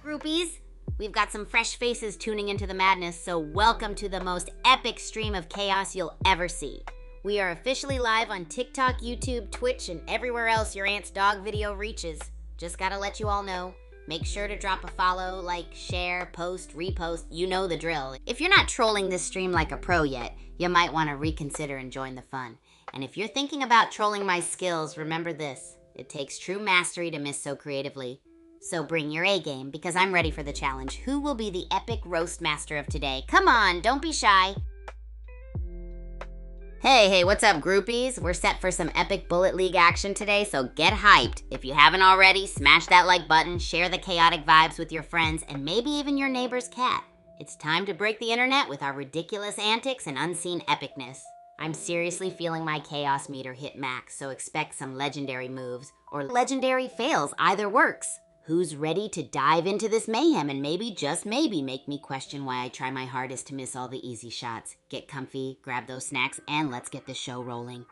Groupies, we've got some fresh faces tuning into the madness, so welcome to the most epic stream of chaos you'll ever see. We are officially live on TikTok, YouTube, Twitch, and everywhere else your aunt's dog video reaches. Just gotta let you all know. Make sure to drop a follow, like, share, post, repost, you know the drill. If you're not trolling this stream like a pro yet, you might want to reconsider and join the fun. And if you're thinking about trolling my skills, remember this. It takes true mastery to miss so creatively. So bring your A game, because I'm ready for the challenge. Who will be the epic roast master of today? Come on, don't be shy. Hey, what's up, groupies? We're set for some epic Bullet League action today, so get hyped. If you haven't already, smash that like button, share the chaotic vibes with your friends, and maybe even your neighbor's cat. It's time to break the internet with our ridiculous antics and unseen epicness. I'm seriously feeling my chaos meter hit max, so expect some legendary moves, or legendary fails, either works. Who's ready to dive into this mayhem and maybe, just maybe, make me question why I try my hardest to miss all the easy shots? Get comfy, grab those snacks, and let's get this show rolling.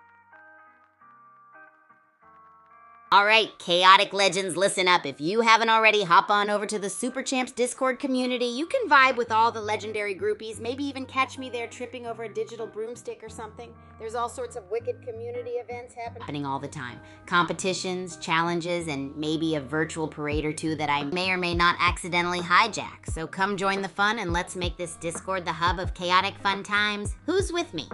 All right, chaotic legends, listen up. If you haven't already, hop on over to the Super Champs Discord community. You can vibe with all the legendary groupies, maybe even catch me there tripping over a digital broomstick or something. There's all sorts of wicked community events happening all the time. Competitions, challenges, and maybe a virtual parade or two that I may or may not accidentally hijack. So come join the fun and let's make this Discord the hub of chaotic fun times. Who's with me?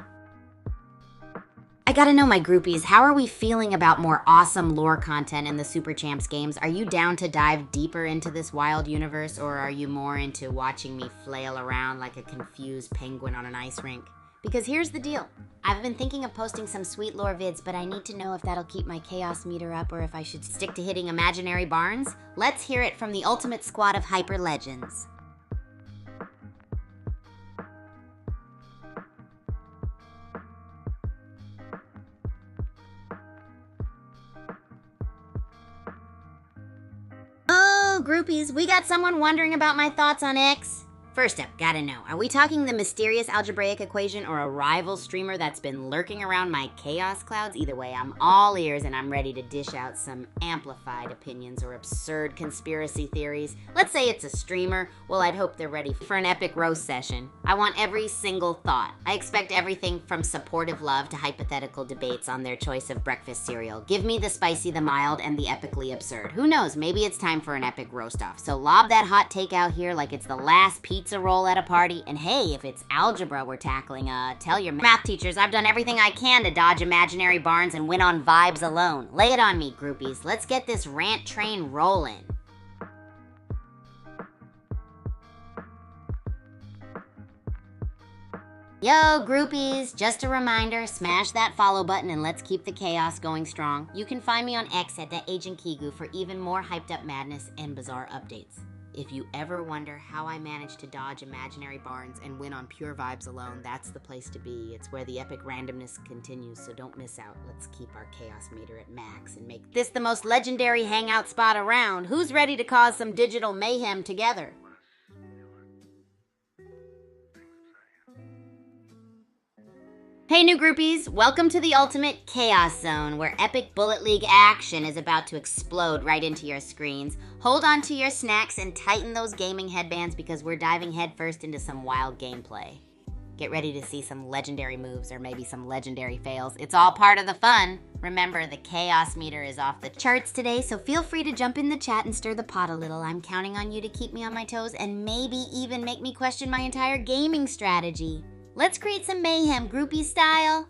I gotta know, my groupies, how are we feeling about more awesome lore content in the Super Champs games? Are you down to dive deeper into this wild universe, or are you more into watching me flail around like a confused penguin on an ice rink? Because here's the deal. I've been thinking of posting some sweet lore vids, but I need to know if that'll keep my chaos meter up or if I should stick to hitting imaginary barns. Let's hear it from the ultimate squad of hyper legends. Oh, groupies, we got someone wondering about my thoughts on X. First up, gotta know, are we talking the mysterious algebraic equation or a rival streamer that's been lurking around my chaos clouds? Either way, I'm all ears and I'm ready to dish out some amplified opinions or absurd conspiracy theories. Let's say it's a streamer. Well, I'd hope they're ready for an epic roast session. I want every single thought. I expect everything from supportive love to hypothetical debates on their choice of breakfast cereal. Give me the spicy, the mild, and the epically absurd. Who knows, maybe it's time for an epic roast off. So lob that hot take out here like it's the last pizza roll at a party, and hey, if it's algebra we're tackling, tell your math teachers I've done everything I can to dodge imaginary barns and win on vibes alone. Lay it on me, groupies. Let's get this rant train rolling. Yo, groupies, just a reminder, smash that follow button and let's keep the chaos going strong. You can find me on X at @AgentKigu for even more hyped up madness and bizarre updates. If you ever wonder how I managed to dodge imaginary barns and win on pure vibes alone, that's the place to be. It's where the epic randomness continues, so don't miss out. Let's keep our chaos meter at max and make this the most legendary hangout spot around. Who's ready to cause some digital mayhem together? Hey new groupies, welcome to the ultimate chaos zone where epic Bullet League action is about to explode right into your screens. Hold on to your snacks and tighten those gaming headbands because we're diving headfirst into some wild gameplay. Get ready to see some legendary moves or maybe some legendary fails. It's all part of the fun. Remember, the chaos meter is off the charts today, so feel free to jump in the chat and stir the pot a little. I'm counting on you to keep me on my toes and maybe even make me question my entire gaming strategy. Let's create some mayhem, groupie style.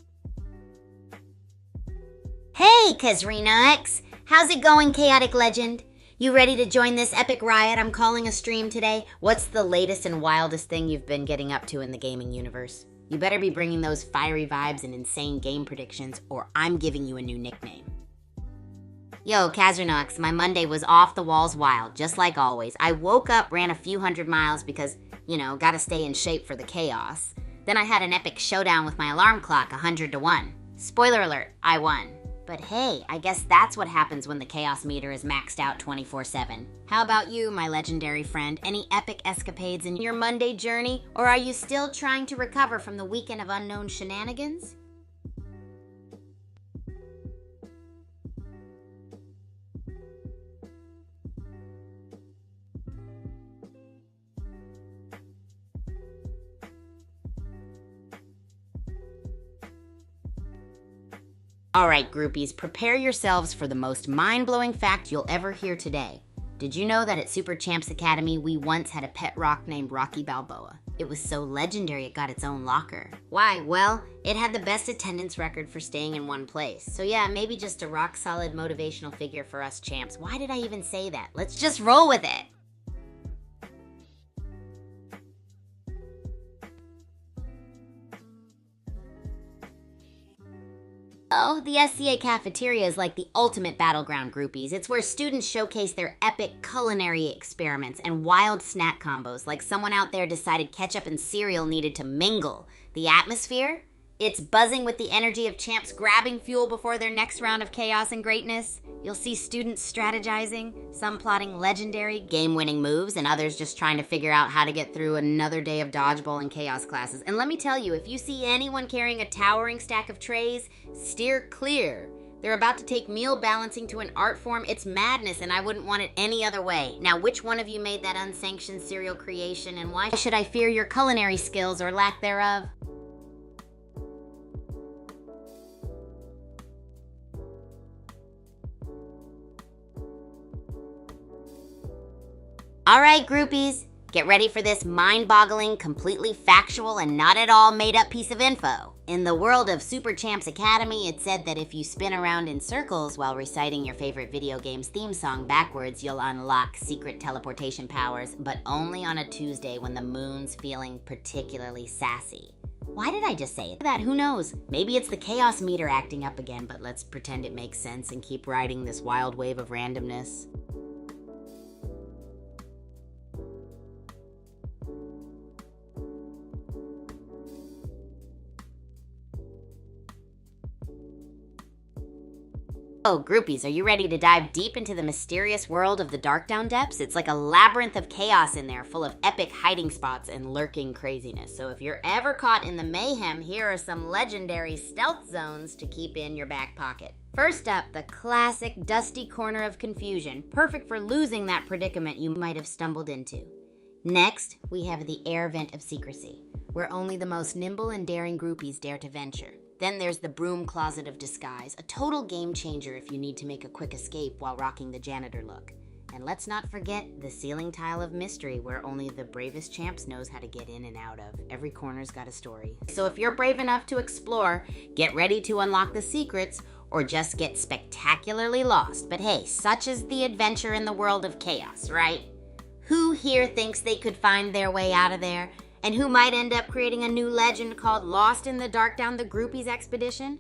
Hey, Kazrina X. How's it going, chaotic legend? You ready to join this epic riot I'm calling a stream today? What's the latest and wildest thing you've been getting up to in the gaming universe? You better be bringing those fiery vibes and insane game predictions, or I'm giving you a new nickname. Yo, Kazrinox, my Monday was off the walls wild, just like always. I woke up, ran a few hundred miles because, gotta stay in shape for the chaos. Then I had an epic showdown with my alarm clock, 100 to 1. Spoiler alert, I won. But hey, I guess that's what happens when the chaos meter is maxed out 24/7. How about you, my legendary friend? Any epic escapades in your Monday journey? Or are you still trying to recover from the weekend of unknown shenanigans? All right, groupies, prepare yourselves for the most mind-blowing fact you'll ever hear today. Did you know that at Super Champs Academy, we once had a pet rock named Rocky Balboa? It was so legendary it got its own locker. Why? Well, it had the best attendance record for staying in one place. So yeah, maybe just a rock-solid motivational figure for us champs. Why did I even say that? Let's just roll with it. Oh, the SCA cafeteria is like the ultimate battleground, groupies. It's where students showcase their epic culinary experiments and wild snack combos, like someone out there decided ketchup and cereal needed to mingle. The atmosphere? It's buzzing with the energy of champs grabbing fuel before their next round of chaos and greatness. You'll see students strategizing, some plotting legendary game-winning moves, and others just trying to figure out how to get through another day of dodgeball and chaos classes. And let me tell you, if you see anyone carrying a towering stack of trays, steer clear. They're about to take meal balancing to an art form. It's madness, and I wouldn't want it any other way. Now, which one of you made that unsanctioned cereal creation, and why should I fear your culinary skills or lack thereof? All right, groupies, get ready for this mind-boggling, completely factual, and not at all made-up piece of info. In the world of Super Champs Academy, it's said that if you spin around in circles while reciting your favorite video game's theme song backwards, you'll unlock secret teleportation powers, but only on a Tuesday when the moon's feeling particularly sassy. Why did I just say that? Who knows? Maybe it's the chaos meter acting up again, but let's pretend it makes sense and keep riding this wild wave of randomness. Oh, groupies, are you ready to dive deep into the mysterious world of the Darkdown Depths? It's like a labyrinth of chaos in there, full of epic hiding spots and lurking craziness. So if you're ever caught in the mayhem, here are some legendary stealth zones to keep in your back pocket. First up, the classic dusty corner of confusion, perfect for losing that predicament you might have stumbled into. Next, we have the air vent of secrecy, where only the most nimble and daring groupies dare to venture. Then there's the broom closet of disguise, a total game changer if you need to make a quick escape while rocking the janitor look. And let's not forget the ceiling tile of mystery, where only the bravest champs knows how to get in and out of. Every corner's got a story. So if you're brave enough to explore, get ready to unlock the secrets, or just get spectacularly lost. But hey, such is the adventure in the world of chaos, right? Who here thinks they could find their way out of there? And who might end up creating a new legend called Lost in the Darkdown the Groupies Expedition?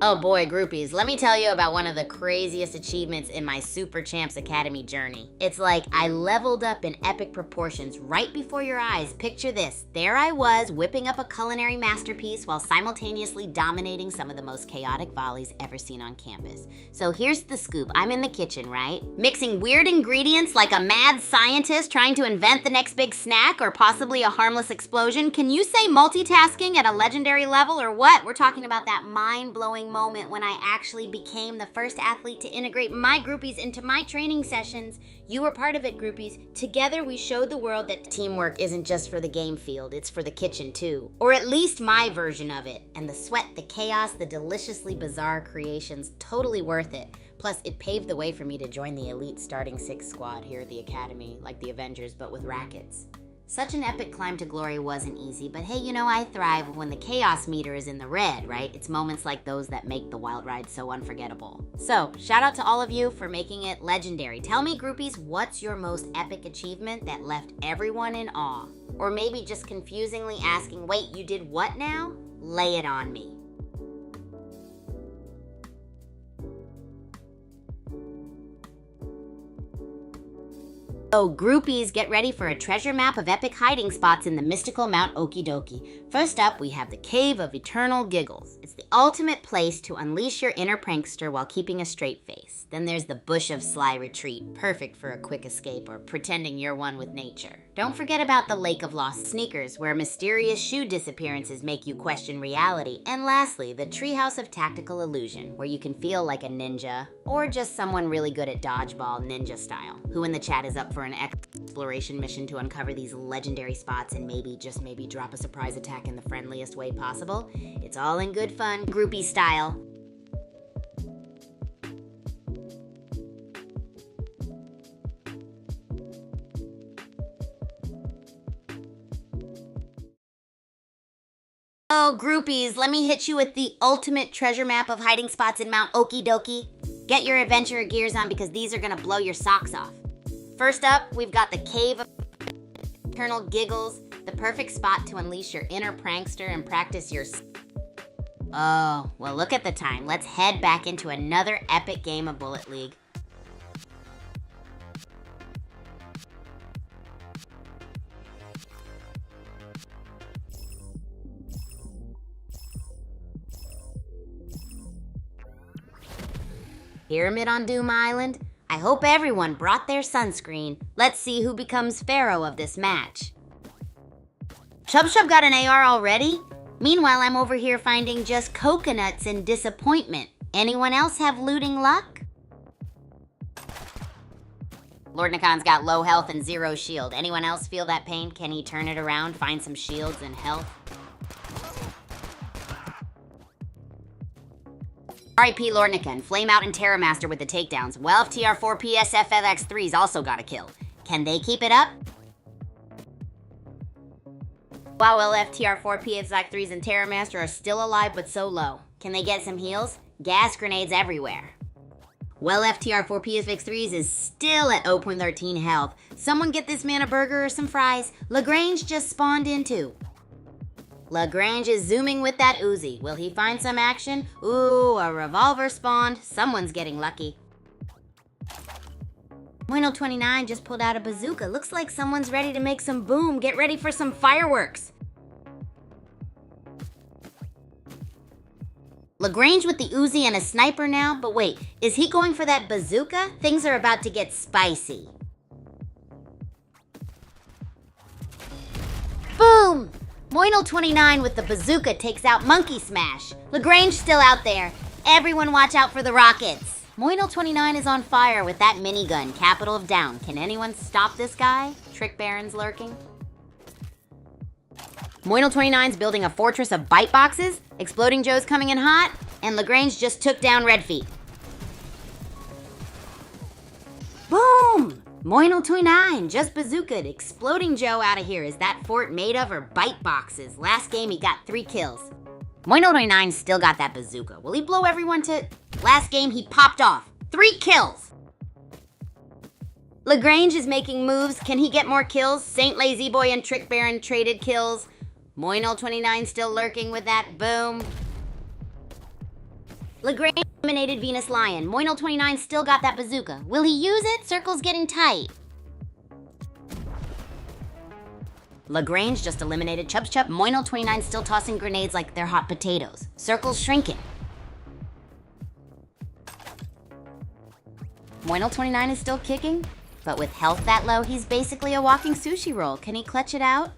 Oh boy, groupies, let me tell you about one of the craziest achievements in my Super Champs Academy journey. It's like I leveled up in epic proportions right before your eyes. Picture this. There I was, whipping up a culinary masterpiece while simultaneously dominating some of the most chaotic volleys ever seen on campus. So here's the scoop. I'm in the kitchen, right? Mixing weird ingredients like a mad scientist trying to invent the next big snack or possibly a harmless explosion. Can you say multitasking at a legendary level or what? We're talking about that mind-blowing moment when I actually became the first athlete to integrate my groupies into my training sessions. You were part of it, groupies. Together we showed the world that teamwork isn't just for the game field, it's for the kitchen too. Or at least my version of it. And the sweat, the chaos, the deliciously bizarre creations, totally worth it. Plus, it paved the way for me to join the elite starting six squad here at the Academy, like the Avengers, but with rackets. Such an epic climb to glory wasn't easy, but hey, you know I thrive when the chaos meter is in the red, right? It's moments like those that make the wild ride so unforgettable. So, shout out to all of you for making it legendary. Tell me, groupies, what's your most epic achievement that left everyone in awe? Or maybe just confusingly asking, wait, you did what now? Lay it on me. So groupies, get ready for a treasure map of epic hiding spots in the mystical Mount Okidoki. First up, we have the Cave of Eternal Giggles. It's the ultimate place to unleash your inner prankster while keeping a straight face. Then there's the Bush of Sly Retreat, perfect for a quick escape or pretending you're one with nature. Don't forget about the Lake of Lost Sneakers, where mysterious shoe disappearances make you question reality. And lastly, the Treehouse of Tactical Illusion, where you can feel like a ninja, or just someone really good at dodgeball ninja style. Who in the chat is up for an exploration mission to uncover these legendary spots and maybe, just maybe, drop a surprise attack in the friendliest way possible? It's all in good fun, groupie style. Oh, groupies, let me hit you with the ultimate treasure map of hiding spots in Mount Okie Dokie. Get your adventurer gears on because these are gonna blow your socks off. First up, we've got the Cave of Eternal Giggles, the perfect spot to unleash your inner prankster and practice your... Oh, well look at the time. Let's head back into another epic game of Bullet League. Pyramid on Doom Island? I hope everyone brought their sunscreen. Let's see who becomes pharaoh of this match. Chub got an AR already? Meanwhile, I'm over here finding just coconuts and disappointment. Anyone else have looting luck? Lord Nakan's got low health and 0 shield. Anyone else feel that pain? Can he turn it around, find some shields and health? RIP Lord Nakan, Flame Out and Terra Master with the takedowns. Well, TR4 PSFLX3's also got a kill. Can they keep it up? Wow, LFTR4 PSFLX3's and Terra Master are still alive but so low. Can they get some heals? Gas grenades everywhere. Well, FTR4 PSFLX3's is still at 0.13 health. Someone get this man a burger or some fries. Lagrange just spawned in too. Lagrange is zooming with that Uzi. Will he find some action? Ooh, a revolver spawned. Someone's getting lucky. Moino29 just pulled out a bazooka. Looks like someone's ready to make some boom. Get ready for some fireworks. Lagrange with the Uzi and a sniper now, but wait, is he going for that bazooka? Things are about to get spicy. Boom! Moino29 with the bazooka takes out Monkey Smash. Lagrange still out there. Everyone watch out for the rockets. Moino29 is on fire with that minigun, Capital of Down. Can anyone stop this guy? Trick Baron's lurking. Moino29's building a fortress of bite boxes. Exploding Joe's coming in hot. And Lagrange just took down Red Feet. Boom! Moino29 just bazookaed Exploding Joe out of here. Is that fort made of or bite boxes? Last game he got 3 kills. Moino29 still got that bazooka. Will he blow everyone to... Last game he popped off. 3 kills! Lagrange is making moves. Can he get more kills? Saint Lazy Boy and Trick Baron traded kills. Moino29 still lurking with that boom. Lagrange eliminated Venus Lion. Moino29 still got that bazooka. Will he use it? Circle's getting tight. Lagrange just eliminated Chub. Moino29 still tossing grenades like they're hot potatoes. Circle's shrinking. Moino29 is still kicking, but with health that low, he's basically a walking sushi roll. Can he clutch it out?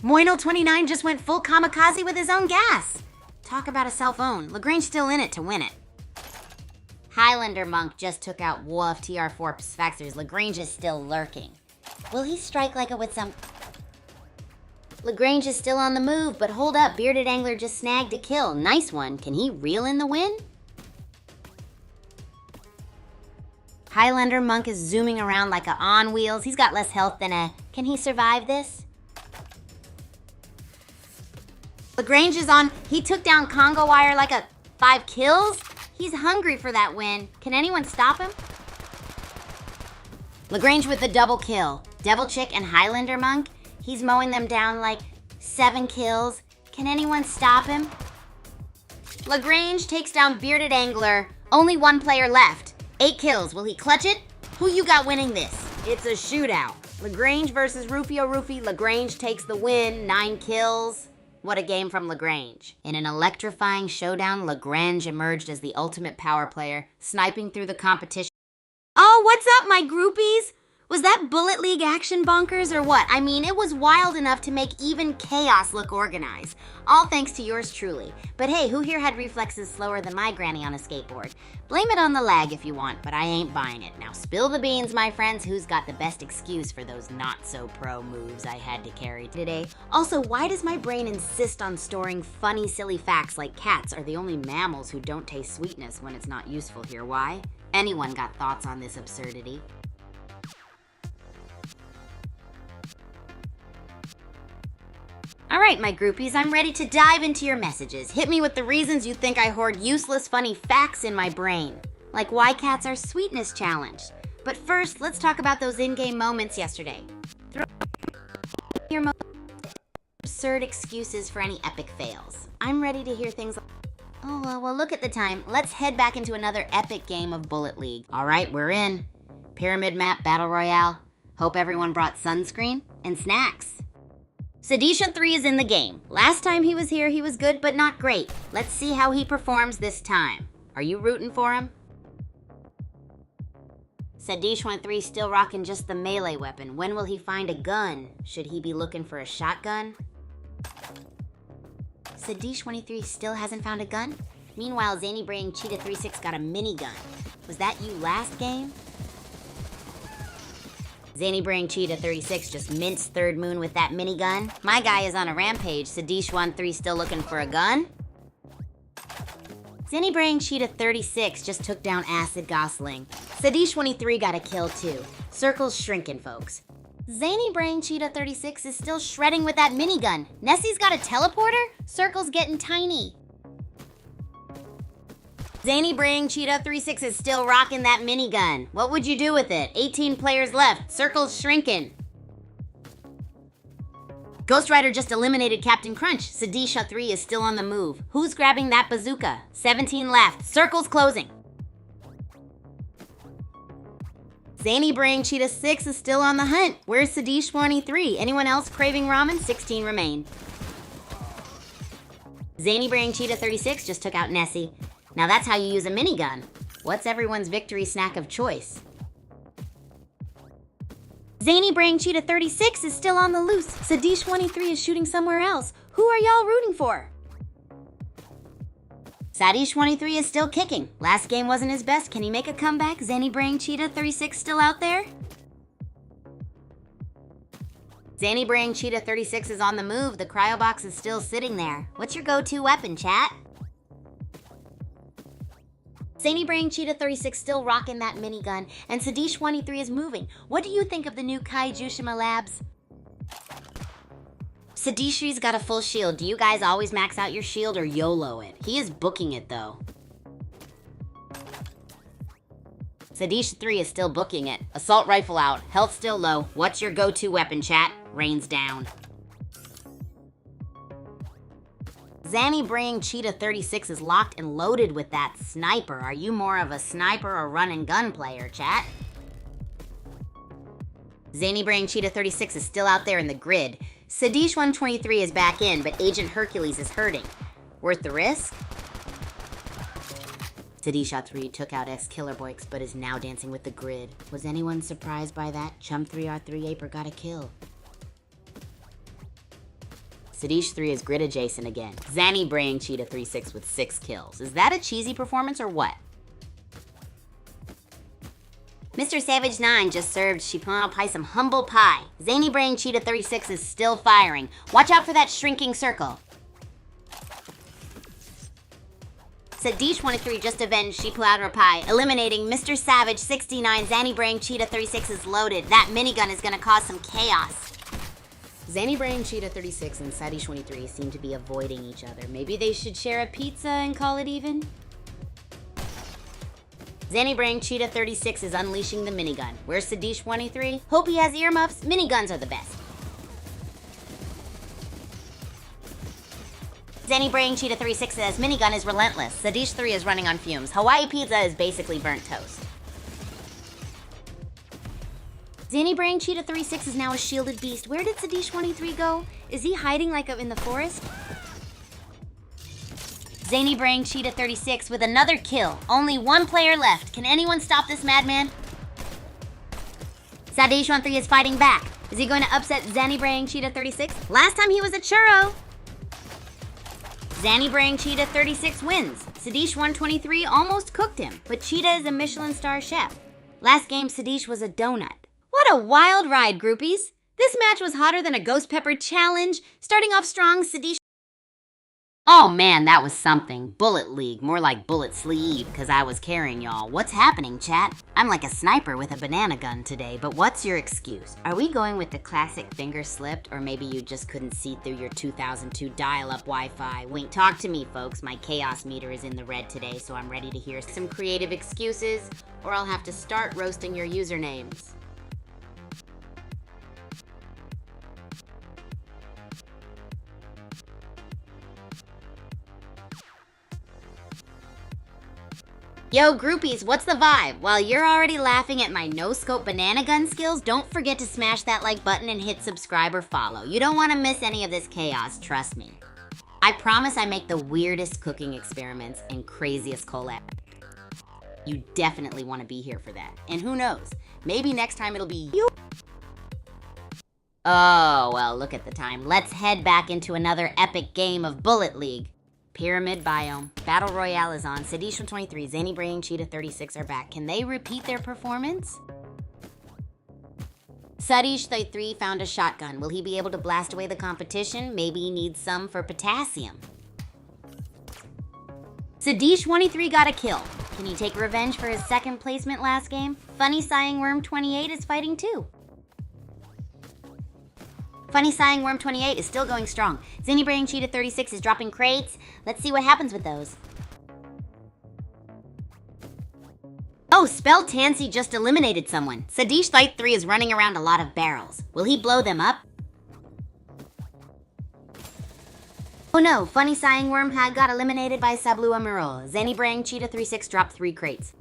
Moino29 just went full kamikaze with his own gas. Talk about a cell phone. Lagrange still in it to win it. Highlander Monk just took out Wolf TR4 Sphaxers. Lagrange is still lurking. Will he strike like it with some... Lagrange is still on the move, but hold up. Bearded Angler just snagged a kill. Nice one. Can he reel in the win? Highlander Monk is zooming around like a on wheels. He's got less health than a... Can he survive this? Lagrange is on. He took down Congo Wire like a 5 kills. He's hungry for that win. Can anyone stop him? Lagrange with the double kill. Devil Chick and Highlander Monk. He's mowing them down like 7 kills. Can anyone stop him? Lagrange takes down Bearded Angler. Only 1 player left. 8 kills. Will he clutch it? Who you got winning this? It's a shootout. Lagrange versus Rufio Rufy. Lagrange takes the win. 9 kills. What a game from Lagrange. In an electrifying showdown, Lagrange emerged as the ultimate power player, sniping through the competition. Oh what's up, my groupies? Was that Bullet League action bonkers or what? I mean, it was wild enough to make even chaos look organized. All thanks to yours truly. But hey, who here had reflexes slower than my granny on a skateboard? Blame it on the lag if you want, but I ain't buying it. Now spill the beans, my friends. Who's got the best excuse for those not-so-pro moves I had to carry today? Also, why does my brain insist on storing funny, silly facts like cats are the only mammals who don't taste sweetness when it's not useful here? Why? Anyone got thoughts on this absurdity? All right, my groupies, I'm ready to dive into your messages. Hit me with the reasons you think I hoard useless, funny facts in my brain. Like why cats are sweetness challenged. But first, let's talk about those in-game moments yesterday. Throw your most absurd excuses for any epic fails. I'm ready to hear things like, oh, well, look at the time. Let's head back into another epic game of Bullet League. All right, we're in. Pyramid Map Battle Royale. Hope everyone brought sunscreen and snacks. Sadisha3 is in the game. Last time he was here, he was good, but not great. Let's see how he performs this time. Are you rooting for him? Sadish13 still rocking just the melee weapon. When will he find a gun? Should he be looking for a shotgun? Sadish23 still hasn't found a gun? Meanwhile, Zany Brain Cheetah 36 got a minigun. Was that you last game? Zany Brain Cheetah 36 just minced Third Moon with that minigun. My guy is on a rampage. Sadish13 still looking for a gun? Zany Brain Cheetah 36 just took down Acid Gosling. Sadish23 got a kill too. Circle's shrinking, folks. Zany Brain Cheetah 36 is still shredding with that minigun. Nessie's got a teleporter? Circle's getting tiny. Zany Brain Cheetah 36 is still rocking that minigun. What would you do with it? 18 players left. Circle's shrinking. Ghost Rider just eliminated Captain Crunch. Sadisha 3 is still on the move. Who's grabbing that bazooka? 17 left. Circle's closing. Zany Brain Cheetah 6 is still on the hunt. Where's Sadish23? Anyone else craving ramen? 16 remain. Zany Brain Cheetah 36 just took out Nessie. Now that's how you use a minigun. What's everyone's victory snack of choice? Zany Brain Cheetah 36 is still on the loose. Sadish23 is shooting somewhere else. Who are y'all rooting for? Sadish23 is still kicking. Last game wasn't his best. Can he make a comeback? Zany Brain Cheetah 36 still out there? Zany Brain Cheetah 36 is on the move. The cryo box is still sitting there. What's your go-to weapon, chat? Zany Brain Cheetah 36 still rocking that minigun, and Sadish23 is moving. What do you think of the new Kaijushima Labs? Sadishi's got a full shield. Do you guys always max out your shield or YOLO it? He is booking it though. Sadish3 is still booking it. Assault rifle out. Health still low. What's your go-to weapon, chat? Rains down. Zany Brain Cheetah 36 is locked and loaded with that sniper. Are you more of a sniper or run and gun player, chat? Zany Brain Cheetah 36 is still out there in the grid. Sadish 123 is back in, but Agent Hercules is hurting. Worth the risk? Sadisha 3 took out ex-Killerboix, but is now dancing with the grid. Was anyone surprised by that? Chum 3R3 Aper got a kill. Sadish 3 is grid adjacent again. Zany Brain Cheetah 36 with 6 kills. Is that a cheesy performance or what? Mr. Savage 9 just served Shipano Pie some humble pie. Zany Brain Cheetah 36 is still firing. Watch out for that shrinking circle. Sadish 23 just avenged Shipano Pie, eliminating Mr. Savage 69. Zany Brain Cheetah 36 is loaded. That minigun is gonna cause some chaos. Zany Brain Cheetah 36 and Sadish23 seem to be avoiding each other. Maybe they should share a pizza and call it even? Zany Brain Cheetah 36 is unleashing the minigun. Where's Sadish23? Hope he has earmuffs. Miniguns are the best. Zany Brain Cheetah 36 says minigun is relentless. Sadish 3 is running on fumes. Hawaii pizza is basically burnt toast. Zany Brain Cheetah 36 is now a shielded beast. Where did Sadish23 go? Is he hiding like in the forest? Zany Brain Cheetah 36 with another kill. Only one player left. Can anyone stop this madman? Sadish13 is fighting back. Is he going to upset Zanybraying Cheetah 36? Last time he was a churro. Zanybraying Cheetah 36 wins. Sadish123 almost cooked him, but Cheetah is a Michelin star chef. Last game, Sadish was a donut. What a wild ride, groupies. This match was hotter than a ghost pepper challenge. Starting off strong, Sadish... Oh man, that was something. Bullet League, more like bullet sleeve, because I was carrying y'all. What's happening, chat? I'm like a sniper with a banana gun today, but what's your excuse? Are we going with the classic finger slipped, or maybe you just couldn't see through your 2002 dial-up Wi-Fi? Wink, talk to me, folks. My chaos meter is in the red today, so I'm ready to hear some creative excuses, or I'll have to start roasting your usernames. Yo, groupies, what's the vibe? While you're already laughing at my no-scope banana gun skills, don't forget to smash that like button and hit subscribe or follow. You don't want to miss any of this chaos, trust me. I promise I make the weirdest cooking experiments and craziest collab. You definitely want to be here for that. And who knows, maybe next time it'll be you. Oh, well, look at the time. Let's head back into another epic game of Bullet League. Pyramid Biome. Battle Royale is on. Sadish123, Zanybraying Cheetah 36 are back. Can they repeat their performance? Sadish3 found a shotgun. Will he be able to blast away the competition? Maybe he needs some for potassium. Sadish23 got a kill. Can he take revenge for his second placement last game? Funny Sighing Worm 28 is fighting too. Funny Sighing Worm 28 is still going strong. Zanybraying Cheetah 36 is dropping crates. Let's see what happens with those. Oh, Spell Tansy just eliminated someone. Sadish3 is running around a lot of barrels. Will he blow them up? Oh no, Funny Sighing Worm had got eliminated by Sablu Amirul. Zanybraying Cheetah 36 dropped 3 crates.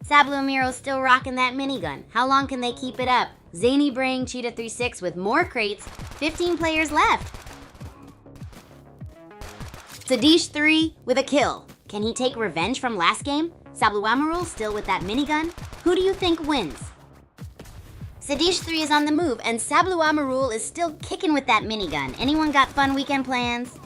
Sablu Amirul's still rocking that minigun. How long can they keep it up? Zanybraying Cheetah 36 with more crates, 15 players left. Sadish3 with a kill. Can he take revenge from last game? Sablu Amirul still with that minigun. Who do you think wins? Sadish3 is on the move and Sablu Amirul is still kicking with that minigun. Anyone got fun weekend plans?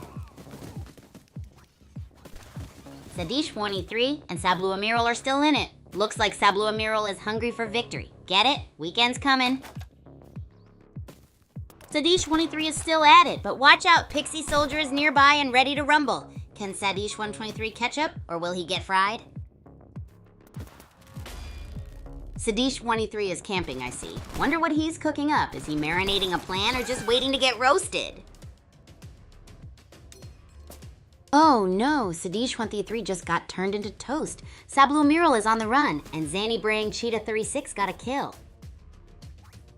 Sadish23 and Sablu Amirul are still in it. Looks like Sablu Amirul is hungry for victory. Get it? Weekend's coming. Sadish23 is still at it, but watch out, Pixie Soldier is nearby and ready to rumble. Can Sadish123 catch up, or will he get fried? Sadish23 is camping, I see. Wonder what he's cooking up. Is he marinating a plan or just waiting to get roasted? Oh no, Sadish123 just got turned into toast. Sablu Amirul is on the run, and Zanybraying Cheetah 36 got a kill.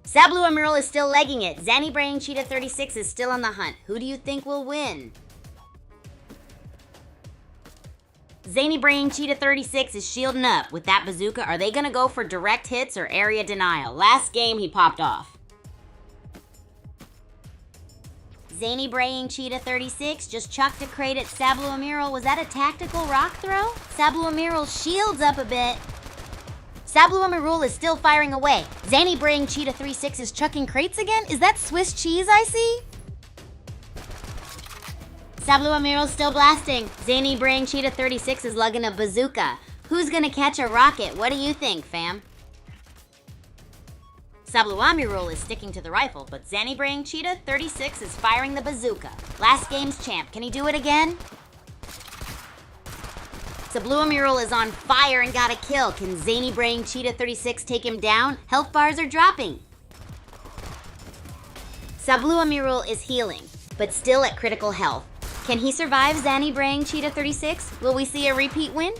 Sablu Amirul is still legging it. Zanybraying Cheetah 36 is still on the hunt. Who do you think will win? Zanybraying Cheetah 36 is shielding up with that bazooka. Are they gonna go for direct hits or area denial? Last game he popped off. Zanybraying Cheetah 36 just chucked a crate at Sablu Amirul. Was that a tactical rock throw? Sablu Amirul shields up a bit. Sablu Amirul is still firing away. Zanybraying Cheetah 36 is chucking crates again? Is that Swiss cheese I see? Sablu Amirul still blasting. Zanybraying Cheetah 36 is lugging a bazooka. Who's gonna catch a rocket? What do you think, fam? Sablu Amirul is sticking to the rifle, but Zanybraying Cheetah 36 is firing the bazooka. Last game's champ. Can he do it again? Sablu Amirul is on fire and got a kill. Can Zanybraying Cheetah 36 take him down? Health bars are dropping. Sablu Amirul is healing, but still at critical health. Can he survive Zanybraying Cheetah 36? Will we see a repeat win?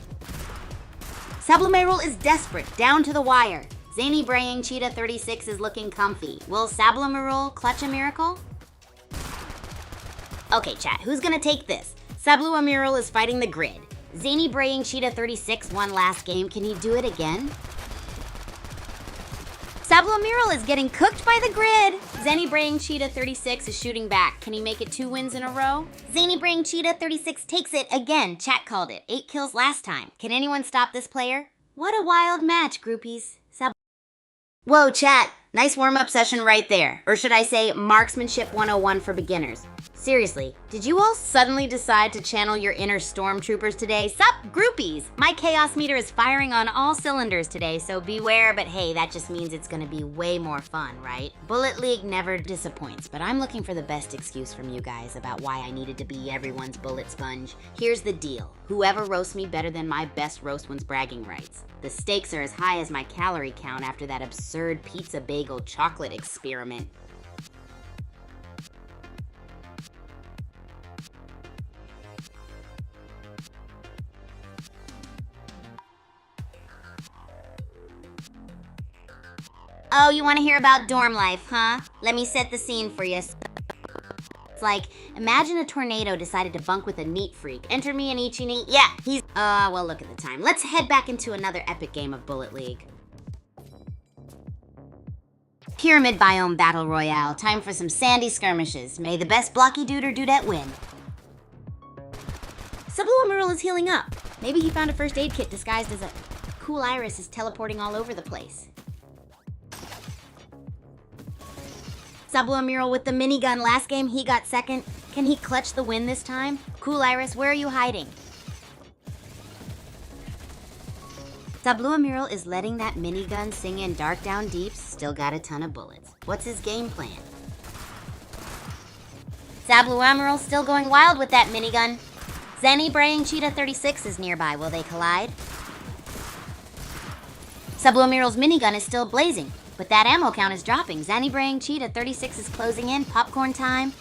Sablu Amirul is desperate, down to the wire. Zanybraying Cheetah 36 is looking comfy. Will Sablu Amirul clutch a miracle? Okay, chat, who's gonna take this? Sablu Amirul is fighting the grid. Zanybraying Cheetah 36 won last game. Can he do it again? Sablu Amirul is getting cooked by the grid. Zanybraying Cheetah 36 is shooting back. Can he make it 2 wins in a row? Zanybraying Cheetah 36 takes it again. Chat called it. 8 kills last time. Can anyone stop this player? What a wild match, groupies. Whoa, chat. Nice warm-up session right there. Or should I say marksmanship 101 for beginners. Seriously, did you all suddenly decide to channel your inner stormtroopers today? Sup, groupies? My chaos meter is firing on all cylinders today, so beware, but hey, that just means it's gonna be way more fun, right? Bullet League never disappoints, but I'm looking for the best excuse from you guys about why I needed to be everyone's bullet sponge. Here's the deal. Whoever roasts me better than my best roast wins bragging rights. The stakes are as high as my calorie count after that absurd pizza bagel chocolate experiment. Oh, you want to hear about dorm life, huh? Let me set the scene for you. It's like, imagine a tornado decided to bunk with a neat freak. Enter me and Ichini. Yeah, he's... well, look at the time. Let's head back into another epic game of Bullet League. Pyramid Biome Battle Royale. Time for some sandy skirmishes. May the best blocky dude or dudette win. Sublua Murul is healing up. Maybe he found a first aid kit disguised as a... Cool Iris is teleporting all over the place. Sublua Murul with the minigun. Last game, he got second. Can he clutch the win this time? Cool Iris, where are you hiding? Sublua Murul is letting that minigun sing in Dark Down Deeps. Still got a ton of bullets. What's his game plan? Sublua Murul still going wild with that minigun. Zenny Braying Cheetah 36 is nearby. Will they collide? Sublua Murul's minigun is still blazing, but that ammo count is dropping. Zenny Braying Cheetah 36 is closing in. Popcorn time.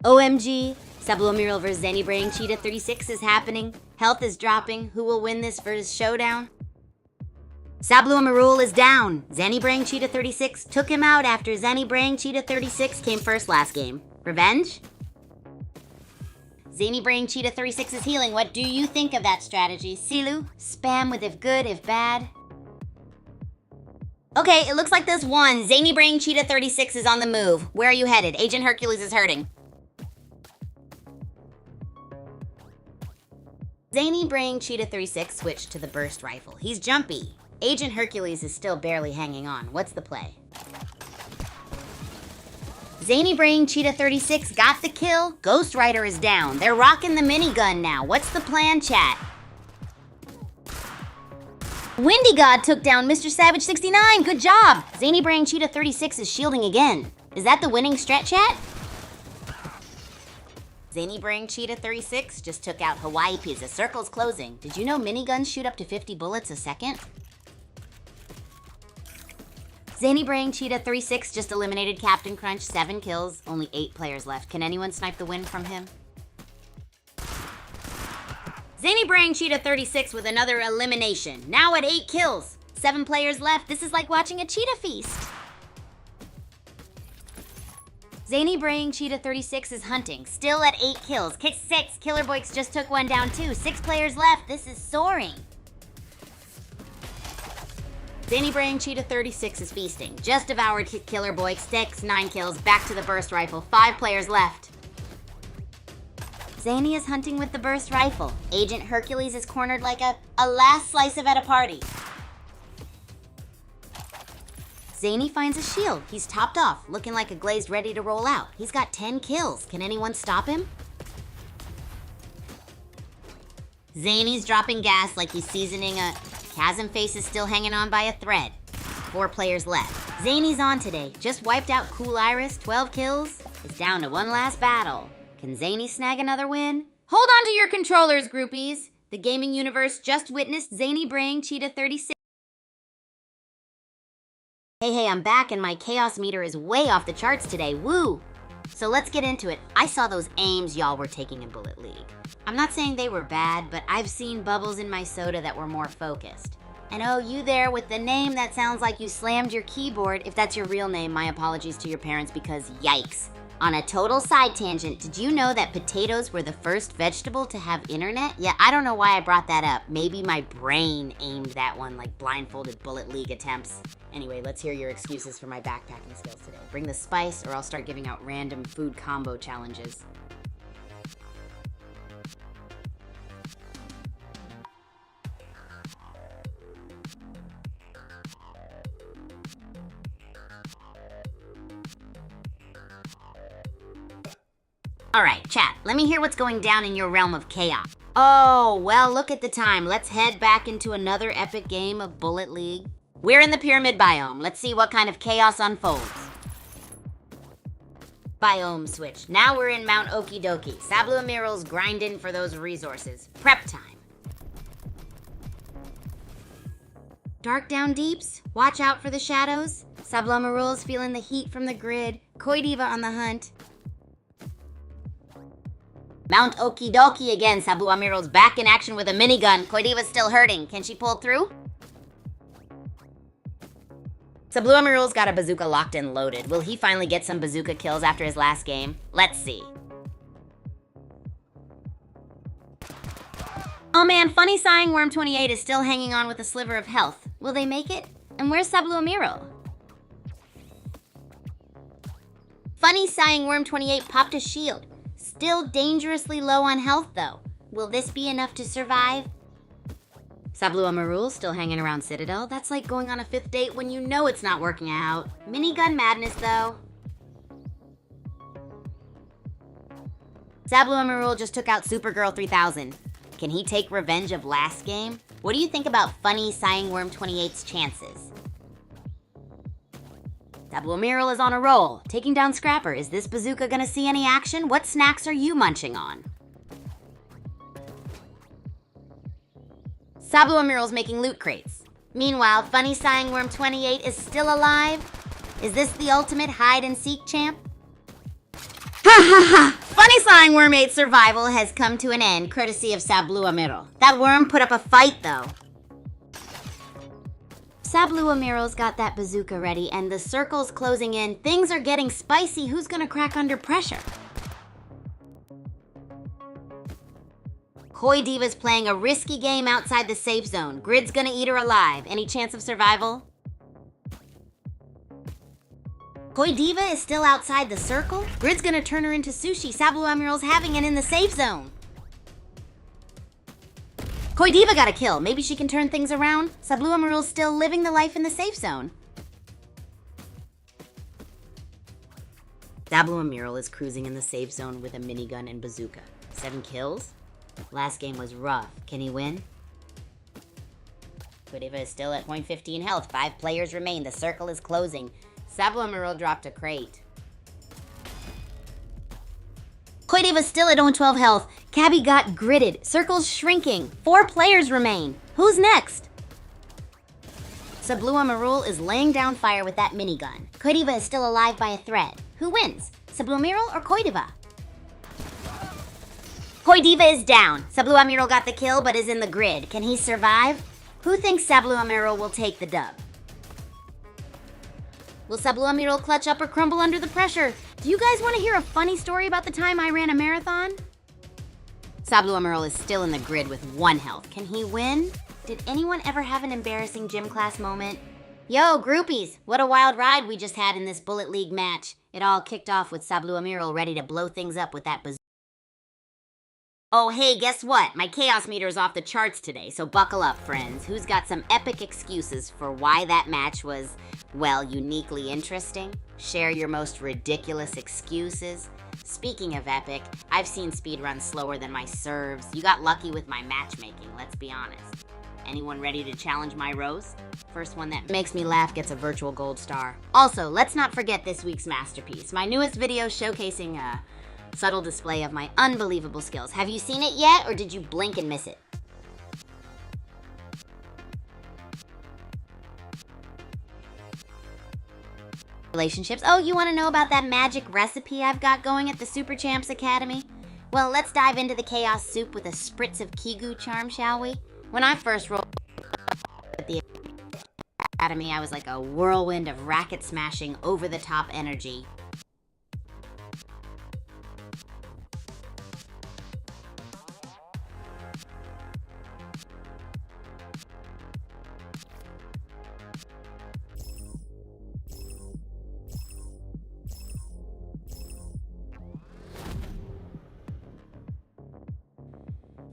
OMG. Sublua Murul vs. Zenny Braying Cheetah 36 is happening. Health is dropping. Who will win this versus showdown? Sublua Murul is down. Zenny Braying Cheetah 36 took him out after Zenny Braying Cheetah 36 came first last game. Revenge? Zenny Braying Cheetah 36 is healing. What do you think of that strategy? Silu? Spam with if good, if bad? Okay, it looks like this one. Zenny Braying Cheetah 36 is on the move. Where are you headed? Agent Hercules is hurting. Zenny Braying Cheetah 36 switched to the burst rifle. He's jumpy. Agent Hercules is still barely hanging on. What's the play? Zenny Braying Cheetah 36 got the kill. Ghost Rider is down. They're rocking the minigun now. What's the plan, chat? Windy God took down Mr. Savage 69. Good job. Zenny Braying Cheetah 36 is shielding again. Is that the winning strat, chat? Zenny Braying Cheetah 36 just took out Hawaii Pizza. Circle's closing. Did you know miniguns shoot up to 50 bullets a second? Zenny Braying Cheetah 36 just eliminated Captain Crunch. 7 kills, only 8 players left. Can anyone snipe the win from him? Zenny Braying Cheetah 36 with another elimination. Now at 8 kills. 7 players left. This is like watching a cheetah feast. Zenny Braying Cheetah 36 is hunting. Still at 8 kills. Kick 6. Killer Boyks just took one down too. 6 players left. This is soaring. Zenny Braying Cheetah 36 is feasting. Just devoured Killer Boyks. 6, 9 kills. Back to the burst rifle. 5 players left. Zenny is hunting with the burst rifle. Agent Hercules is cornered like a last slice of at a party. Zenny finds a shield. He's topped off, looking like a glazed ready to roll out. He's got 10 kills. Can anyone stop him? Zenny's dropping gas like he's seasoning a... Chasm Face is still hanging on by a thread. 4 players left. Zenny's on today. Just wiped out Cool Iris, 12 kills. It's down to one last battle. Can Zenny snag another win? Hold on to your controllers, groupies. The gaming universe just witnessed Zenny Braying Cheetah 36. Hey, I'm back and my chaos meter is way off the charts today. Woo! So let's get into it. I saw those aims y'all were taking in Bullet League. I'm not saying they were bad, but I've seen bubbles in my soda that were more focused. And oh, you there with the name that sounds like you slammed your keyboard. If that's your real name, my apologies to your parents because yikes. On a total side tangent, did you know that potatoes were the first vegetable to have internet? Yeah, I don't know why I brought that up. Maybe my brain aimed that one like blindfolded Bullet League attempts. Anyway, let's hear your excuses for my backpacking skills today. Bring the spice or I'll start giving out random food combo challenges. Alright, chat, let me hear what's going down in your realm of chaos. Oh, well, look at the time. Let's head back into another epic game of Bullet League. We're in the pyramid biome. Let's see what kind of chaos unfolds. Biome switch. Now we're in Mount Okidoki. Sablu Amiral's grinding for those resources. Prep time. Dark down deeps. Watch out for the shadows. Sablu Amiral's feeling the heat from the grid. Koi Diva on the hunt. Mount Okidoki again. Sablu Amiral's back in action with a minigun. Koi Diva's still hurting. Can she pull through? Sablu Amiral's got a bazooka locked and loaded. Will he finally get some bazooka kills after his last game? Let's see. Oh man, Funny Sighing Worm 28 is still hanging on with a sliver of health. Will they make it? And where's Sablu Amiral? Funny Sighing Worm 28 popped a shield. Still dangerously low on health though. Will this be enough to survive? Sablu Amiral's still hanging around Citadel. That's like going on a 5th date when you know it's not working out. Minigun madness though. Sablu Amiral just took out Supergirl 3000. Can he take revenge of last game? What do you think about Funny Sighing Worm 28's chances? Sablu Amiral is on a roll. Taking down Scrapper. Is this bazooka gonna see any action? What snacks are you munching on? Sablu Amiral's making loot crates. Meanwhile, Funny Sighing Worm 28 is still alive. Is this the ultimate hide-and-seek champ? Ha ha ha! Funny Sighing Worm 8's survival has come to an end, courtesy of Sablu Amiral. That worm put up a fight, though. Sablu Amiral's got that bazooka ready, and the circle's closing in. Things are getting spicy. Who's gonna crack under pressure? Koi Diva's playing a risky game outside the safe zone. Grid's gonna eat her alive. Any chance of survival? Koi Diva is still outside the circle. Grid's gonna turn her into sushi. Sablu Amiral's having it in the safe zone. Koi Diva got a kill. Maybe she can turn things around. Sablu Amiral's still living the life in the safe zone. Sablu Amiral is cruising in the safe zone with a minigun and bazooka. 7 kills? Last game was rough. Can he win? Koi Diva is still at 0.15 health. 5 players remain. The circle is closing. Sablu Amiral dropped a crate. Koi Diva's still at 0.12 health. Cabby got gridded. Circle's shrinking. 4 players remain. Who's next? Sablu Amiral is laying down fire with that minigun. Koi Diva is still alive by a thread. Who wins? Sablu Amiral or Koi Diva? Koi Diva is down. Sablu Amiral got the kill but is in the grid. Can he survive? Who thinks Sablu Amiral will take the dub? Will Sablu Amiral clutch up or crumble under the pressure? Do you guys want to hear a funny story about the time I ran a marathon? Sablu Amiral is still in the grid with 1 health. Can he win? Did anyone ever have an embarrassing gym class moment? Yo, groupies! What a wild ride we just had in this Bullet League match. It all kicked off with Sablu Amiral ready to blow things up with that bazooka. Oh hey, guess what? My chaos meter is off the charts today, so buckle up, friends. Who's got some epic excuses for why that match was, well, uniquely interesting? Share your most ridiculous excuses. Speaking of epic, I've seen speedruns slower than my serves. You got lucky with my matchmaking, let's be honest. Anyone ready to challenge my roast? First one that makes me laugh gets a virtual gold star. Also, let's not forget this week's masterpiece, my newest video showcasing a subtle display of my unbelievable skills. Have you seen it yet, or did you blink and miss it? Relationships. Oh, you want to know about that magic recipe I've got going at the Super Champs Academy? Well, let's dive into the chaos soup with a spritz of Kigu charm, shall we? When I first rolled at the Academy, I was like a whirlwind of racket-smashing, over-the-top energy.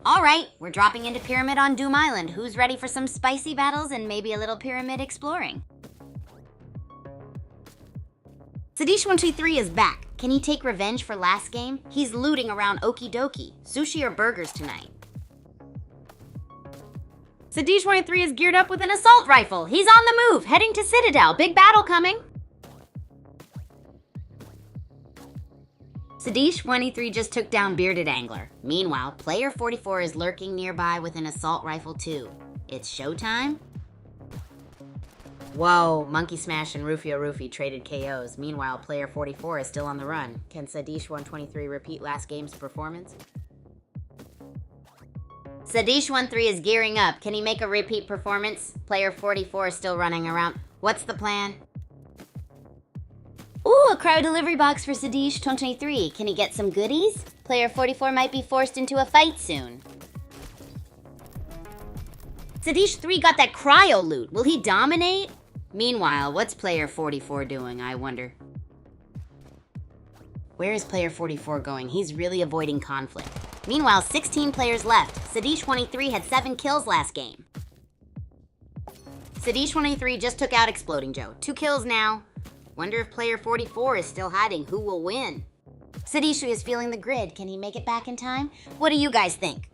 Alright, we're dropping into Pyramid on Doom Island. Who's ready for some spicy battles and maybe a little pyramid exploring? Sadish123 is back. Can he take revenge for last game? He's looting around Okie Dokie. Sushi or burgers tonight? Sadish23 is geared up with an assault rifle. He's on the move, heading to Citadel. Big battle coming. Sadish23 just took down Bearded Angler. Meanwhile, player 44 is lurking nearby with an assault rifle too. It's showtime? Whoa, Monkey Smash and Rufio Rufy traded KOs. Meanwhile, player 44 is still on the run. Can Sadish123 repeat last game's performance? Sadish13 is gearing up. Can he make a repeat performance? Player 44 is still running around. What's the plan? Ooh, a cryo delivery box for Sadish23. Can he get some goodies? Player 44 might be forced into a fight soon. Sadish3 got that cryo loot. Will he dominate? Meanwhile, what's player 44 doing, I wonder? Where is player 44 going? He's really avoiding conflict. Meanwhile, 16 players left. Sadish23 had 7 kills last game. Sadish23 just took out Exploding Joe. 2 kills now. Wonder if player 44 is still hiding. Who will win? Sadish is feeling the grid. Can he make it back in time? What do you guys think?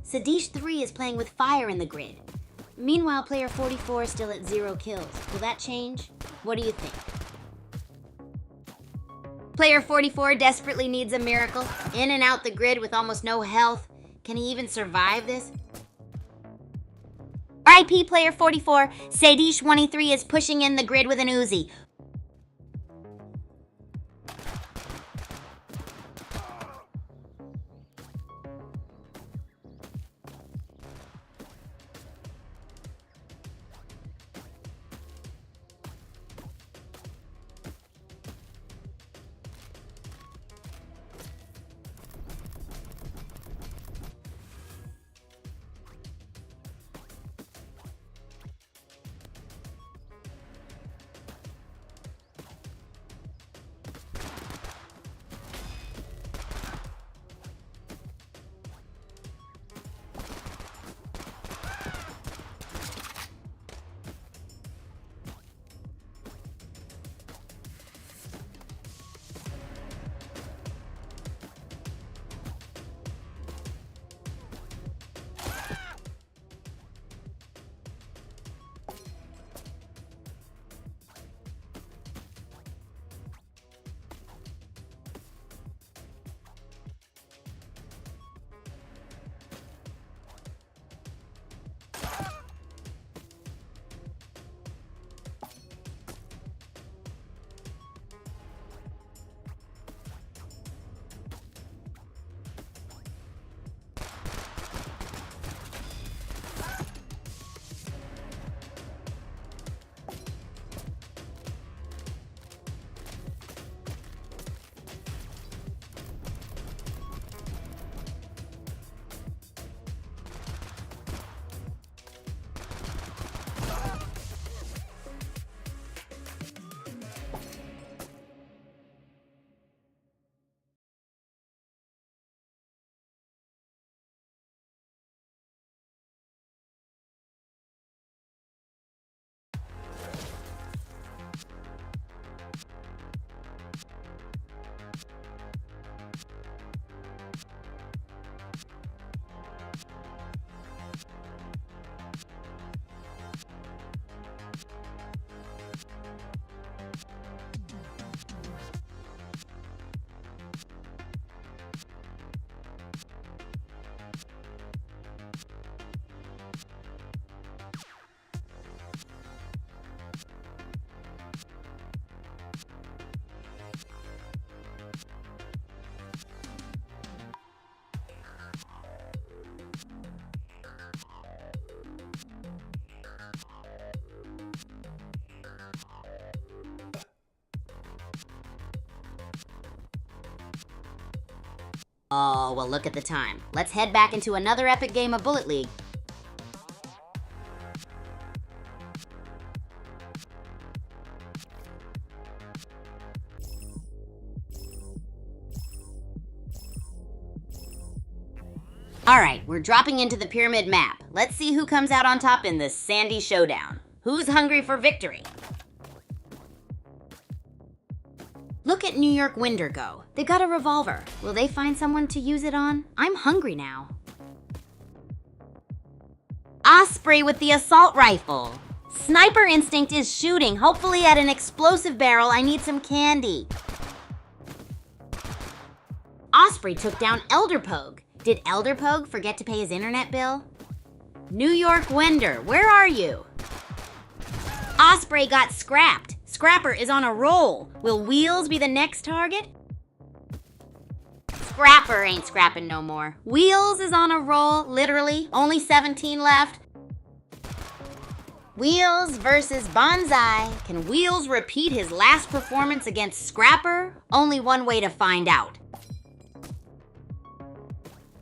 Sadish3 is playing with fire in the grid. Meanwhile, player 44 is still at 0 kills. Will that change? What do you think? Player 44 desperately needs a miracle. In and out the grid with almost no health. Can he even survive this? RIP player 44, Sadish23 is pushing in the grid with an Uzi. Oh, well, look at the time. Let's head back into another epic game of Bullet League. Alright, we're dropping into the pyramid map. Let's see who comes out on top in this sandy showdown. Who's hungry for victory? at New York Winder go? They got a revolver. Will they find someone to use it on? I'm hungry now. Osprey with the assault rifle. Sniper Instinct is shooting, hopefully at an explosive barrel. I need some candy. Osprey took down Elderpogue. Did Elderpogue forget to pay his internet bill? New York Winder, where are you? Osprey got scrapped. Scrapper is on a roll. Will Wheels be the next target? Scrapper ain't scrapping no more. Wheels is on a roll, literally. Only 17 left. Wheels versus Bonsai. Can Wheels repeat his last performance against Scrapper? Only one way to find out.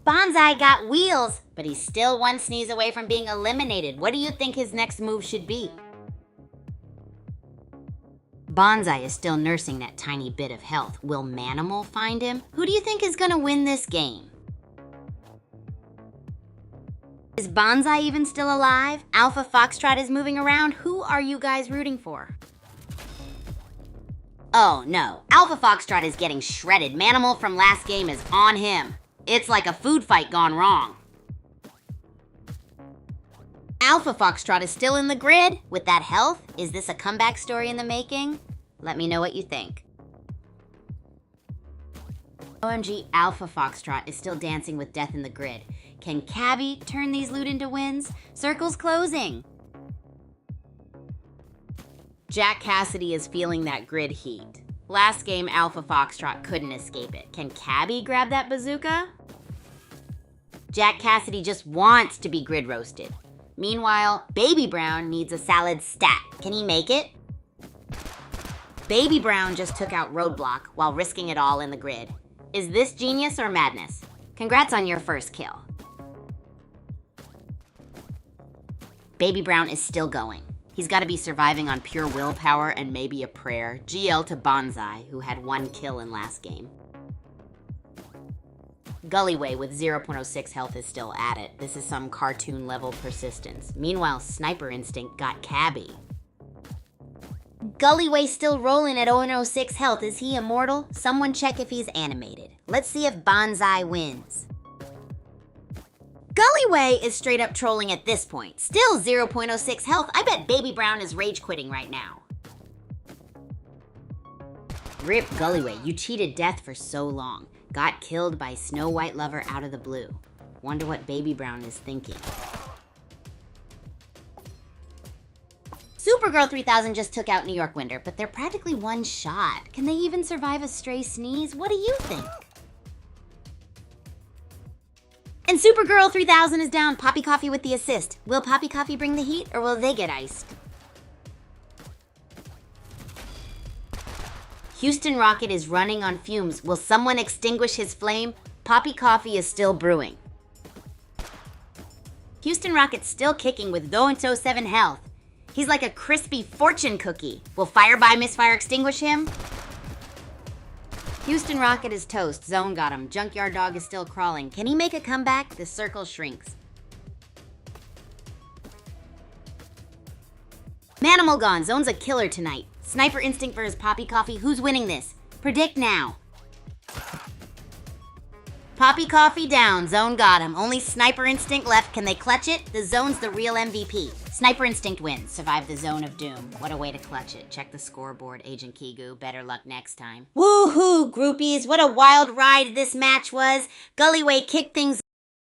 Bonsai got Wheels, but he's still one sneeze away from being eliminated. What do you think his next move should be? Bonsai is still nursing that tiny bit of health. Will Manimal find him? Who do you think is gonna win this game? Is Bonsai even still alive? Alpha Foxtrot is moving around. Who are you guys rooting for? Oh no, Alpha Foxtrot is getting shredded. Manimal from last game is on him. It's like a food fight gone wrong. Alpha Foxtrot is still in the grid. With that health, is this a comeback story in the making? Let me know what you think. OMG, Alpha Foxtrot is still dancing with death in the grid. Can Cabby turn these loot into wins? Circle's closing. Jack Cassidy is feeling that grid heat. Last game, Alpha Foxtrot couldn't escape it. Can Cabby grab that bazooka? Jack Cassidy just wants to be grid roasted. Meanwhile, Baby Brown needs a salad stat. Can he make it? Baby Brown just took out Roadblock while risking it all in the grid. Is this genius or madness? Congrats on your first kill. Baby Brown is still going. He's got to be surviving on pure willpower and maybe a prayer. GL to Bonsai, who had 1 kill in last game. Gullyway with 0.06 health is still at it. This is some cartoon level persistence. Meanwhile, Sniper Instinct got Cabby. Gullyway still rolling at 0.06 health. Is he immortal? Someone check if he's animated. Let's see if Bonsai wins. Gullyway is straight up trolling at this point. Still 0.06 health. I bet Baby Brown is rage quitting right now. Rip Gullyway, you cheated death for so long. Got killed by Snow White Lover out of the blue. Wonder what Baby Brown is thinking. Supergirl 3000 just took out New York Winder, but they're practically one shot. Can they even survive a stray sneeze? What do you think? And Supergirl 3000 is down. Poppy Coffee with the assist. Will Poppy Coffee bring the heat, or will they get iced? Houston Rocket is running on fumes. Will someone extinguish his flame? Poppy Coffee is still brewing. Houston Rocket's still kicking with 0.07 health. He's like a crispy fortune cookie. Will Fire by Misfire extinguish him? Houston Rocket is toast. Zone got him. Junkyard Dog is still crawling. Can he make a comeback? The circle shrinks. Manimal gone. Zone's a killer tonight. Sniper Instinct versus Poppy Coffee. Who's winning this? Predict now. Poppy Coffee down. Zone got him. Only Sniper Instinct left. Can they clutch it? The Zone's the real MVP. Sniper Instinct wins. Survive the zone of doom. What a way to clutch it. Check the scoreboard, Agent Kigu. Better luck next time. Woohoo, groupies. What a wild ride this match was. Gullyway kicked things.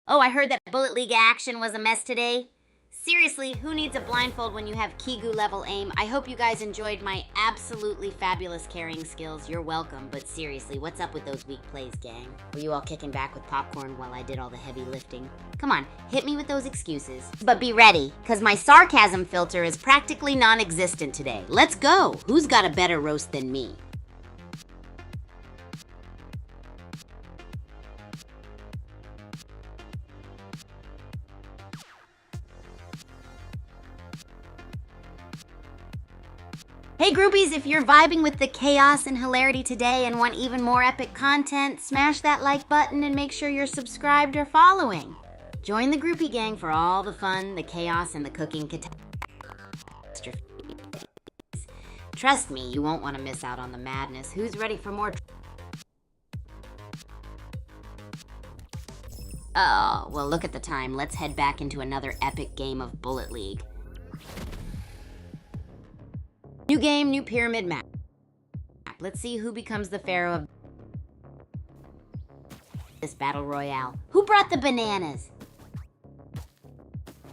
Oh, I heard that Bullet League action was a mess today. Seriously, who needs a blindfold when you have Kigu level aim? I hope you guys enjoyed my absolutely fabulous carrying skills. You're welcome, but seriously, what's up with those weak plays, gang? Were you all kicking back with popcorn while I did all the heavy lifting? Come on, hit me with those excuses. But be ready, because my sarcasm filter is practically non-existent today. Let's go! Who's got a better roast than me? Hey groupies, if you're vibing with the chaos and hilarity today and want even more epic content, smash that like button and make sure you're subscribed or following. Join the groupie gang for all the fun, the chaos, and the cooking catastrophes. Trust me, you won't want to miss out on the madness. Who's ready for more? Oh, well, look at the time. Let's head back into another epic game of Bullet League. New game, new pyramid map. Let's see who becomes the pharaoh of this battle royale. Who brought the bananas?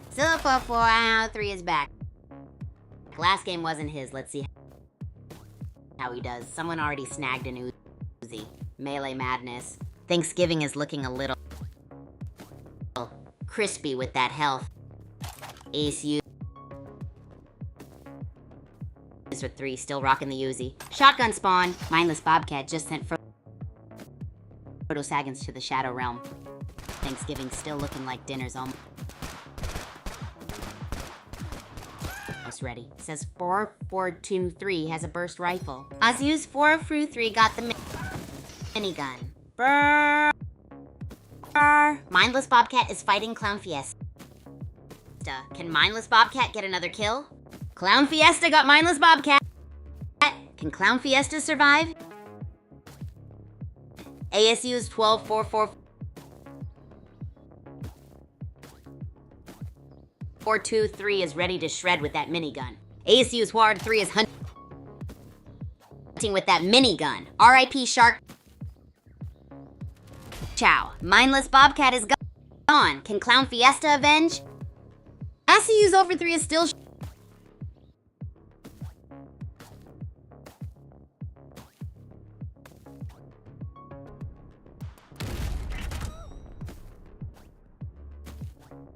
Still 4-4, 3 is back. Last game wasn't his. Let's see how he does. Someone already snagged an Uzi. Melee madness. Thanksgiving is looking a little crispy with that health. Ace use for 3, still rocking the Uzi. Shotgun spawn. Mindless Bobcat just sent Frodo Saggins to the Shadow Realm. Thanksgiving still looking like dinner's almost ready. Says 4-4-2-3 has a burst rifle. Azuz 4-3 got the minigun. Brrr. Mindless Bobcat is fighting Clown Fiesta. Can Mindless Bobcat get another kill? Clown Fiesta got Mindless Bobcat. Can Clown Fiesta survive? ASU is 12-4-4. 4-2-3 is ready to shred with that minigun. ASU's Hard 3 is hunting with that minigun. RIP Shark. Chow. Mindless Bobcat is gone. Can Clown Fiesta avenge? ASU's over 3 is still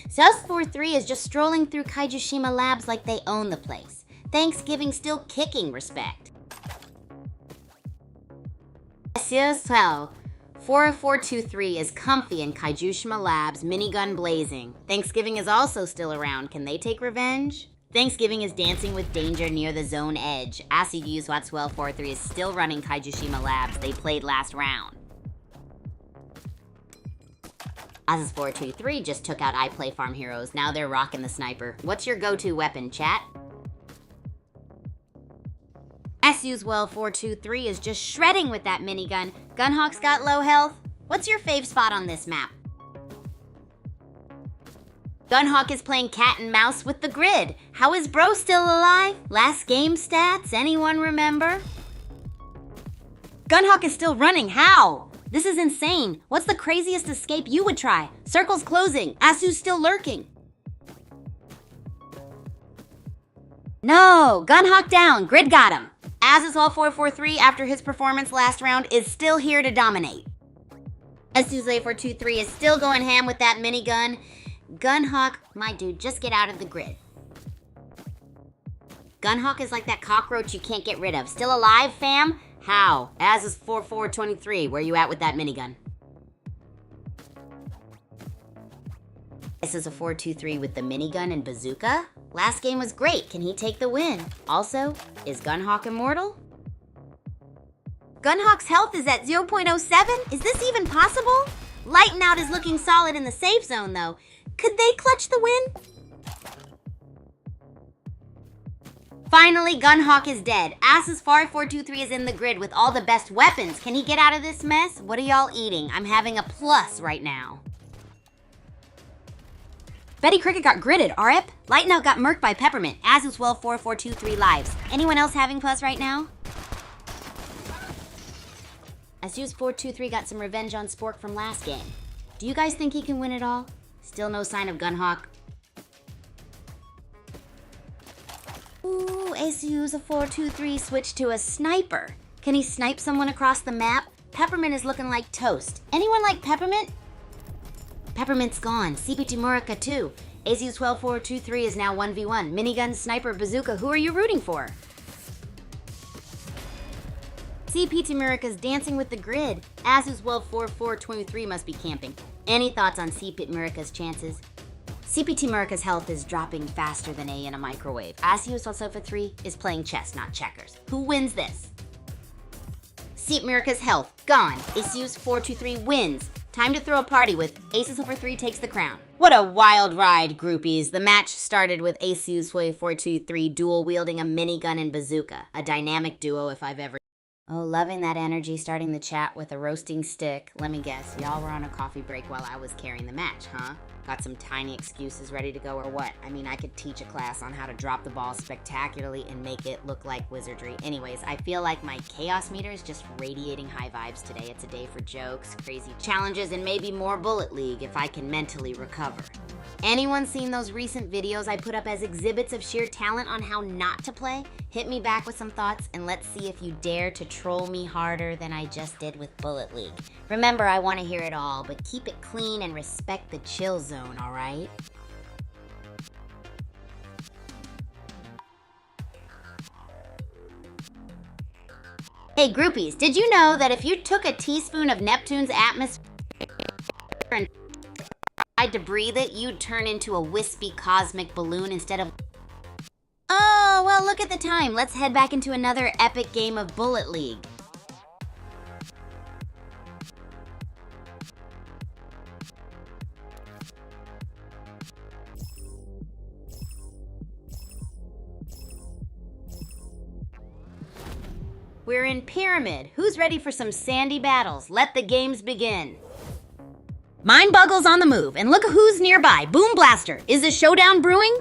South 4-3 is just strolling through Kaijushima Labs like they own the place. Thanksgiving still kicking respect. SEO 4-4-2-3 is comfy in Kaijushima Labs, minigun blazing. Thanksgiving is also still around. Can they take revenge? Thanksgiving is dancing with danger near the zone edge. ASU SWAT 12-4-3 is still running Kaijushima Labs. They played last round. Azus 4-2-3 just took out I Play Farm Heroes. Now they're rocking the sniper. What's your go-to weapon, chat? SU's 4-2-3 is just shredding with that minigun. Gunhawk's got low health. What's your fave spot on this map? Gunhawk is playing cat and mouse with the grid. How is bro still alive? Last game stats, anyone remember? Gunhawk is still running, how? This is insane. What's the craziest escape you would try? Circle's closing. Asu's still lurking. No, Gunhawk down. Grid got him. Asus all 4-4-3 after his performance last round is still here to dominate. Asu's 4-2-3 is still going ham with that minigun. Gunhawk, my dude, just get out of the grid. Gunhawk is like that cockroach you can't get rid of. Still alive, fam? How? Azus 4-4-23, where you at with that minigun? This is a 4-2-3 with the minigun and bazooka. Last game was great. Can he take the win? Also, is Gunhawk immortal? Gunhawk's health is at 0.07? Is this even possible? Lighten Out is looking solid in the safe zone, though. Could they clutch the win? Finally, Gunhawk is dead. Asus 4-2-3 is in the grid with all the best weapons. Can he get out of this mess? What are y'all eating? I'm having a plus right now. Betty Cricket got gridded, RIP. Lighten Out got murked by Peppermint. Asus 4-4-2-3 lives. Anyone else having plus right now? Asus 4-2-3 got some revenge on Spork from last game. Do you guys think he can win it all? Still no sign of Gunhawk. Ooh, ASU's a 4-2-3 switch to a sniper. Can he snipe someone across the map? Peppermint is looking like toast. Anyone like Peppermint? Peppermint's gone. CP Murica too. ASU's 12-4-2-3 is now 1v1. Minigun, sniper, bazooka, who are you rooting for? CP Murica's dancing with the grid. ASU's 4-4-23 must be camping. Any thoughts on CP Murica's chances? CPT Murica's health is dropping faster than A in a microwave. Asius Sofa 3 is playing chess, not checkers. Who wins this? CP Murica's health, gone. Asius 4-2-3 wins. Time to throw a party with Aces over 3 takes the crown. What a wild ride, groupies. The match started with Aces 423 dual wielding a minigun and bazooka. A dynamic duo if I've ever... Oh, loving that energy, starting the chat with a roasting stick. Let me guess, y'all were on a coffee break while I was carrying the match, huh? Got some tiny excuses ready to go or what? I mean, I could teach a class on how to drop the ball spectacularly and make it look like wizardry. Anyways, I feel like my chaos meter is just radiating high vibes today. It's a day for jokes, crazy challenges, and maybe more Bullet League if I can mentally recover. Anyone seen those recent videos I put up as exhibits of sheer talent on how not to play? Hit me back with some thoughts and let's see if you dare to troll me harder than I just did with Bullet League. Remember, I want to hear it all, but keep it clean and respect the chill zone, alright? Hey groupies, did you know that if you took a teaspoon of Neptune's atmosphere and tried to breathe it, you'd turn into a wispy cosmic balloon instead of... Oh, well, look at the time. Let's head back into another epic game of Bullet League. We're in Pyramid. Who's ready for some sandy battles? Let the games begin. Mindbuggle's on the move, and look who's nearby. Boom Blaster. Is a showdown brewing?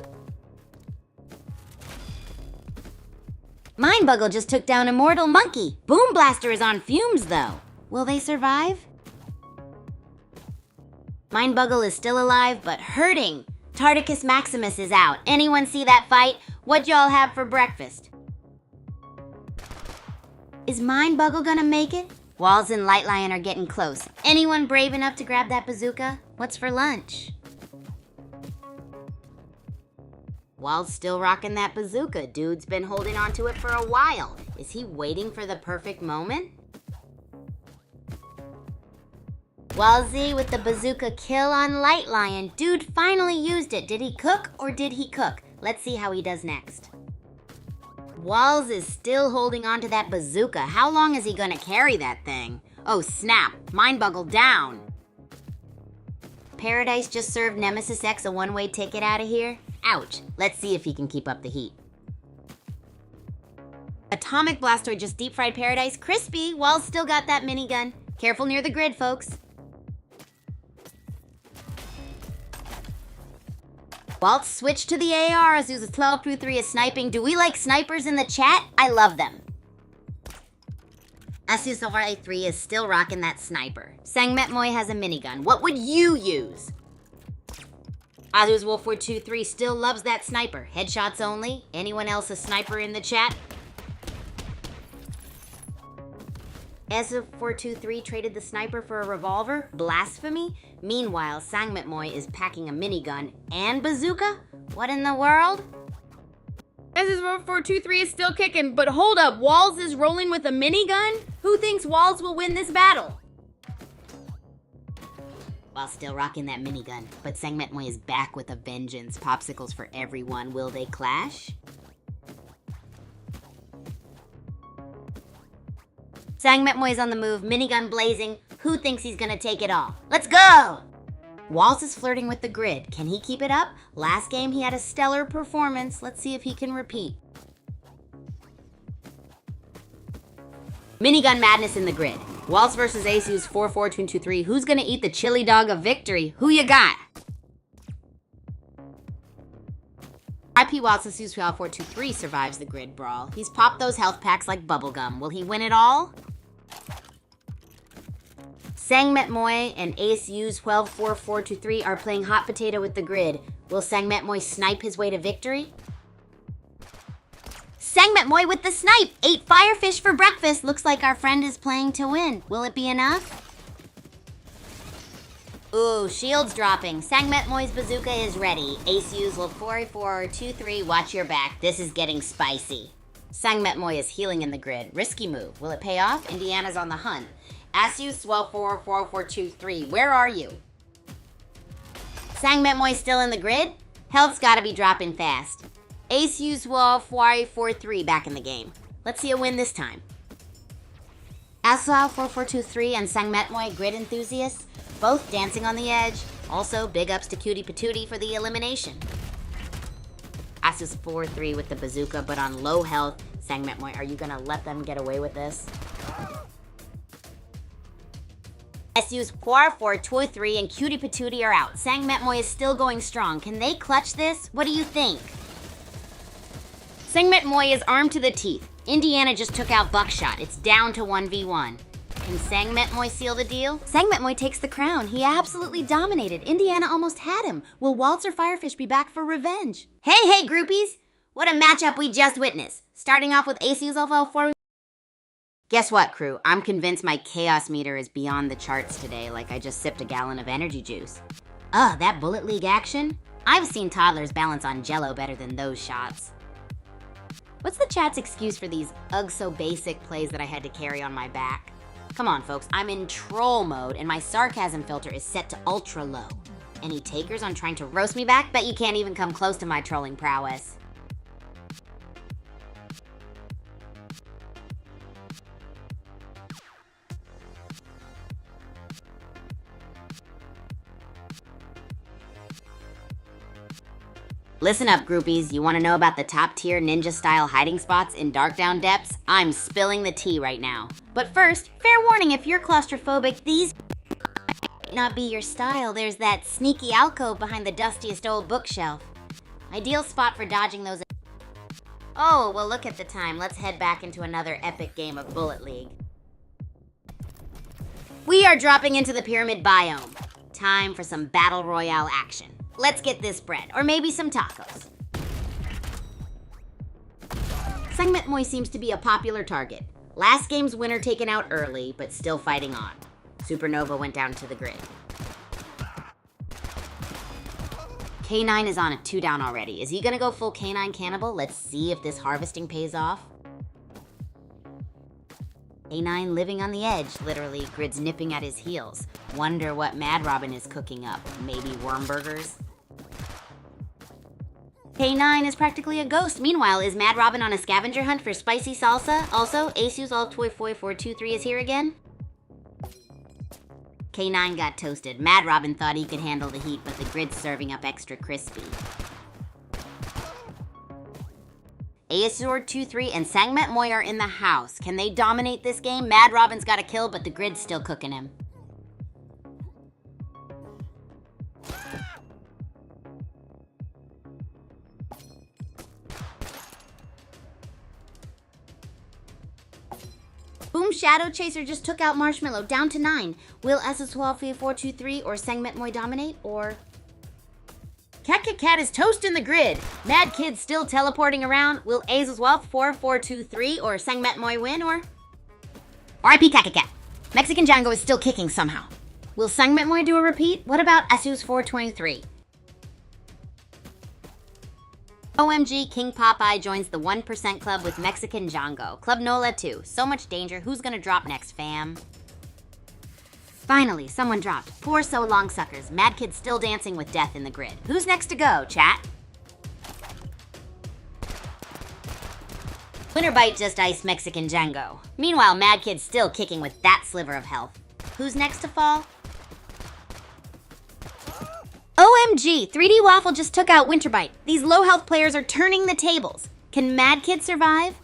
Mindbuggle just took down Immortal Monkey. Boom Blaster is on fumes, though. Will they survive? Mindbuggle is still alive, but hurting. Tardicus Maximus is out. Anyone see that fight? What'd y'all have for breakfast? Is Mindbuggle gonna make it? Walls and Light Lion are getting close. Anyone brave enough to grab that bazooka? What's for lunch? Wall's still rocking that bazooka. Dude's been holding on to it for a while. Is he waiting for the perfect moment? Wallzy with the bazooka kill on Light Lion. Dude finally used it. Did he cook or did he cook? Let's see how he does next. Walls is still holding on to that bazooka. How long is he gonna carry that thing? Oh snap, Mindbuggle down. Paradise just served Nemesis X a one-way ticket out of here. Ouch, let's see if he can keep up the heat. Atomic Blastoid just deep-fried Paradise. Crispy, Walls still got that minigun. Careful near the grid, folks. Walt switched to the AR. Azusa 1223 is sniping. Do we like snipers in the chat? I love them. Azusa 483 is still rocking that sniper. Sangmetmoy has a minigun. What would you use? Azus Wolf 423 still loves that sniper. Headshots only. Anyone else a sniper in the chat? Azu423 traded the sniper for a revolver? Blasphemy? Meanwhile, Sangmetmoy is packing a minigun and bazooka? What in the world? Azu423 is still kicking, but hold up, Walls is rolling with a minigun? Who thinks Walls will win this battle? While still rocking that minigun, but Sangmetmoy is back with a vengeance. Popsicles for everyone. Will they clash? Sangmetmoy is on the move, minigun blazing. Who thinks he's gonna take it all? Let's go! Walls is flirting with the grid. Can he keep it up? Last game he had a stellar performance. Let's see if he can repeat. Minigun madness in the grid. Walls versus Asus 44223. Who's gonna eat the chili dog of victory? Who you got? IP Waltz Asus 423 survives the grid brawl. He's popped those health packs like bubblegum. Will he win it all? Sangmetmoy and Asus 124423 are playing hot potato with the grid. Will Sangmetmoy snipe his way to victory? Sangmetmoy with the snipe! 8 firefish for breakfast! Looks like our friend is playing to win. Will it be enough? Ooh, shields dropping. Sangmetmoy's bazooka is ready. Asus will 44423, watch your back. This is getting spicy. Sangmetmoy is healing in the grid. Risky move. Will it pay off? Indiana's on the hunt. Asus 44423, where are you? Sangmetmoy still in the grid? Health's gotta be dropping fast. Asus 443 back in the game. Let's see a win this time. Asus 4423 and Sangmetmoy grid enthusiasts. Both dancing on the edge. Also, big ups to Cutie Patootie for the elimination. Asus 4-3 with the bazooka, but on low health. Sangmetmoy, are you gonna let them get away with this? SU's 4-4-2-3 and Cutie Patootie are out. Sangmetmoy is still going strong. Can they clutch this? What do you think? Sangmetmoy is armed to the teeth. Indiana just took out Buckshot. It's down to 1v1. Can Sangmetmoy seal the deal? Sangmetmoy takes the crown. He absolutely dominated. Indiana almost had him. Will Waltz or Firefish be back for revenge? Hey, groupies! What a matchup we just witnessed. Starting off with ASU's Alpha 4. Guess what, crew? I'm convinced my chaos meter is beyond the charts today, like I just sipped a gallon of energy juice. That Bullet League action? I've seen toddlers balance on Jell-O better than those shots. What's the chat's excuse for these ugh-so-basic plays that I had to carry on my back? Come on, folks, I'm in troll mode, and my sarcasm filter is set to ultra low. Any takers on trying to roast me back? Bet you can't even come close to my trolling prowess. Listen up, groupies. You want to know about the top-tier ninja-style hiding spots in Darkdown depths? I'm spilling the tea right now. But first, fair warning, if you're claustrophobic, these might not be your style. There's that sneaky alcove behind the dustiest old bookshelf. Ideal spot for dodging those. Oh, well, look at the time. Let's head back into another epic game of Bullet League. We are dropping into the pyramid biome. Time for some battle royale action. Let's get this bread, or maybe some tacos. Sangmetmoy seems to be a popular target. Last game's winner taken out early, but still fighting on. Supernova went down to the grid. K9 is on a 2 down already. Is he gonna go full K9 cannibal? Let's see if this harvesting pays off. K9 living on the edge, literally. Grid's nipping at his heels. Wonder what Mad Robin is cooking up. Maybe worm burgers? K9 is practically a ghost. Meanwhile, is Mad Robin on a scavenger hunt for spicy salsa? Also, ASU's All Toy 423 is here again. K9 got toasted. Mad Robin thought he could handle the heat, but the Grid's serving up extra crispy. ASUR 2-3 and Sangmetmoy are in the house. Can they dominate this game? Mad Robin's got a kill, but the Grid's still cooking him. Boom Shadow Chaser just took out Marshmallow, down to 9. Will SSWALFI 423 or Sangmetmoy dominate, or... Cat is toast in the grid. Mad Kid still teleporting around. Will Azazwelf 4423 or Sangmetmoy win, or... RIP Cat. Mexican Django is still kicking somehow. Will Sangmetmoy do a repeat? What about Asus 423? OMG, King Popeye joins the 1% club with Mexican Django. Club Nola too. So much danger. Who's gonna drop next, fam? Finally, someone dropped. Poor so long suckers. Mad Kid still dancing with death in the grid. Who's next to go, chat? Winterbite just iced Mexican Django. Meanwhile, Mad Kid's still kicking with that sliver of health. Who's next to fall? OMG, 3D Waffle just took out Winterbite. These low health players are turning the tables. Can Mad Kid survive?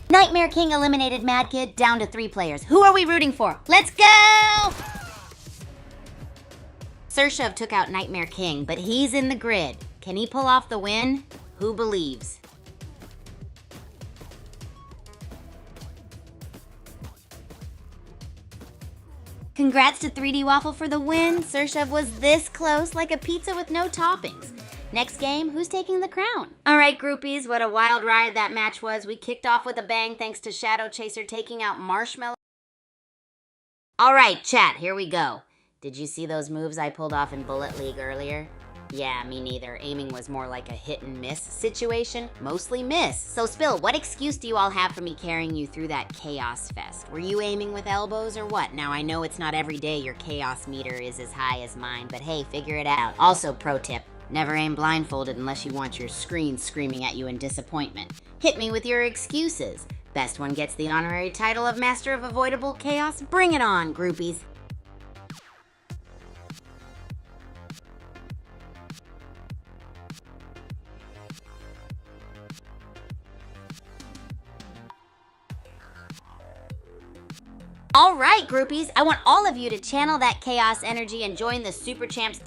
Nightmare King eliminated Mad Kid, down to 3 players. Who are we rooting for? Let's go! Surshov took out Nightmare King, but he's in the grid. Can he pull off the win? Who believes? Congrats to 3D Waffle for the win. Surshov was this close, like a pizza with no toppings. Next game, who's taking the crown? All right, groupies, what a wild ride that match was. We kicked off with a bang thanks to Shadow Chaser taking out Marshmallow. All right, chat, here we go. Did you see those moves I pulled off in Bullet League earlier? Yeah, me neither. Aiming was more like a hit and miss situation. Mostly miss. So Spill, what excuse do you all have for me carrying you through that chaos fest? Were you aiming with elbows or what? Now I know it's not every day your chaos meter is as high as mine, but hey, figure it out. Also, pro tip, Never aim blindfolded unless you want your screen screaming at you in disappointment. Hit me with your excuses. Best one gets the honorary title of Master of Avoidable Chaos. Bring it on, groupies. All right, groupies, I want all of you to channel that chaos energy and join the Super Champs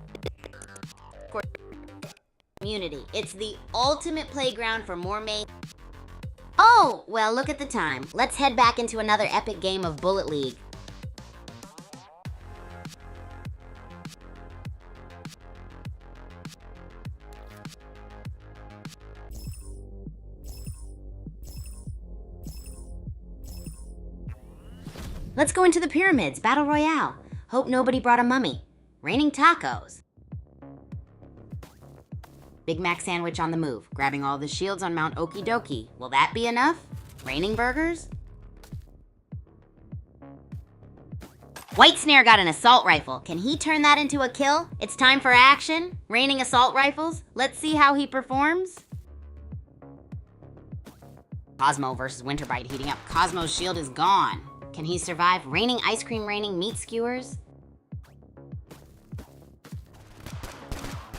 community. It's the ultimate playground for more main. Oh, well, look at the time. Let's head back into another epic game of Bullet League. Let's go into the pyramids, Battle Royale. Hope nobody brought a mummy. Raining tacos. Big Mac sandwich on the move, grabbing all the shields on Mount Okie Dokie. Will that be enough? Raining burgers? White Snare got an assault rifle. Can he turn that into a kill? It's time for action. Raining assault rifles. Let's see how he performs. Cosmo versus Winterbite heating up. Cosmo's shield is gone. Can he survive? Raining ice cream, raining meat skewers.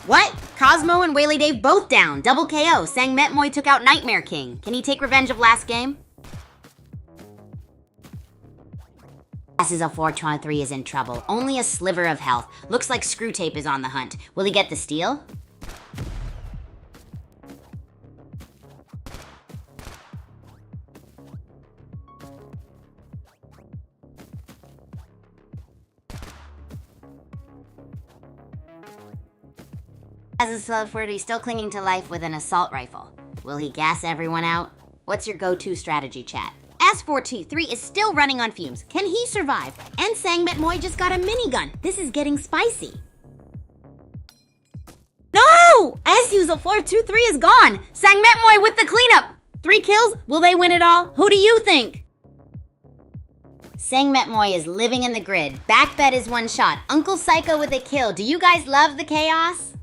What? Cosmo and Whaley Dave both down. Double KO. Sang Metmoy took out Nightmare King. Can he take revenge of last game? Azizel 423 is in trouble. Only a sliver of health. Looks like Screw Tape is on the hunt. Will he get the steal? Azizel 423 still clinging to life with an assault rifle. Will he gas everyone out? What's your go-to strategy, chat? Az423 is still running on fumes. Can he survive? And Sang Metmoy just got a minigun. This is getting spicy. No! Azuzel423 is gone. Sang Metmoy with the cleanup. 3 kills? Will they win it all? Who do you think? Sang Metmoy is living in the grid. Backbed is one shot. Uncle Psycho with a kill. Do you guys love the chaos?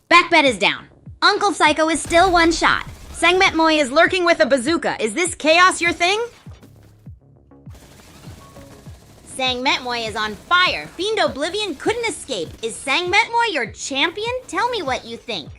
Backbed is down. Uncle Psycho is still one shot. Sang Metmoy is lurking with a bazooka. Is this chaos your thing? Sang Metmoy is on fire. Fiend Oblivion couldn't escape. Is Sang Metmoy your champion? Tell me what you think.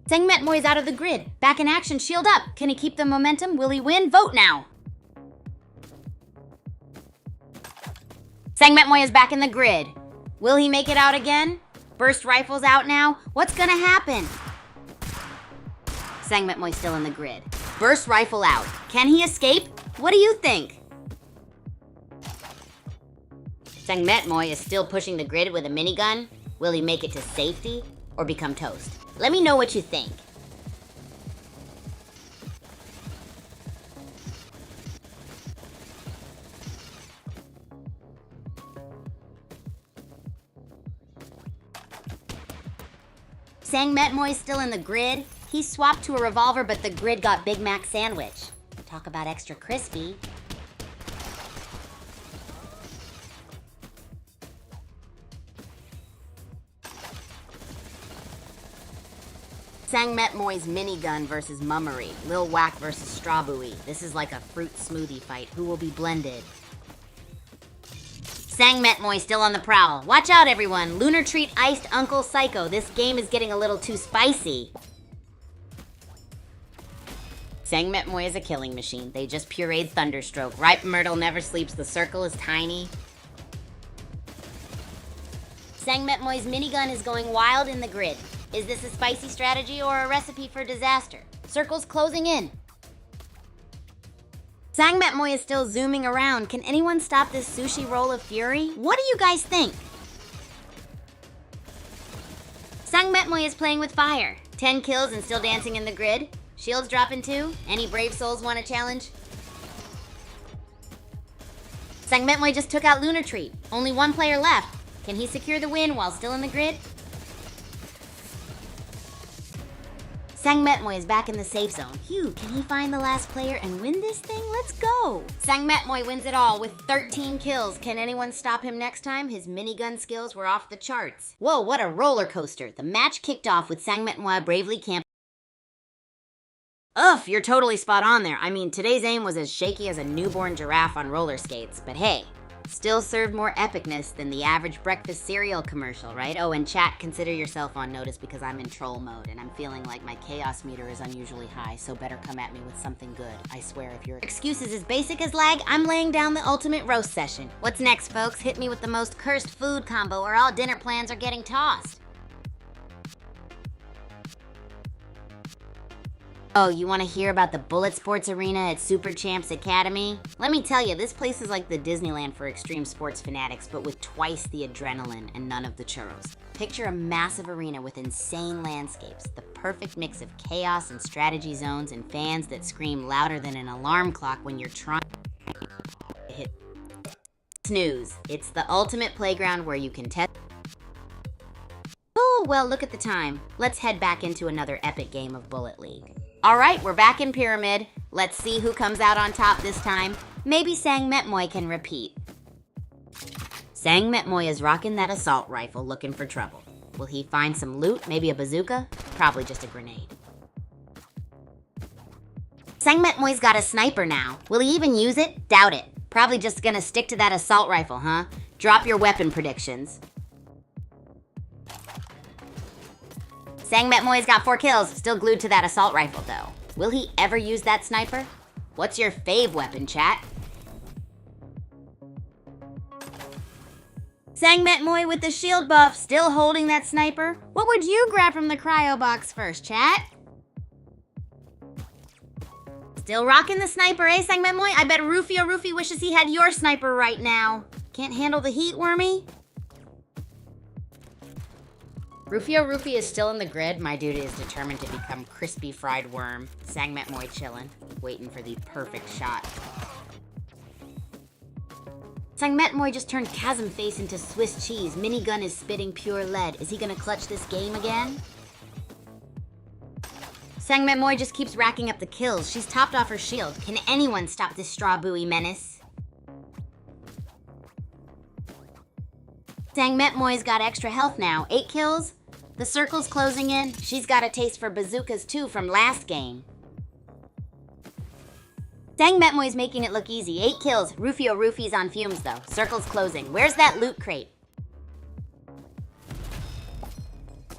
Sang Metmoy's out of the grid. Back in action, shield up. Can he keep the momentum? Will he win? Vote now. Sang Metmoy is back in the grid. Will he make it out again? Burst rifle's out now. What's gonna happen? Sang Metmoy's still in the grid. Burst rifle out. Can he escape? What do you think? Sang Metmoy is still pushing the grid with a minigun. Will he make it to safety or become toast? Let me know what you think. Sang Metmoy's still in the grid. He swapped to a revolver, but the grid got Big Mac sandwich. Talk about extra crispy. Sang Metmoy's minigun versus Mummery. Lil Whack versus Strawbuoy. This is like a fruit smoothie fight. Who will be blended? Sang Metmoy still on the prowl. Watch out, everyone. Lunar Treat iced Uncle Psycho. This game is getting a little too spicy. Sang Metmoy is a killing machine. They just pureed Thunderstroke. Ripe Myrtle never sleeps. The circle is tiny. Sang Metmoy's minigun is going wild in the grid. Is this a spicy strategy or a recipe for disaster? Circle's closing in. Sang Metmoy is still zooming around. Can anyone stop this sushi roll of fury? What do you guys think? Sang Metmoy is playing with fire. 10 kills and still dancing in the grid. Shields dropping too. Any brave souls want a challenge? Sang Metmoy just took out Lunar Treat. Only one player left. Can he secure the win while still in the grid? Sang Metmoy is back in the safe zone. Phew, can he find the last player and win this thing? Let's go! Sang Metmoy wins it all with 13 kills. Can anyone stop him next time? His minigun skills were off the charts. Whoa, what a roller coaster. The match kicked off with Sang Metmoy bravely camping. Ugh, you're totally spot on there. I mean, today's aim was as shaky as a newborn giraffe on roller skates, but hey, still served more epicness than the average breakfast cereal commercial, right? Oh, and chat, consider yourself on notice because I'm in troll mode and I'm feeling like my chaos meter is unusually high, so better come at me with something good. I swear, if your excuse is as basic as lag, I'm laying down the ultimate roast session. What's next, folks? Hit me with the most cursed food combo or all dinner plans are getting tossed. Oh, you want to hear about the Bullet Sports Arena at Super Champs Academy? Let me tell you, this place is like the Disneyland for extreme sports fanatics, but with twice the adrenaline and none of the churros. Picture a massive arena with insane landscapes, the perfect mix of chaos and strategy zones, and fans that scream louder than an alarm clock when you're trying to hit snooze. It's the ultimate playground where you can test. Oh, well, look at the time. Let's head back into another epic game of Bullet League. All right, we're back in Pyramid. Let's see who comes out on top this time. Maybe Sang Metmoy can repeat. Sang Metmoy is rocking that assault rifle looking for trouble. Will he find some loot, maybe a bazooka? Probably just a grenade. Sang Metmoy's got a sniper now. Will he even use it? Doubt it. Probably just gonna stick to that assault rifle, huh? Drop your weapon predictions. Sang Metmoy's got 4 kills, still glued to that assault rifle though. Will he ever use that sniper? What's your fave weapon, chat? Sang Metmoy with the shield buff, still holding that sniper. What would you grab from the cryo box first, chat? Still rocking the sniper, eh, Sang Metmoy? I bet Rufio Rufy wishes he had your sniper right now. Can't handle the heat, Wormy? Rufio Rufy is still in the grid. My dude is determined to become crispy fried worm. Sang Metmoy chillin', waiting for the perfect shot. Sang Metmoy just turned Chasm Face into Swiss cheese. Minigun is spitting pure lead. Is he gonna clutch this game again? Sang Metmoy just keeps racking up the kills. She's topped off her shield. Can anyone stop this straw buoy menace? Sang Metmoy's got extra health now. 8 kills. The circle's closing in. She's got a taste for bazookas too from last game. Sang Metmoy's making it look easy. 8 kills. Rufio Rufy's on fumes though. Circle's closing. Where's that loot crate?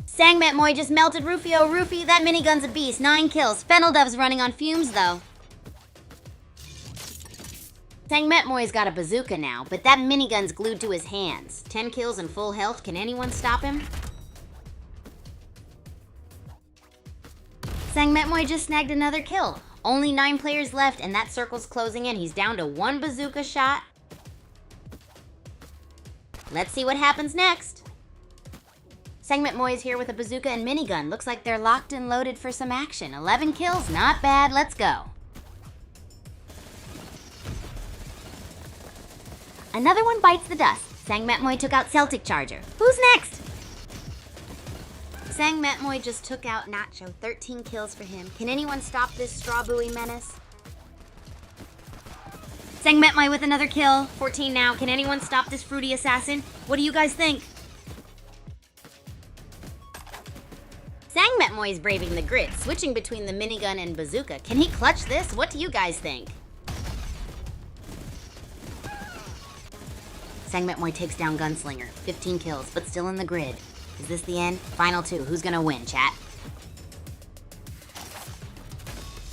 Sang Metmoy just melted Rufio Rufy. That minigun's a beast. 9 kills. Fenneldov's running on fumes though. Sang Metmoy's got a bazooka now, but that minigun's glued to his hands. 10 kills and full health. Can anyone stop him? Sang Metmoy just snagged another kill. Only 9 players left and that circle's closing in. He's down to 1 bazooka shot. Let's see what happens next. Sang Metmoy is here with a bazooka and minigun. Looks like they're locked and loaded for some action. 11 kills, not bad. Let's go. Another one bites the dust. Sang Metmoy took out Celtic Charger. Who's next? Sang Metmoy just took out Nacho. 13 kills for him. Can anyone stop this straw buoy menace? Sang Metmoy with another kill. 14 now. Can anyone stop this fruity assassin? What do you guys think? Sang Metmoy is braving the grid, switching between the minigun and bazooka. Can he clutch this? What do you guys think? Sang Metmoy takes down Gunslinger. 15 kills, but still in the grid. Is this the end? Final 2. Who's gonna win, chat?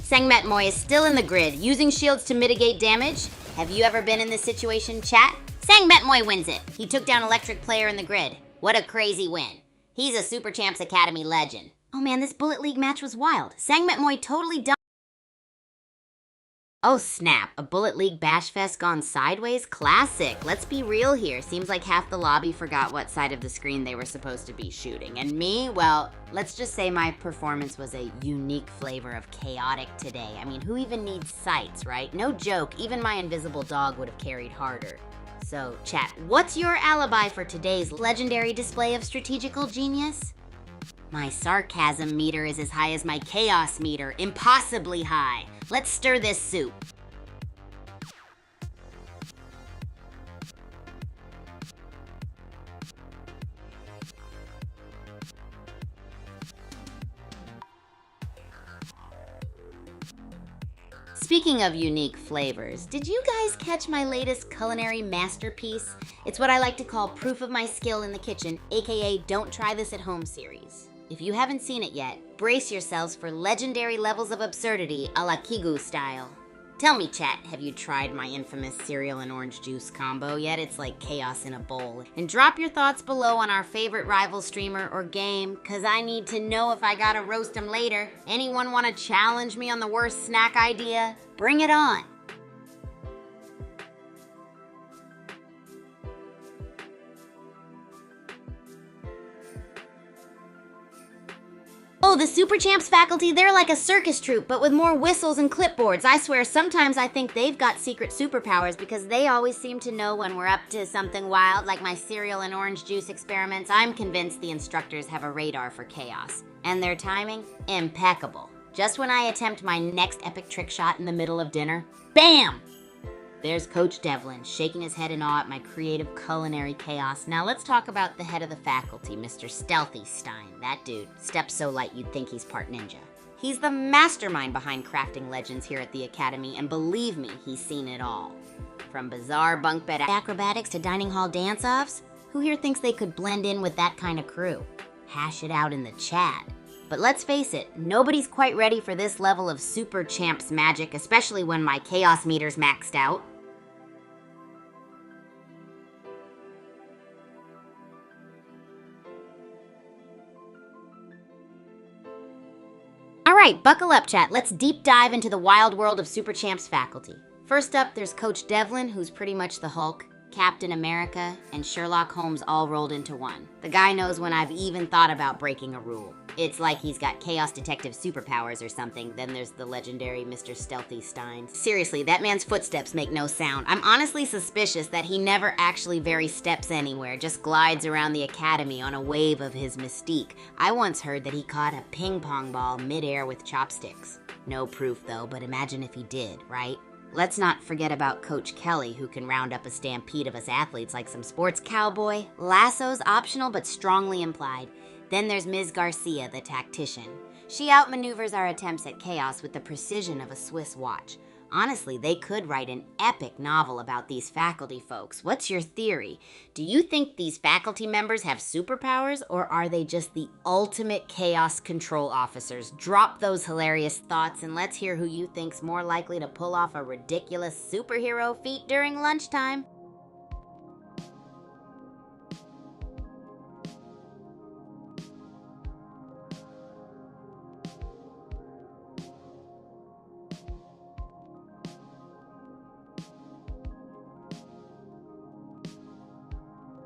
Sang Metmoy is still in the grid, using shields to mitigate damage. Have you ever been in this situation, chat? Sang Metmoy wins it. He took down Electric Player in the grid. What a crazy win. He's a Super Champs Academy legend. Oh man, this Bullet League match was wild. Sang Metmoy totally dumped. Oh snap, a Bullet League Bash Fest gone sideways? Classic. Let's be real here. Seems like half the lobby forgot what side of the screen they were supposed to be shooting. And me, well, let's just say my performance was a unique flavor of chaotic today. I mean, who even needs sights, right? No joke, even my invisible dog would have carried harder. So, chat, what's your alibi for today's legendary display of strategical genius? My sarcasm meter is as high as my chaos meter, impossibly high. Let's stir this soup. Speaking of unique flavors, did you guys catch my latest culinary masterpiece? It's what I like to call proof of my skill in the kitchen, aka Don't Try This at Home series. If you haven't seen it yet, brace yourselves for legendary levels of absurdity a la Kigu style. Tell me, chat, have you tried my infamous cereal and orange juice combo yet? It's like chaos in a bowl. And drop your thoughts below on our favorite rival streamer or game, cause I need to know if I gotta roast them later. Anyone wanna challenge me on the worst snack idea? Bring it on. Oh, the Super Champs faculty, they're like a circus troupe, but with more whistles and clipboards. I swear, sometimes I think they've got secret superpowers because they always seem to know when we're up to something wild, like my cereal and orange juice experiments. I'm convinced the instructors have a radar for chaos. And their timing? Impeccable. Just when I attempt my next epic trick shot in the middle of dinner, BAM! There's Coach Devlin, shaking his head in awe at my creative culinary chaos. Now let's talk about the head of the faculty, Mr. Stealthy Stein. That dude, steps so light you'd think he's part ninja. He's the mastermind behind crafting legends here at the Academy, and believe me, he's seen it all. From bizarre bunk bed acrobatics to dining hall dance-offs, who here thinks they could blend in with that kind of crew? Hash it out in the chat. But let's face it, nobody's quite ready for this level of Super Champs magic, especially when my chaos meter's maxed out. Alright, buckle up, chat. Let's deep dive into the wild world of Super Champs faculty. First up, there's Coach Devlin, who's pretty much the Hulk, Captain America, and Sherlock Holmes all rolled into one. The guy knows when I've even thought about breaking a rule. It's like he's got Chaos Detective superpowers or something. Then there's the legendary Mr. Stealthy Stein. Seriously, that man's footsteps make no sound. I'm honestly suspicious that he never actually very steps anywhere, just glides around the Academy on a wave of his mystique. I once heard that he caught a ping pong ball midair with chopsticks. No proof though, but imagine if he did, right? Let's not forget about Coach Kelly, who can round up a stampede of us athletes like some sports cowboy. Lasso's optional but strongly implied. Then there's Ms. Garcia, the tactician. She outmaneuvers our attempts at chaos with the precision of a Swiss watch. Honestly, they could write an epic novel about these faculty folks. What's your theory? Do you think these faculty members have superpowers, or are they just the ultimate chaos control officers? Drop those hilarious thoughts and let's hear who you think's more likely to pull off a ridiculous superhero feat during lunchtime.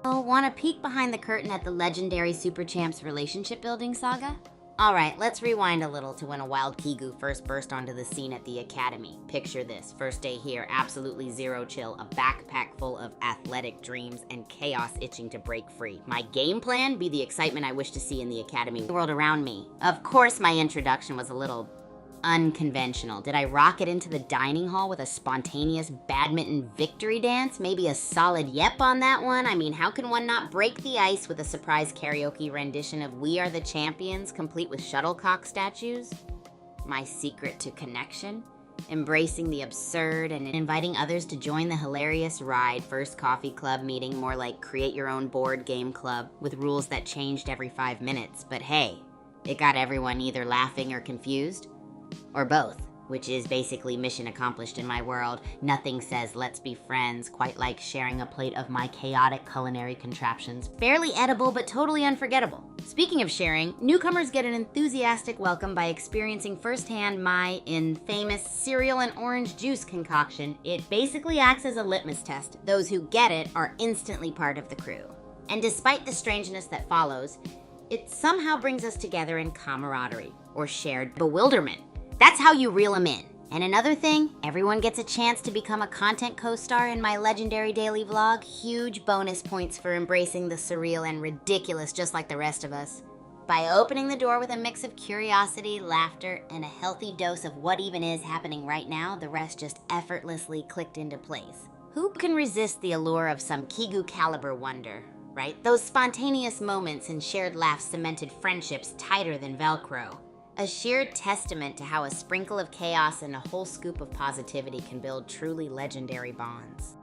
Oh, want a peek behind the curtain at the legendary Super Champs relationship building saga? Alright, let's rewind a little to when a wild Kigu first burst onto the scene at the Academy. Picture this, first day here, absolutely zero chill, a backpack full of athletic dreams and chaos itching to break free. My game plan be the excitement I wish to see in the Academy world around me. Of course my introduction was a little unconventional. Did I rocket into the dining hall with a spontaneous badminton victory dance? Maybe a solid yep on that one? I mean, how can one not break the ice with a surprise karaoke rendition of We Are the Champions, complete with shuttlecock statues? My secret to connection? Embracing the absurd and inviting others to join the hilarious ride. First coffee club meeting, more like create your own board game club with rules that changed every 5 minutes. But hey, it got everyone either laughing or confused. Or both, which is basically mission accomplished in my world. Nothing says let's be friends quite like sharing a plate of my chaotic culinary contraptions. Barely edible, but totally unforgettable. Speaking of sharing, newcomers get an enthusiastic welcome by experiencing firsthand my infamous cereal and orange juice concoction. It basically acts as a litmus test. Those who get it are instantly part of the crew. And despite the strangeness that follows, it somehow brings us together in camaraderie, or shared bewilderment. That's how you reel them in. And another thing, everyone gets a chance to become a content co-star in my legendary daily vlog. Huge bonus points for embracing the surreal and ridiculous just like the rest of us. By opening the door with a mix of curiosity, laughter, and a healthy dose of what even is happening right now, the rest just effortlessly clicked into place. Who can resist the allure of some Kigu caliber wonder, right? Those spontaneous moments and shared laughs cemented friendships tighter than Velcro. A sheer testament to how a sprinkle of chaos and a whole scoop of positivity can build truly legendary bonds.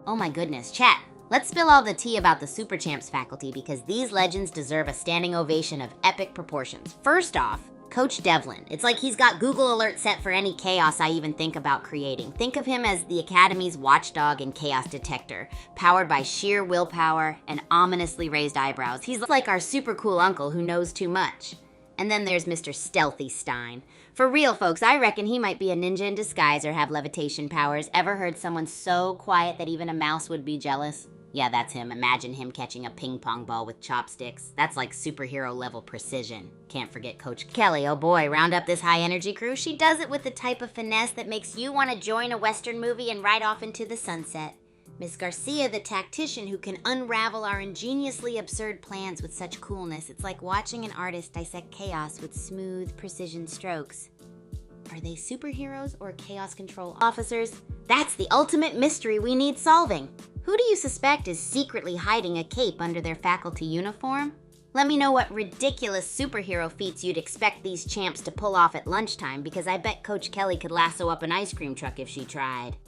Oh my goodness, chat. Let's spill all the tea about the Super Champs faculty because these legends deserve a standing ovation of epic proportions. First off, Coach Devlin. It's like he's got Google Alert set for any chaos I even think about creating. Think of him as the Academy's watchdog and chaos detector, powered by sheer willpower and ominously raised eyebrows. He's like our super cool uncle who knows too much. And then there's Mr. Stealthy Stein. For real, folks, I reckon he might be a ninja in disguise or have levitation powers. Ever heard someone so quiet that even a mouse would be jealous? Yeah, that's him. Imagine him catching a ping pong ball with chopsticks. That's like superhero level precision. Can't forget Coach Kelly. Oh boy, round up this high energy crew. She does it with the type of finesse that makes you want to join a Western movie and ride off into the sunset. Miss Garcia, the tactician who can unravel our ingeniously absurd plans with such coolness. It's like watching an artist dissect chaos with smooth precision strokes. Are they superheroes or chaos control officers? That's the ultimate mystery we need solving. Who do you suspect is secretly hiding a cape under their faculty uniform? Let me know what ridiculous superhero feats you'd expect these champs to pull off at lunchtime, because I bet Coach Kelly could lasso up an ice cream truck if she tried.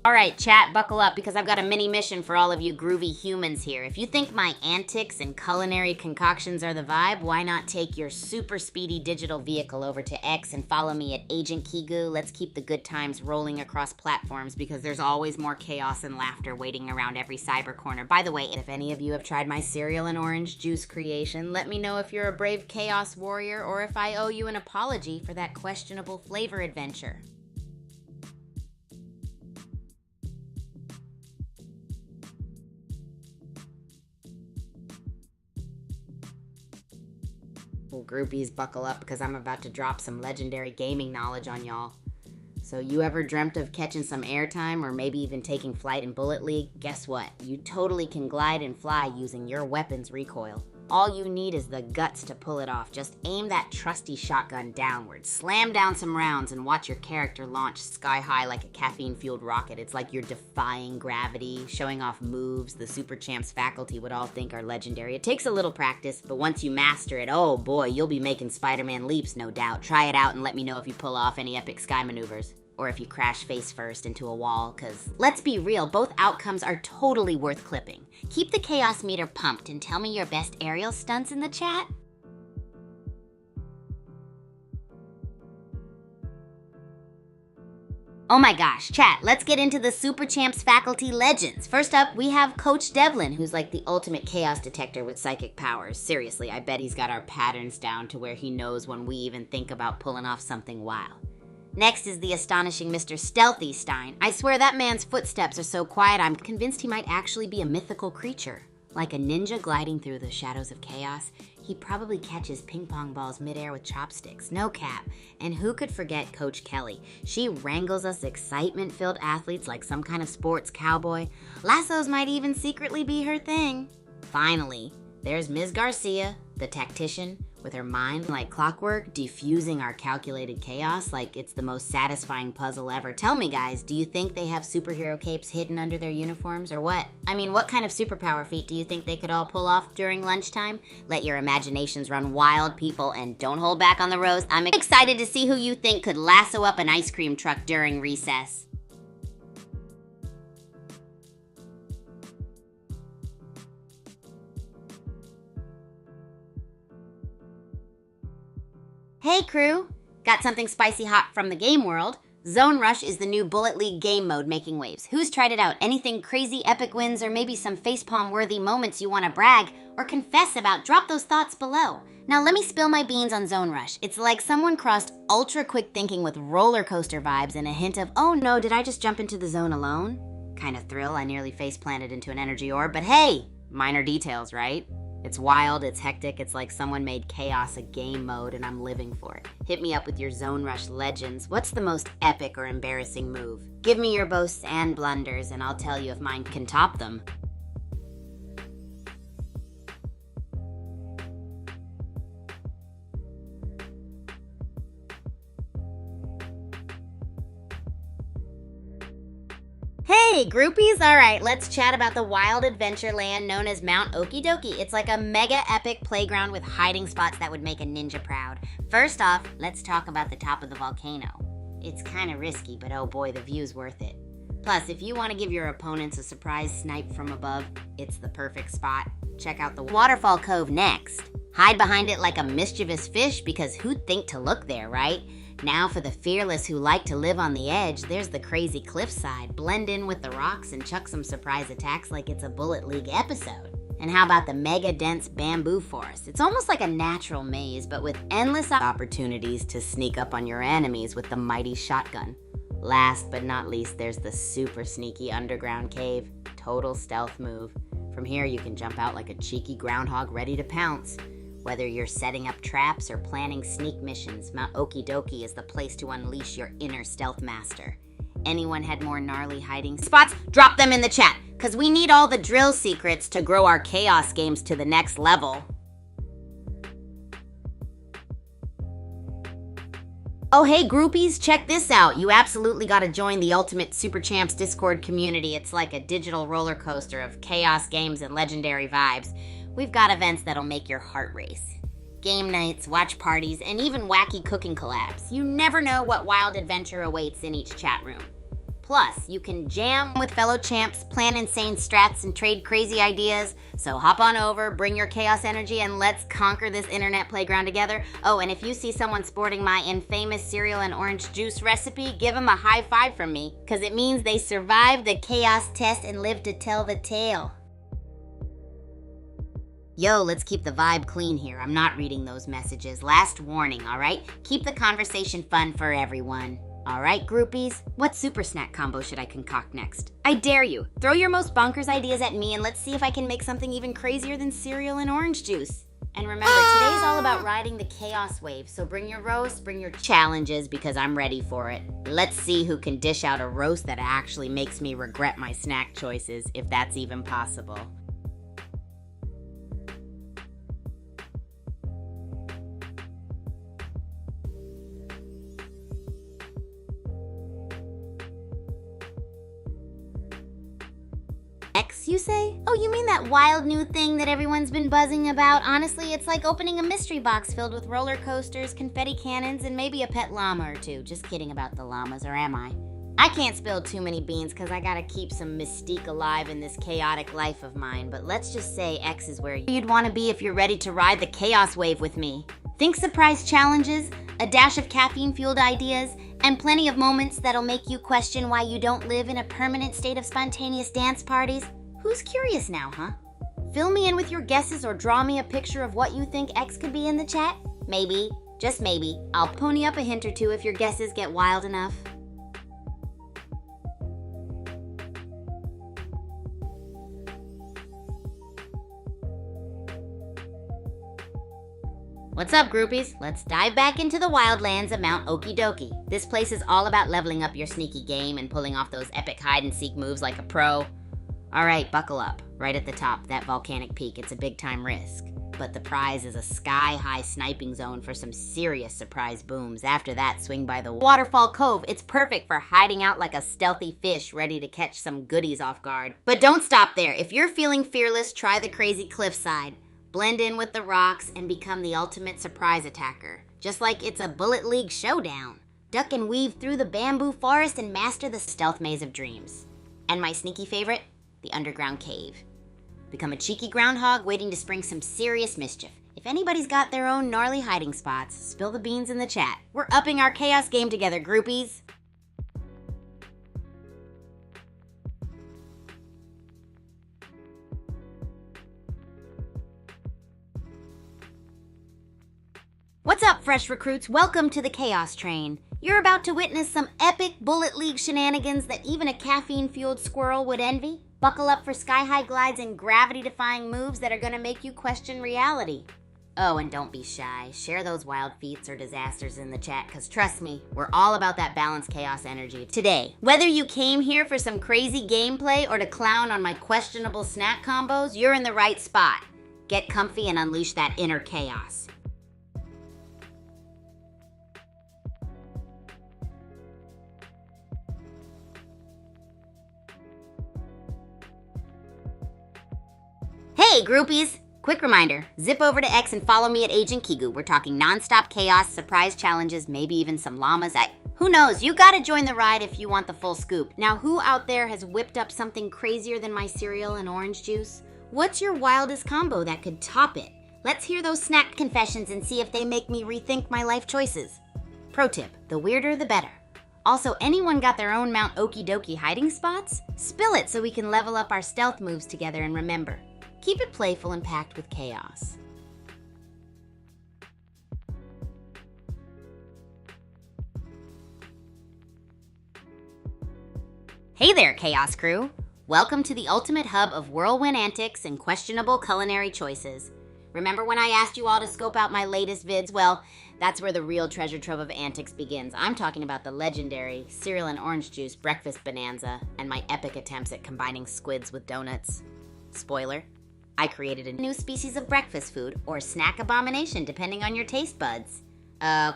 All right, chat, buckle up because I've got a mini mission for all of you groovy humans here. If you think my antics and culinary concoctions are the vibe, why not take your super speedy digital vehicle over to X and follow me at Agent Kigu? Let's keep the good times rolling across platforms because there's always more chaos and laughter waiting around every cyber corner. By the way, if any of you have tried my cereal and orange juice creation, let me know if you're a brave chaos warrior or if I owe you an apology for that questionable flavor adventure. Well, groupies, buckle up because I'm about to drop some legendary gaming knowledge on y'all. So you ever dreamt of catching some airtime or maybe even taking flight in Bullet League? Guess what? You totally can glide and fly using your weapon's recoil. All you need is the guts to pull it off. Just aim that trusty shotgun downward, slam down some rounds, and watch your character launch sky high like a caffeine-fueled rocket. It's like you're defying gravity, showing off moves the Super Champs faculty would all think are legendary. It takes a little practice, but once you master it, oh boy, you'll be making Spider-Man leaps, no doubt. Try it out and let me know if you pull off any epic sky maneuvers. Or if you crash face first into a wall, because let's be real, both outcomes are totally worth clipping. Keep the chaos meter pumped and tell me your best aerial stunts in the chat. Oh my gosh, chat, let's get into the Super Champs faculty legends. First up, we have Coach Devlin, who's like the ultimate chaos detector with psychic powers. Seriously, I bet he's got our patterns down to where he knows when we even think about pulling off something wild. Next is the astonishing Mr. Stealthy Stein. I swear that man's footsteps are so quiet I'm convinced he might actually be a mythical creature. Like a ninja gliding through the shadows of chaos, he probably catches ping pong balls midair with chopsticks, no cap. And who could forget Coach Kelly? She wrangles us excitement-filled athletes like some kind of sports cowboy. Lassos might even secretly be her thing. Finally, there's Ms. Garcia, the tactician, with her mind like clockwork, defusing our calculated chaos like it's the most satisfying puzzle ever. Tell me, guys, do you think they have superhero capes hidden under their uniforms or what? I mean, what kind of superpower feat do you think they could all pull off during lunchtime? Let your imaginations run wild, people, and don't hold back on the roast. I'm excited to see who you think could lasso up an ice cream truck during recess. Hey crew! Got something spicy hot from the game world. Zone Rush is the new Bullet League game mode making waves. Who's tried it out? Anything crazy, epic wins, or maybe some facepalm-worthy moments you want to brag or confess about? Drop those thoughts below. Now let me spill my beans on Zone Rush. It's like someone crossed ultra quick thinking with roller coaster vibes and a hint of, oh no, did I just jump into the zone alone? kind of thrill. I nearly face planted into an energy orb, but hey, minor details, right? It's wild, it's hectic, it's like someone made chaos a game mode and I'm living for it. Hit me up with your Zone Rush legends. What's the most epic or embarrassing move? Give me your boasts and blunders and I'll tell you if mine can top them. Hey, groupies! Alright, let's chat about the wild adventure land known as Mount Okidoki. It's like a mega epic playground with hiding spots that would make a ninja proud. First off, let's talk about the top of the volcano. It's kinda risky, but oh boy, the view's worth it. Plus, if you want to give your opponents a surprise snipe from above, it's the perfect spot. Check out the Waterfall Cove next. Hide behind it like a mischievous fish because who'd think to look there, right? Now for the fearless who like to live on the edge, there's the crazy cliffside. Blend in with the rocks and chuck some surprise attacks like it's a Bullet League episode. And how about the mega dense bamboo forest? It's almost like a natural maze, but with endless opportunities to sneak up on your enemies with the mighty shotgun. Last but not least, there's the super sneaky underground cave. Total stealth move. From here you can jump out like a cheeky groundhog ready to pounce. Whether you're setting up traps or planning sneak missions, Mount Okidoki is the place to unleash your inner stealth master. Anyone had more gnarly hiding spots? Drop them in the chat, because we need all the drill secrets to grow our chaos games to the next level. Oh hey groupies, check this out. You absolutely gotta join the Ultimate Super Champs Discord community. It's like a digital roller coaster of chaos games and legendary vibes. We've got events that'll make your heart race. Game nights, watch parties, and even wacky cooking collabs. You never know what wild adventure awaits in each chat room. Plus, you can jam with fellow champs, plan insane strats, and trade crazy ideas. So hop on over, bring your chaos energy, and let's conquer this internet playground together. Oh, and if you see someone sporting my infamous cereal and orange juice recipe, give them a high five from me, because it means they survived the chaos test and lived to tell the tale. Yo, let's keep the vibe clean here. I'm not reading those messages. Last warning, alright? Keep the conversation fun for everyone. Alright, groupies? What super snack combo should I concoct next? I dare you. Throw your most bonkers ideas at me and let's see if I can make something even crazier than cereal and orange juice. And remember, today's all about riding the chaos wave, so bring your roast, bring your challenges, because I'm ready for it. Let's see who can dish out a roast that actually makes me regret my snack choices, if that's even possible. X, you say? Oh, you mean that wild new thing that everyone's been buzzing about? Honestly, it's like opening a mystery box filled with roller coasters, confetti cannons, and maybe a pet llama or two. Just kidding about the llamas, or am I? I can't spill too many beans because I gotta keep some mystique alive in this chaotic life of mine, but let's just say X is where you'd want to be if you're ready to ride the chaos wave with me. Think surprise challenges, a dash of caffeine-fueled ideas, and plenty of moments that'll make you question why you don't live in a permanent state of spontaneous dance parties. Who's curious now, huh? Fill me in with your guesses or draw me a picture of what you think X could be in the chat. Maybe, just maybe, I'll pony up a hint or two if your guesses get wild enough. What's up, groupies? Let's dive back into the wildlands of Mount Okidoki. This place is all about leveling up your sneaky game and pulling off those epic hide-and-seek moves like a pro. Alright, buckle up. Right at the top, that volcanic peak, it's a big-time risk. But the prize is a sky-high sniping zone for some serious surprise booms. After that, swing by the Waterfall Cove. It's perfect for hiding out like a stealthy fish ready to catch some goodies off guard. But don't stop there. If you're feeling fearless, try the crazy cliffside. Blend in with the rocks and become the ultimate surprise attacker. Just like it's a Bullet League showdown. Duck and weave through the bamboo forest and master the stealth maze of dreams. And my sneaky favorite, the underground cave. Become a cheeky groundhog waiting to spring some serious mischief. If anybody's got their own gnarly hiding spots, spill the beans in the chat. We're upping our chaos game together, groupies. What's up, fresh recruits? Welcome to the Chaos Train. You're about to witness some epic Bullet League shenanigans that even a caffeine-fueled squirrel would envy. Buckle up for sky-high glides and gravity-defying moves that are gonna make you question reality. Oh, and don't be shy. Share those wild feats or disasters in the chat, because trust me, we're all about that balanced chaos energy today. Whether you came here for some crazy gameplay or to clown on my questionable snack combos, you're in the right spot. Get comfy and unleash that inner chaos. Hey, groupies! Quick reminder, zip over to X and follow me at Agent Kigu. We're talking nonstop chaos, surprise challenges, maybe even some llamas. Who knows? You gotta join the ride if you want the full scoop. Now, who out there has whipped up something crazier than my cereal and orange juice? What's your wildest combo that could top it? Let's hear those snack confessions and see if they make me rethink my life choices. Pro tip, the weirder the better. Also, anyone got their own Mount Okie Dokie hiding spots? Spill it so we can level up our stealth moves together, and remember, keep it playful and packed with chaos. Hey there, Chaos Crew! Welcome to the ultimate hub of whirlwind antics and questionable culinary choices. Remember when I asked you all to scope out my latest vids? Well, that's where the real treasure trove of antics begins. I'm talking about the legendary cereal and orange juice breakfast bonanza and my epic attempts at combining squids with donuts. Spoiler, I created a new species of breakfast food, or snack abomination, depending on your taste buds.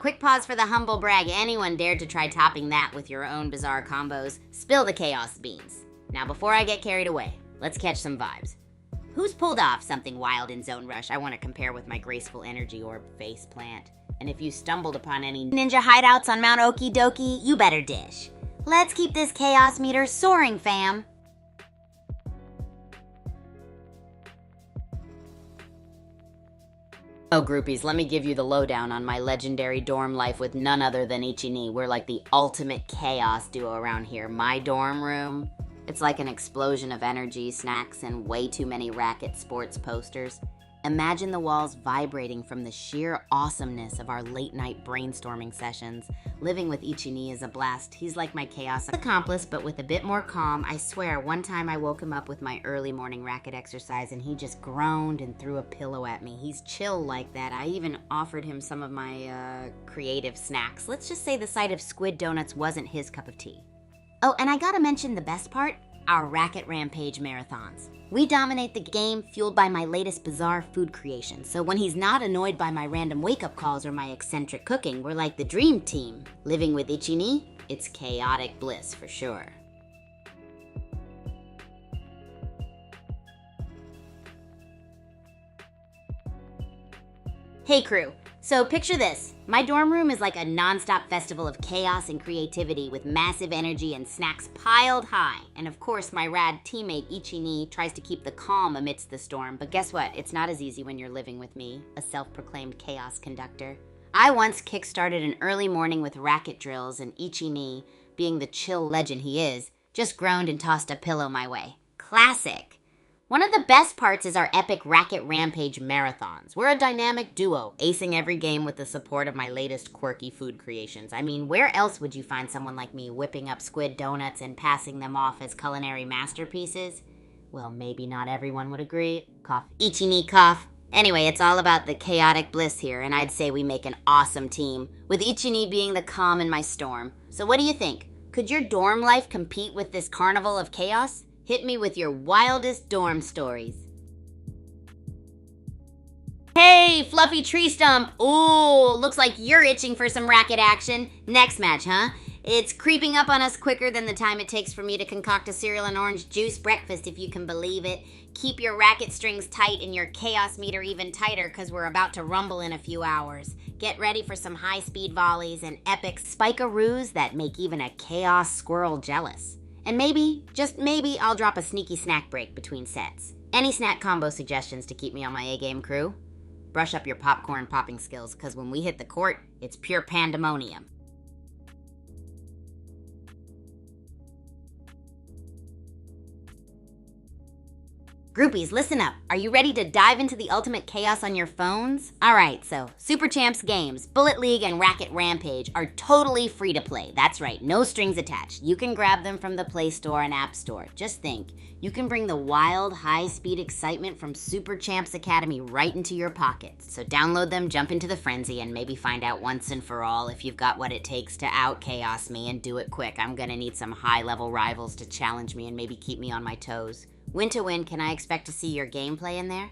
Quick pause for the humble brag. Anyone dared to try topping that with your own bizarre combos? Spill the chaos beans. Now, before I get carried away, let's catch some vibes. Who's pulled off something wild in Zone Rush I want to compare with my graceful energy orb face plant? And if you stumbled upon any ninja hideouts on Mount Okie Dokie, you better dish. Let's keep this chaos meter soaring, fam. Oh, groupies, let me give you the lowdown on my legendary dorm life with none other than Ichini. We're like the ultimate chaos duo around here. My dorm room, it's like an explosion of energy, snacks, and way too many racket sports posters. Imagine the walls vibrating from the sheer awesomeness of our late-night brainstorming sessions. Living with Ichini is a blast. He's like my chaos accomplice, but with a bit more calm. I swear, one time I woke him up with my early morning racket exercise, and he just groaned and threw a pillow at me. He's chill like that. I even offered him some of my, creative snacks. Let's just say the sight of squid donuts wasn't his cup of tea. Oh, and I gotta mention the best part, our Racket Rampage marathons. We dominate the game, fueled by my latest bizarre food creation. So when he's not annoyed by my random wake-up calls or my eccentric cooking, we're like the dream team. Living with Ichini, it's chaotic bliss for sure. Hey crew, so picture this. My dorm room is like a non-stop festival of chaos and creativity with massive energy and snacks piled high. And of course, my rad teammate Ichini tries to keep the calm amidst the storm. But guess what? It's not as easy when you're living with me, a self-proclaimed chaos conductor. I once kickstarted an early morning with racket drills, and Ichini, being the chill legend he is, just groaned and tossed a pillow my way. Classic. One of the best parts is our epic Racket Rampage marathons. We're a dynamic duo, acing every game with the support of my latest quirky food creations. I mean, where else would you find someone like me whipping up squid donuts and passing them off as culinary masterpieces? Well, maybe not everyone would agree. Cough. Ichini cough. Anyway, it's all about the chaotic bliss here, and I'd say we make an awesome team, with Ichini being the calm in my storm. So what do you think? Could your dorm life compete with this carnival of chaos? Hit me with your wildest dorm stories. Hey, Fluffy Tree Stump! Ooh, looks like you're itching for some racket action. Next match, huh? It's creeping up on us quicker than the time it takes for me to concoct a cereal and orange juice breakfast, if you can believe it. Keep your racket strings tight and your chaos meter even tighter, because we're about to rumble in a few hours. Get ready for some high-speed volleys and epic spike-a-roos that make even a chaos squirrel jealous. And maybe, just maybe, I'll drop a sneaky snack break between sets. Any snack combo suggestions to keep me on my A-game, crew? Brush up your popcorn popping skills, because when we hit the court, it's pure pandemonium. Groupies, listen up. Are you ready to dive into the ultimate chaos on your phones? Alright, so Super Champs games, Bullet League, and Racket Rampage are totally free to play. That's right, no strings attached. You can grab them from the Play Store and App Store. Just think, you can bring the wild, high-speed excitement from Super Champs Academy right into your pockets. So download them, jump into the frenzy, and maybe find out once and for all if you've got what it takes to out-chaos me, and do it quick. I'm gonna need some high-level rivals to challenge me and maybe keep me on my toes. Win to win, can I expect to see your gameplay in there?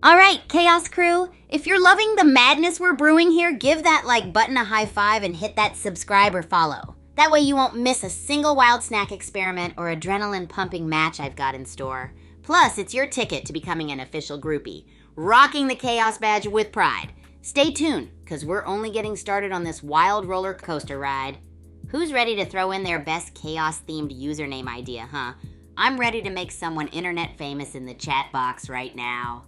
Alright, Chaos Crew, if you're loving the madness we're brewing here, give that like button a high five and hit that subscribe or follow. That way you won't miss a single wild snack experiment or adrenaline pumping match I've got in store. Plus, it's your ticket to becoming an official groupie, rocking the Chaos Badge with pride. Stay tuned, because we're only getting started on this wild roller coaster ride. Who's ready to throw in their best chaos-themed username idea, huh? I'm ready to make someone internet famous in the chat box right now.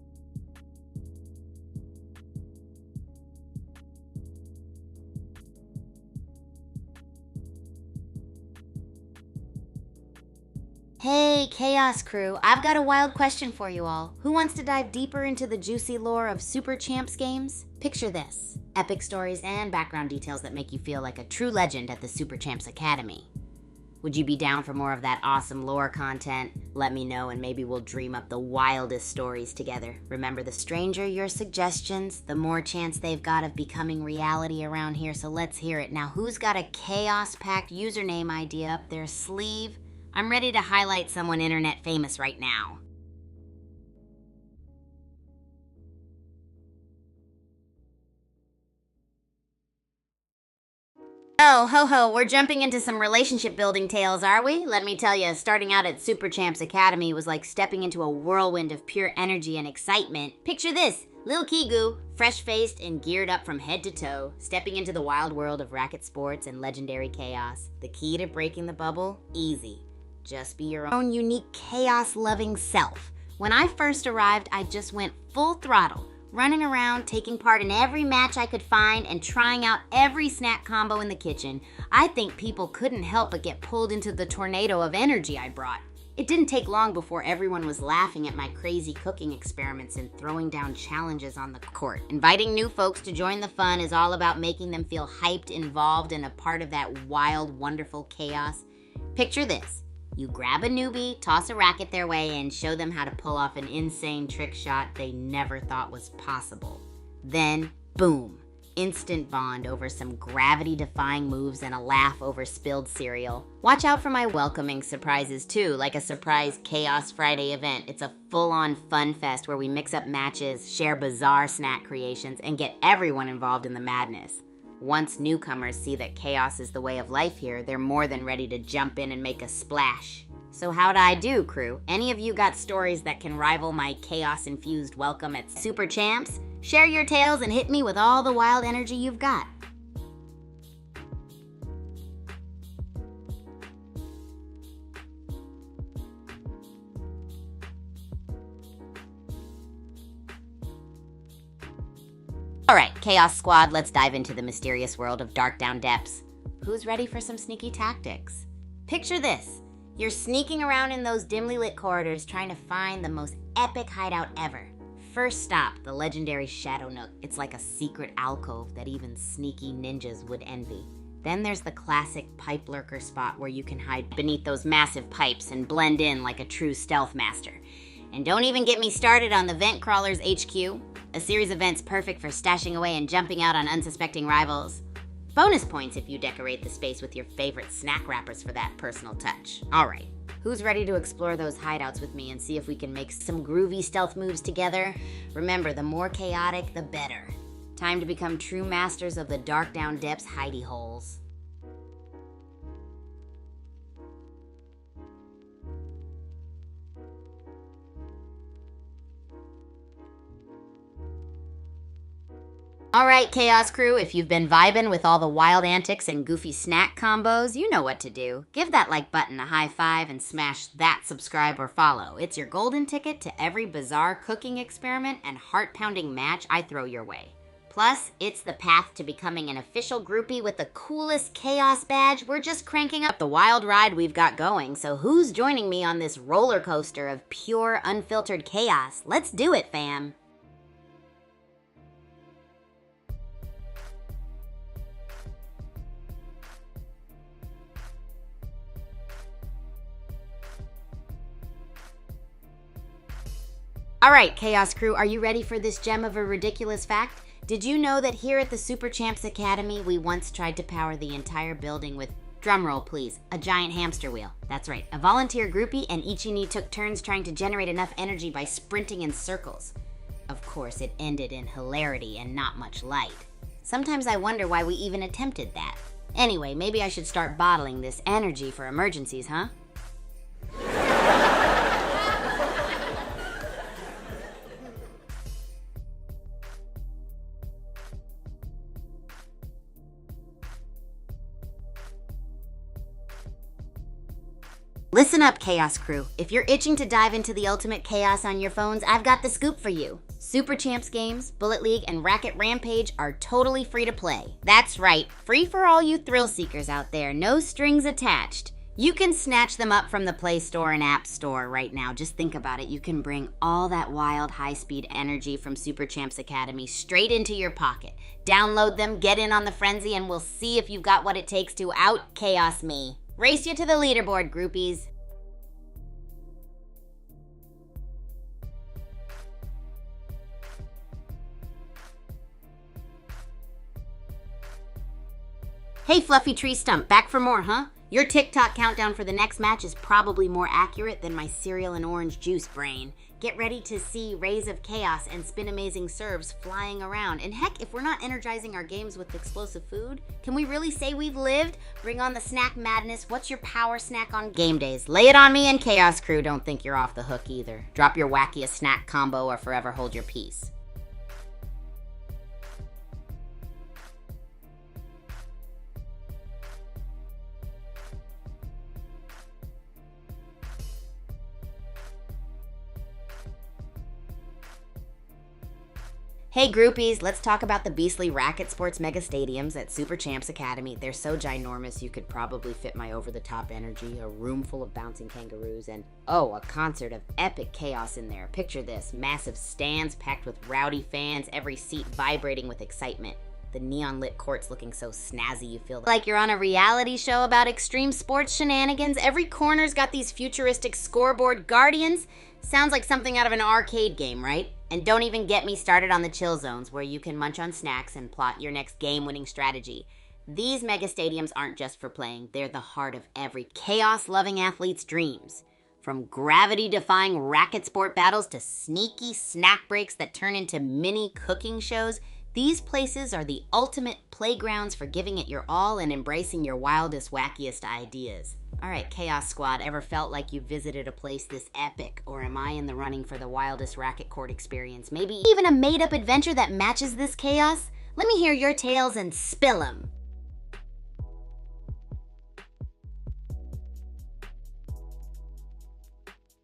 Hey, Chaos Crew, I've got a wild question for you all. Who wants to dive deeper into the juicy lore of Super Champs games? Picture this: epic stories and background details that make you feel like a true legend at the Super Champs Academy. Would you be down for more of that awesome lore content? Let me know and maybe we'll dream up the wildest stories together. Remember, the stranger your suggestions, the more chance they've got of becoming reality around here, so let's hear it. Now, who's got a chaos-packed username idea up their sleeve? I'm ready to highlight someone internet famous right now. Oh, ho ho, we're jumping into some relationship building tales, are we? Let me tell you, starting out at Super Champs Academy was like stepping into a whirlwind of pure energy and excitement. Picture this: Lil Kigu, fresh-faced and geared up from head to toe, stepping into the wild world of racket sports and legendary chaos. The key to breaking the bubble? Easy. Just be your own unique chaos-loving self. When I first arrived, I just went full throttle, running around, taking part in every match I could find, and trying out every snack combo in the kitchen. I think people couldn't help but get pulled into the tornado of energy I brought. It didn't take long before everyone was laughing at my crazy cooking experiments and throwing down challenges on the court. Inviting new folks to join the fun is all about making them feel hyped, involved, and a part of that wild, wonderful chaos. Picture this: you grab a newbie, toss a racket their way, and show them how to pull off an insane trick shot they never thought was possible. Then, boom, instant bond over some gravity-defying moves and a laugh over spilled cereal. Watch out for my welcoming surprises too, like a surprise Chaos Friday event. It's a full-on fun fest where we mix up matches, share bizarre snack creations, and get everyone involved in the madness. Once newcomers see that chaos is the way of life here, they're more than ready to jump in and make a splash. So how'd I do, crew? Any of you got stories that can rival my chaos-infused welcome at Super Champs? Share your tales and hit me with all the wild energy you've got. Alright, Chaos Squad, let's dive into the mysterious world of Dark Down Depths. Who's ready for some sneaky tactics? Picture this: you're sneaking around in those dimly lit corridors trying to find the most epic hideout ever. First stop, the legendary Shadow Nook. It's like a secret alcove that even sneaky ninjas would envy. Then there's the classic pipe lurker spot where you can hide beneath those massive pipes and blend in like a true stealth master. And don't even get me started on the Vent Crawlers HQ, a series of vents perfect for stashing away and jumping out on unsuspecting rivals. Bonus points if you decorate the space with your favorite snack wrappers for that personal touch. Alright, who's ready to explore those hideouts with me and see if we can make some groovy stealth moves together? Remember, the more chaotic, the better. Time to become true masters of the Dark Down Depths hidey holes. Alright, Chaos Crew, if you've been vibing with all the wild antics and goofy snack combos, you know what to do. Give that like button a high five and smash that subscribe or follow. It's your golden ticket to every bizarre cooking experiment and heart-pounding match I throw your way. Plus, it's the path to becoming an official groupie with the coolest Chaos badge. We're just cranking up the wild ride we've got going, so who's joining me on this roller coaster of pure, unfiltered chaos? Let's do it, fam. All right, Chaos Crew, are you ready for this gem of a ridiculous fact? Did you know that here at the Super Champs Academy, we once tried to power the entire building with, drumroll please, a giant hamster wheel? That's right, a volunteer groupie and Ichini took turns trying to generate enough energy by sprinting in circles. Of course, it ended in hilarity and not much light. Sometimes I wonder why we even attempted that. Anyway, maybe I should start bottling this energy for emergencies, huh? Listen up, Chaos Crew. If you're itching to dive into the ultimate chaos on your phones, I've got the scoop for you. Super Champs games, Bullet League, and Racket Rampage are totally free to play. That's right, free for all you thrill seekers out there, no strings attached. You can snatch them up from the Play Store and App Store right now. Just think about it. You can bring all that wild, high-speed energy from Super Champs Academy straight into your pocket. Download them, get in on the frenzy, and we'll see if you've got what it takes to out-chaos me. Race you to the leaderboard, groupies. Hey, Fluffy Tree Stump, back for more, huh? Your TikTok countdown for the next match is probably more accurate than my cereal and orange juice brain. Get ready to see rays of chaos and spin amazing serves flying around. And heck, if we're not energizing our games with explosive food, can we really say we've lived? Bring on the snack madness. What's your power snack on game days? Lay it on me, and Chaos Crew, don't think you're off the hook either. Drop your wackiest snack combo or forever hold your peace. Hey groupies, let's talk about the beastly Racket Sports Mega Stadiums at Super Champs Academy. They're so ginormous you could probably fit my over-the-top energy, a room full of bouncing kangaroos, and a concert of epic chaos in there. Picture this, massive stands packed with rowdy fans, every seat vibrating with excitement. The neon-lit courts looking so snazzy you feel like you're on a reality show about extreme sports shenanigans. Every corner's got these futuristic scoreboard guardians. Sounds like something out of an arcade game, right? And don't even get me started on the chill zones where you can munch on snacks and plot your next game-winning strategy. These mega stadiums aren't just for playing, they're the heart of every chaos-loving athlete's dreams. From gravity-defying racket sport battles to sneaky snack breaks that turn into mini cooking shows, these places are the ultimate playgrounds for giving it your all and embracing your wildest, wackiest ideas. All right, Chaos Squad, ever felt like you visited a place this epic? Or am I in the running for the wildest racket court experience? Maybe even a made-up adventure that matches this chaos? Let me hear your tales and spill 'em.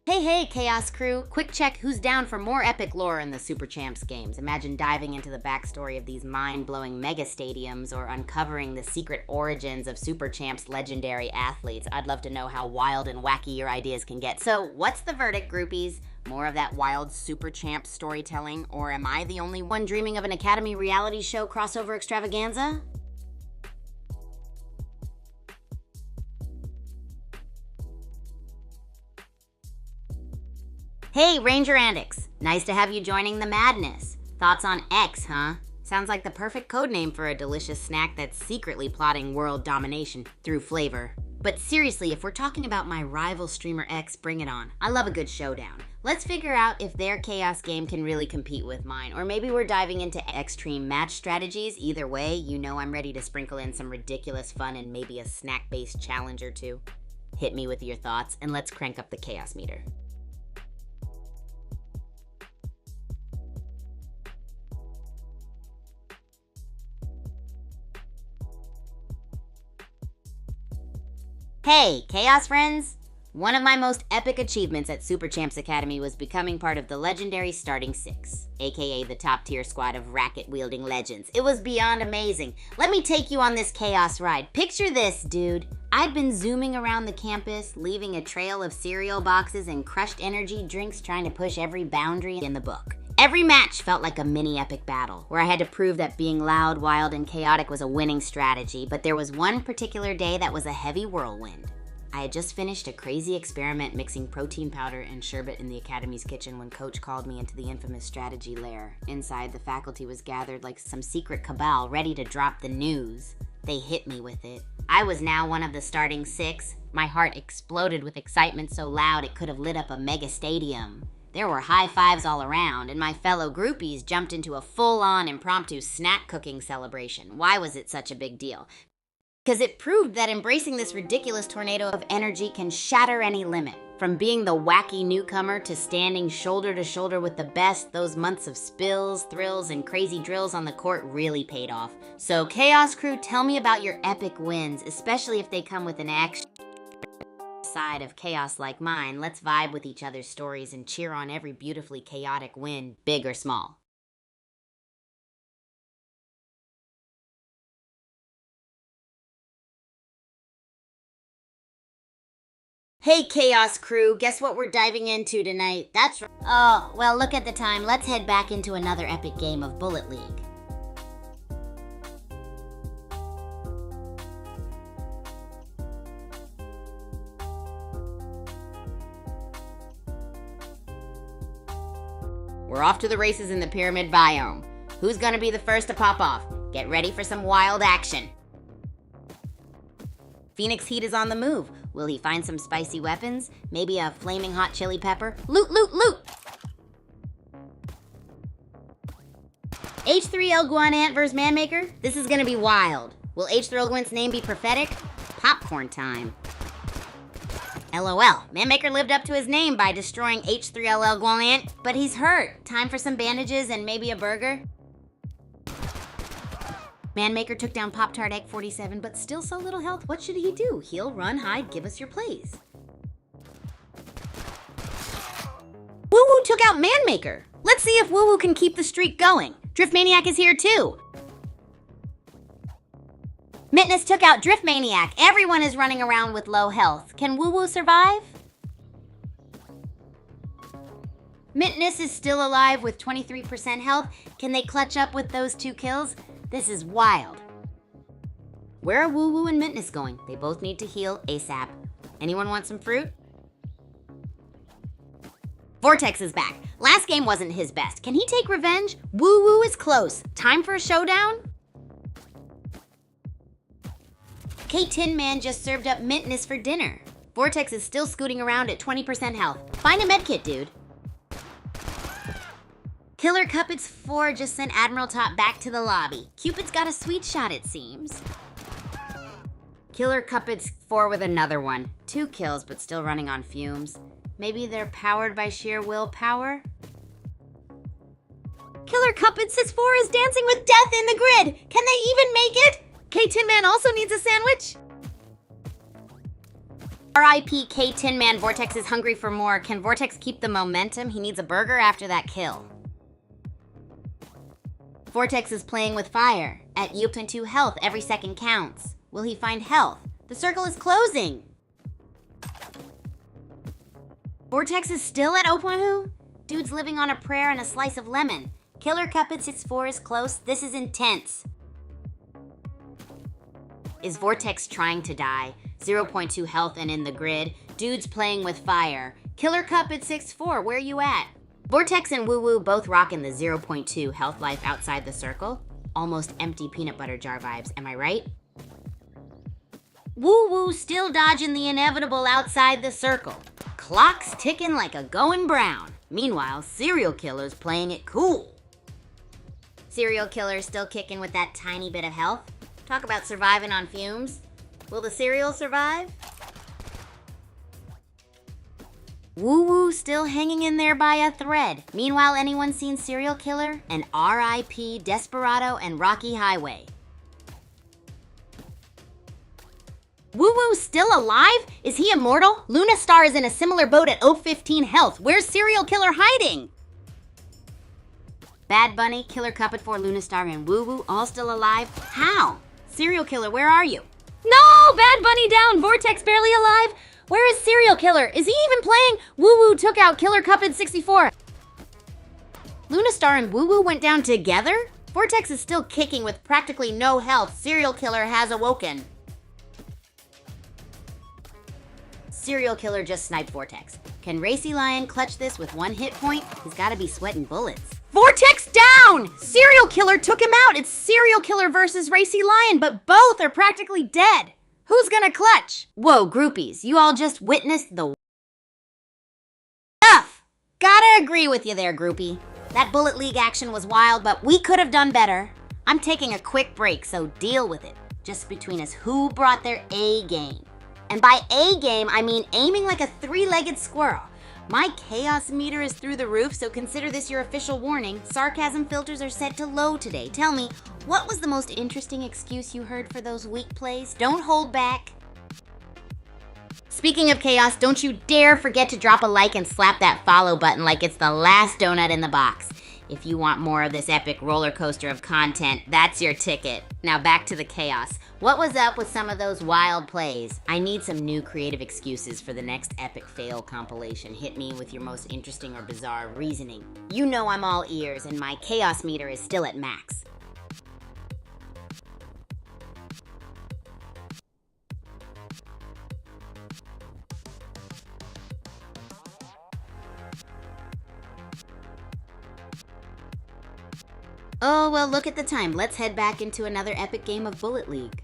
Hey, Chaos Crew. Quick check who's down for more epic lore in the Super Champs games. Imagine diving into the backstory of these mind-blowing mega stadiums or uncovering the secret origins of Super Champs legendary athletes. I'd love to know how wild and wacky your ideas can get. So what's the verdict, groupies? More of that wild Super Champs storytelling, or am I the only one dreaming of an Academy reality show crossover extravaganza? Hey, Ranger Andix. Nice to have you joining the madness. Thoughts on X, huh? Sounds like the perfect codename for a delicious snack that's secretly plotting world domination through flavor. But seriously, if we're talking about my rival streamer X, bring it on. I love a good showdown. Let's figure out if their chaos game can really compete with mine, or maybe we're diving into extreme match strategies. Either way, you know I'm ready to sprinkle in some ridiculous fun and maybe a snack-based challenge or two. Hit me with your thoughts, and let's crank up the chaos meter. Hey, Chaos friends! One of my most epic achievements at Super Champs Academy was becoming part of the legendary Starting Six, aka the top-tier squad of racket-wielding legends. It was beyond amazing. Let me take you on this chaos ride. Picture this, dude. I'd been zooming around the campus, leaving a trail of cereal boxes and crushed energy drinks trying to push every boundary in the book. Every match felt like a mini epic battle, where I had to prove that being loud, wild, and chaotic was a winning strategy, but there was one particular day that was a heavy whirlwind. I had just finished a crazy experiment mixing protein powder and sherbet in the academy's kitchen when Coach called me into the infamous strategy lair. Inside, the faculty was gathered like some secret cabal ready to drop the news. They hit me with it. I was now one of the Starting Six. My heart exploded with excitement so loud it could have lit up a mega stadium. There were high fives all around, and my fellow groupies jumped into a full-on impromptu snack cooking celebration. Why was it such a big deal? Because it proved that embracing this ridiculous tornado of energy can shatter any limit. From being the wacky newcomer to standing shoulder to shoulder with the best, those months of spills, thrills, and crazy drills on the court really paid off. So Chaos Crew, tell me about your epic wins, especially if they come with an extra side of chaos like mine. Let's vibe with each other's stories and cheer on every beautifully chaotic win, big or small. Hey Chaos Crew, guess what we're diving into tonight? That's right. Oh, well, look at the time. Let's head back into another epic game of Bullet League. We're off to the races in the Pyramid Biome. Who's gonna be the first to pop off? Get ready for some wild action. Phoenix Heat is on the move. Will he find some spicy weapons? Maybe a flaming hot chili pepper? Loot, loot, loot! H3L Guan Ant vs. Manmaker? This is gonna be wild. Will H3L Guan's name be prophetic? Popcorn time. LOL, Manmaker lived up to his name by destroying H3LL Guan Ant, but he's hurt. Time for some bandages and maybe a burger? Manmaker took down Pop-Tart Egg 47, but still so little health. What should he do? Heal, run, hide, give us your plays. Woo Woo took out Manmaker. Let's see if Woo Woo can keep the streak going. Drift Maniac is here too. Mitness took out Drift Maniac. Everyone is running around with low health. Can Woo Woo survive? Mitness is still alive with 23% health. Can they clutch up with those 2 kills? This is wild. Where are Woo Woo and Mitness going? They both need to heal ASAP. Anyone want some fruit? Vortex is back. Last game wasn't his best. Can he take revenge? Woo Woo is close. Time for a showdown? K-Tin Man just served up Mitness for dinner. Vortex is still scooting around at 20% health. Find a medkit, dude. Killer Cupid's 4 just sent Admiral Top back to the lobby. Cupid's got a sweet shot, it seems. Killer Cupid's 4 with another one. 2 kills, but still running on fumes. Maybe they're powered by sheer willpower? Killer Cupid's 4 is dancing with death in the grid! Can they even make it? K-Tin Man also needs a sandwich? R.I.P. K-Tin Man, Vortex is hungry for more. Can Vortex keep the momentum? He needs a burger after that kill. Vortex is playing with fire. At U.2 health, every second counts. Will he find health? The circle is closing. Vortex is still at Opwahu? Dude's living on a prayer and a slice of lemon. Killer Cupid 6-4 is close. This is intense. Is Vortex trying to die? 0.2 health and in the grid. Dude's playing with fire. Killer Cupid 6-4, where you at? Vortex and Woo Woo both rocking the 0.2 health life outside the circle. Almost empty peanut butter jar vibes, am I right? Woo Woo still dodging the inevitable outside the circle. Clock's ticking like a going brown. Meanwhile, Serial Killer's playing it cool. Serial Killer's still kicking with that tiny bit of health. Talk about surviving on fumes. Will the cereal survive? Woo Woo still hanging in there by a thread. Meanwhile, anyone seen Serial Killer? And R.I.P. Desperado and Rocky Highway. Woo Woo still alive? Is he immortal? Luna Star is in a similar boat at 015 health. Where's Serial Killer hiding? Bad Bunny, Killer Cupid 4, Luna Star, and Woo Woo all still alive? How? Serial Killer, where are you? No! Bad Bunny down! Vortex barely alive! Where is Serial Killer? Is he even playing? Woo Woo took out Killer Cupid 64. Luna Star and Woo Woo went down together? Vortex is still kicking with practically no health. Serial Killer has awoken. Serial Killer just sniped Vortex. Can Racy Lion clutch this with 1 hit point? He's gotta be sweating bullets. Vortex down! Serial Killer took him out! It's Serial Killer versus Racy Lion, but both are practically dead. Who's gonna clutch? Whoa, groupies, you all just witnessed the stuff! Gotta agree with you there, groupie. That Bullet League action was wild, but we could have done better. I'm taking a quick break, so deal with it. Just between us, who brought their A game? And by A game, I mean aiming like a 3-legged squirrel. My chaos meter is through the roof, so consider this your official warning. Sarcasm filters are set to low today. Tell me, what was the most interesting excuse you heard for those weak plays? Don't hold back. Speaking of chaos, don't you dare forget to drop a like and slap that follow button like it's the last donut in the box. If you want more of this epic roller coaster of content, that's your ticket. Now back to the chaos. What was up with some of those wild plays? I need some new creative excuses for the next epic fail compilation. Hit me with your most interesting or bizarre reasoning. You know I'm all ears and my chaos meter is still at max. Oh, well, look at the time. Let's head back into another epic game of Bullet League.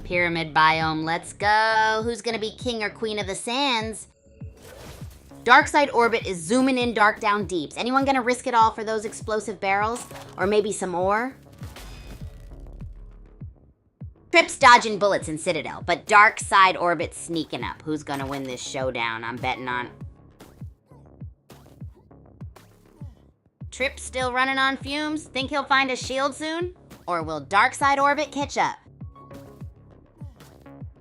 Pyramid biome, let's go. Who's gonna be king or queen of the sands? Darkside Orbit is zooming in dark down deeps. Anyone gonna risk it all for those explosive barrels? Or maybe some ore? Trip's dodging bullets in Citadel, but Darkside Orbit's sneaking up. Who's gonna win this showdown? I'm betting on... Trip still running on fumes? Think he'll find a shield soon? Or will Darkside Orbit catch up?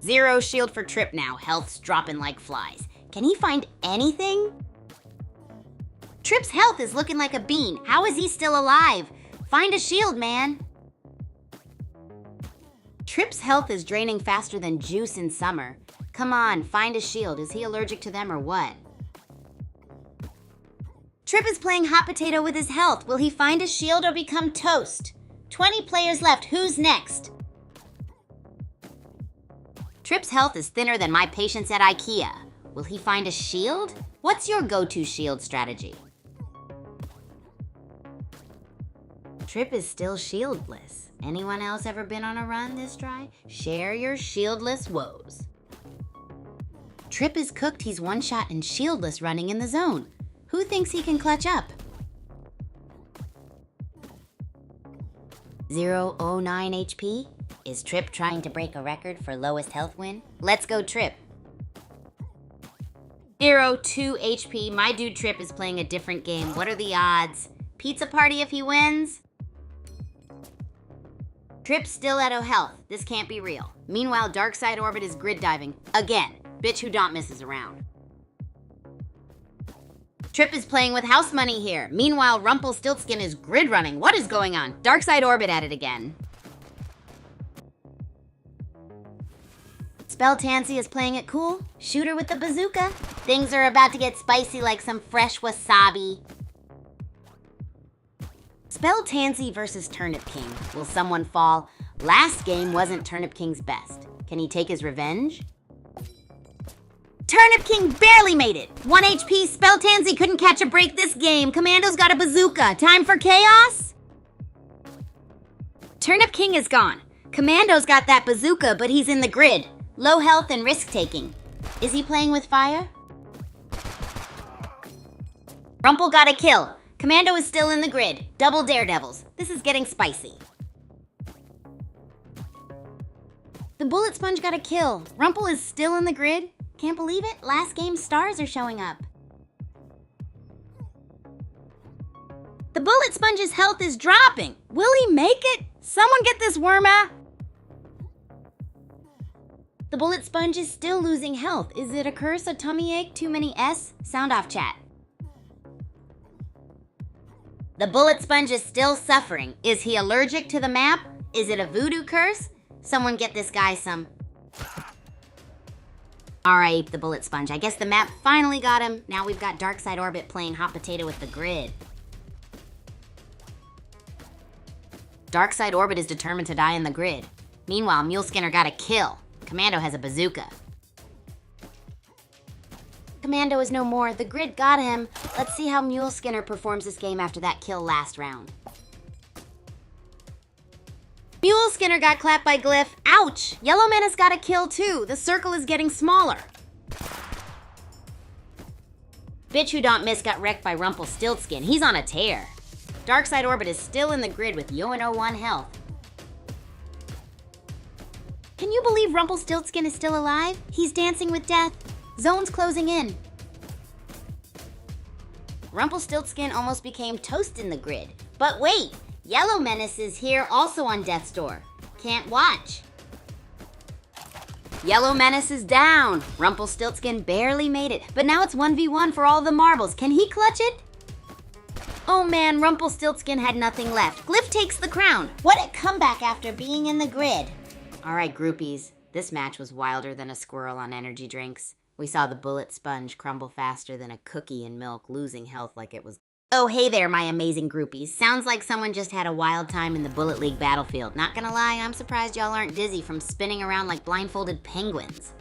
0 shield for Trip now. Health's dropping like flies. Can he find anything? Trip's health is looking like a bean. How is he still alive? Find a shield, man. Trip's health is draining faster than juice in summer. Come on, find a shield. Is he allergic to them or what? Trip is playing hot potato with his health. Will he find a shield or become toast? 20 players left. Who's next? Trip's health is thinner than my patience at IKEA. Will he find a shield? What's your go-to shield strategy? Trip is still shieldless. Anyone else ever been on a run this dry? Share your shieldless woes. Trip is cooked. He's one shot and shieldless running in the zone. Who thinks he can clutch up? 009 HP? Is Trip trying to break a record for lowest health win? Let's go Trip. 02 HP. My dude Trip is playing a different game. What are the odds? Pizza party if he wins? Trip's still at 0 health. This can't be real. Meanwhile, Darkside Orbit is grid diving. Again. Bitch who don't misses around. Trip is playing with house money here. Meanwhile, Rumpelstiltskin is grid running. What is going on? Darkside Orbit at it again. Spell Tansy is playing it cool. Shoot her with the bazooka. Things are about to get spicy like some fresh wasabi. Spell Tansy versus Turnip King. Will someone fall? Last game wasn't Turnip King's best. Can he take his revenge? Turnip King barely made it. 1 HP, Spell Tansy couldn't catch a break this game. Commando's got a bazooka. Time for chaos? Turnip King is gone. Commando's got that bazooka, but he's in the grid. Low health and risk-taking. Is he playing with fire? Rumple got a kill. Commando is still in the grid. Double daredevils. This is getting spicy. The Bullet Sponge got a kill. Rumple is still in the grid. Can't believe it, last game's stars are showing up. The Bullet Sponge's health is dropping. Will he make it? Someone get this worm out. The Bullet Sponge is still losing health. Is it a curse, a tummy ache, too many S? Sound off, chat. The Bullet Sponge is still suffering. Is he allergic to the map? Is it a voodoo curse? Someone get this guy some. Alright, the Bullet Sponge. I guess the map finally got him. Now we've got Darkside Orbit playing hot potato with the grid. Darkside Orbit is determined to die in the grid. Meanwhile, Muleskinner got a kill. Commando has a bazooka. Commando is no more. The grid got him. Let's see how Muleskinner performs this game after that kill last round. Muleskinner got clapped by Glyph. Ouch! Yellow Menace got a kill too. The circle is getting smaller. Bitch Who Don't Miss got wrecked by Rumpelstiltskin. He's on a tear. Darkside Orbit is still in the grid with Yo-1 health. Can you believe Rumpelstiltskin is still alive? He's dancing with death. Zone's closing in. Rumpelstiltskin almost became toast in the grid. But wait, Yellow Menace is here also on Death's Door. Can't watch. Yellow Menace is down. Rumpelstiltskin barely made it, but now it's 1v1 for all the marbles. Can he clutch it? Oh man, Rumpelstiltskin had nothing left. Glyph takes the crown. What a comeback after being in the grid. All right, groupies. This match was wilder than a squirrel on energy drinks. We saw the Bullet Sponge crumble faster than a cookie in milk, losing health like it was... Oh, hey there, my amazing groupies. Sounds like someone just had a wild time in the Bullet League battlefield. Not gonna lie, I'm surprised y'all aren't dizzy from spinning around like blindfolded penguins.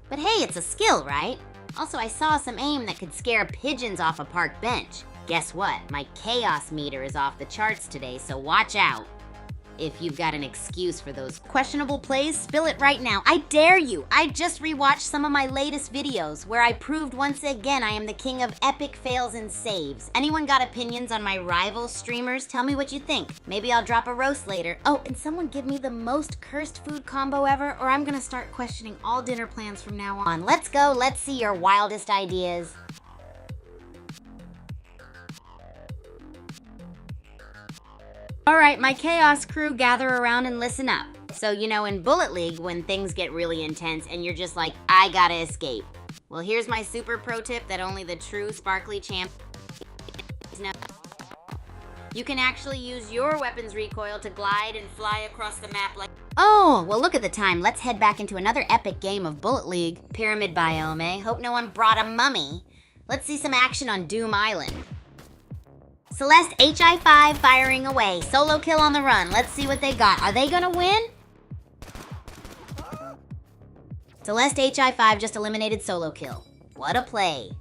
But hey, it's a skill, right? Also, I saw some aim that could scare pigeons off a park bench. Guess what? My chaos meter is off the charts today, so watch out. If you've got an excuse for those questionable plays, spill it right now. I dare you. I just rewatched some of my latest videos where I proved once again I am the king of epic fails and saves. Anyone got opinions on my rival streamers? Tell me what you think. Maybe I'll drop a roast later. Oh, and someone give me the most cursed food combo ever, or I'm gonna start questioning all dinner plans from now on. Let's go. Let's see your wildest ideas. All right, my Chaos crew, gather around and listen up. So, you know, in Bullet League, when things get really intense and you're just like, I gotta escape. Well, here's my super pro tip that only the true sparkly champ know. You can actually use your weapon's recoil to glide and fly across the map like... Oh, well look at the time. Let's head back into another epic game of Bullet League. Pyramid biome, eh? Hope no one brought a mummy. Let's see some action on Doom Island. Celeste HI5 firing away. Solo kill on the run. Let's see what they got. Are they gonna win? Celeste HI5 just eliminated solo kill. What a play.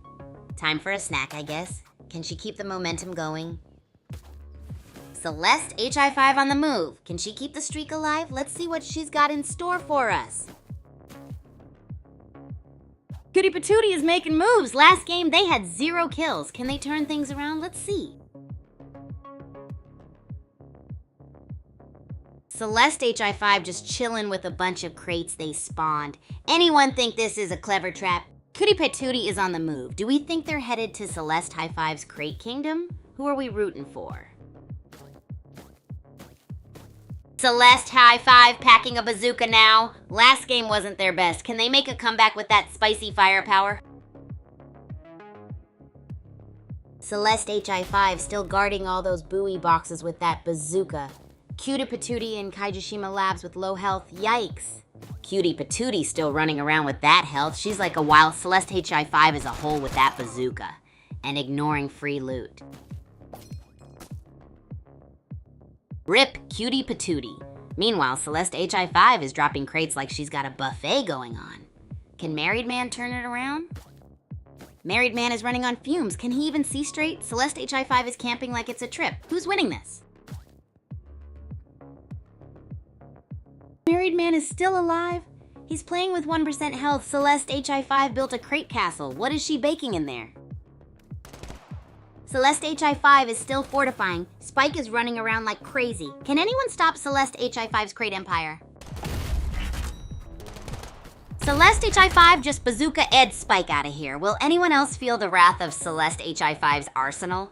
Time for a snack, I guess. Can she keep the momentum going? Celeste HI5 on the move. Can she keep the streak alive? Let's see what she's got in store for us. Cutie Patootie is making moves. Last game, they had 0 kills. Can they turn things around? Let's see. Celeste HI5 just chilling with a bunch of crates they spawned. Anyone think this is a clever trap? Cutie Patootie is on the move. Do we think they're headed to Celeste Hi5's Crate Kingdom? Who are we rooting for? Celeste Hi5 packing a bazooka now. Last game wasn't their best. Can they make a comeback with that spicy firepower? Celeste HI5 still guarding all those buoy boxes with that bazooka. Cutie Patootie in Kaijishima Labs with low health. Yikes. Cutie Patootie still running around with that health. She's like a wild Celeste HI5 as a whole with that bazooka. And ignoring free loot. RIP Cutie Patootie. Meanwhile, Celeste HI5 is dropping crates like she's got a buffet going on. Can Married Man turn it around? Married Man is running on fumes. Can he even see straight? Celeste HI5 is camping like it's a trip. Who's winning this? Married Man is still alive? He's playing with 1% health. Celeste HI5 built a crate castle. What is she baking in there? Celeste HI5 is still fortifying. Spike is running around like crazy. Can anyone stop Celeste HI5's crate empire? Celeste HI5 just bazooka Ed Spike out of here. Will anyone else feel the wrath of Celeste HI5's arsenal?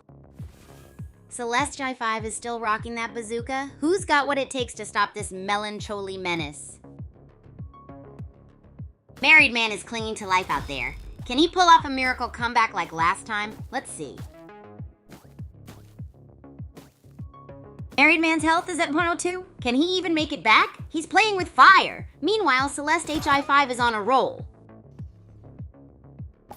Celeste HI5 is still rocking that bazooka? Who's got what it takes to stop this melancholy menace? Married Man is clinging to life out there. Can he pull off a miracle comeback like last time? Let's see. Married Man's health is at 102. Can he even make it back? He's playing with fire. Meanwhile, Celeste HI5 is on a roll.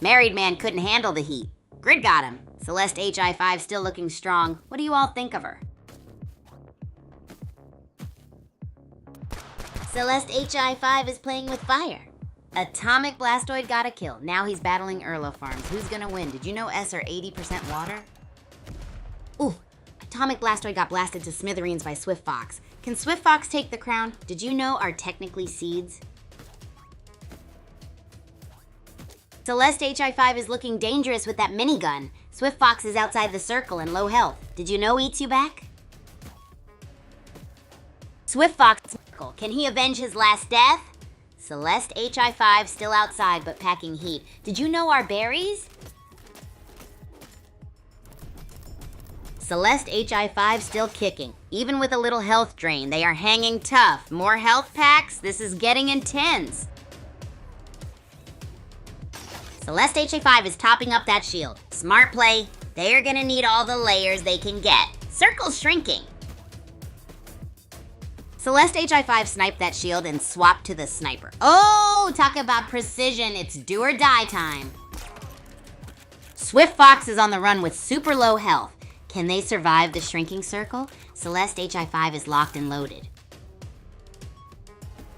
Married Man couldn't handle the heat. Grid got him. Celeste HI5 still looking strong. What do you all think of her? Celeste HI5 is playing with fire. Atomic Blastoid got a kill. Now he's battling Erlofarms. Who's gonna win? Did you know S are 80% water? Ooh, Atomic Blastoid got blasted to smithereens by Swift Fox. Can Swift Fox take the crown? Did you know are technically seeds? Celeste HI5 is looking dangerous with that minigun. Swift Fox is outside the circle and low health. Did you know eats you back? Swift Fox, can he avenge his last death? Celeste HI5 still outside but packing heat. Did you know our berries? Celeste HI5 still kicking. Even with a little health drain, they are hanging tough. More health packs? This is getting intense. Celeste HI5 is topping up that shield. Smart play. They are gonna need all the layers they can get. Circle's shrinking. Celeste HI5 sniped that shield and swapped to the sniper. Oh, talk about precision. It's do or die time. Swift Fox is on the run with super low health. Can they survive the shrinking circle? Celeste HI5 is locked and loaded.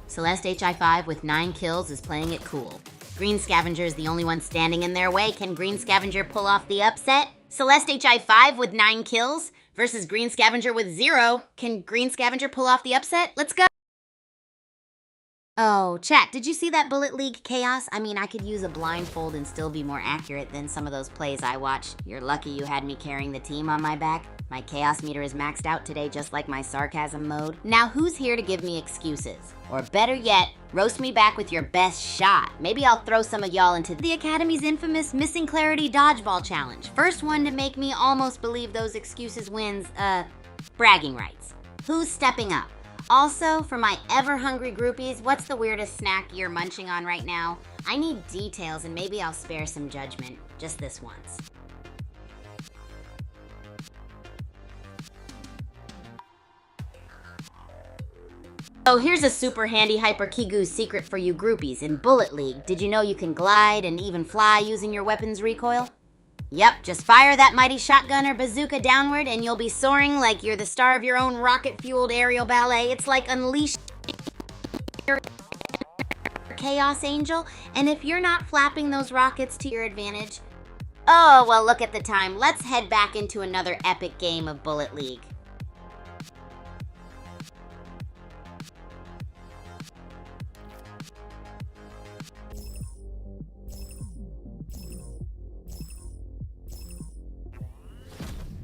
Celeste HI5 with 9 kills is playing it cool. Green Scavenger is the only one standing in their way. Can Green Scavenger pull off the upset? Celeste HI5 with 9 kills versus Green Scavenger with 0. Can Green Scavenger pull off the upset? Let's go. Oh, chat, did you see that Bullet League chaos? I mean, I could use a blindfold and still be more accurate than some of those plays I watch. You're lucky you had me carrying the team on my back. My chaos meter is maxed out today, just like my sarcasm mode. Now, who's here to give me excuses? Or better yet, roast me back with your best shot. Maybe I'll throw some of y'all into the Academy's infamous Missing Clarity Dodgeball Challenge. First one to make me almost believe those excuses wins, bragging rights. Who's stepping up? Also, for my ever-hungry groupies, what's the weirdest snack you're munching on right now? I need details and maybe I'll spare some judgment, just this once. Oh, here's a super handy Hyper Kigu secret for you groupies. In Bullet League, did you know you can glide and even fly using your weapon's recoil? Yep, just fire that mighty shotgun or bazooka downward and you'll be soaring like you're the star of your own rocket-fueled aerial ballet. It's like unleash your Chaos Angel, and if you're not flapping those rockets to your advantage... Oh, well, look at the time. Let's head back into another epic game of Bullet League.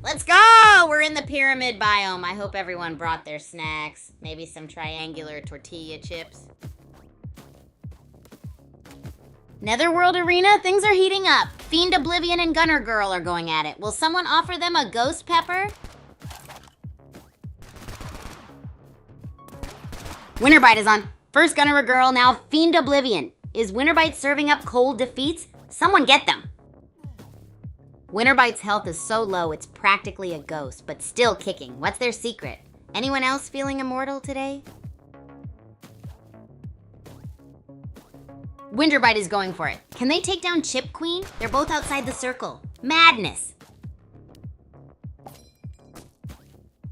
Let's go! We're in the pyramid biome. I hope everyone brought their snacks. Maybe some triangular tortilla chips. Netherworld Arena, things are heating up. Fiend Oblivion and Gunner Girl are going at it. Will someone offer them a ghost pepper? Winterbite is on. First Gunner Girl, now Fiend Oblivion. Is Winterbite serving up cold defeats? Someone get them. Winterbite's health is so low it's practically a ghost, but still kicking. What's their secret? Anyone else feeling immortal today? Winterbite is going for it. Can they take down Chip Queen? They're both outside the circle. Madness!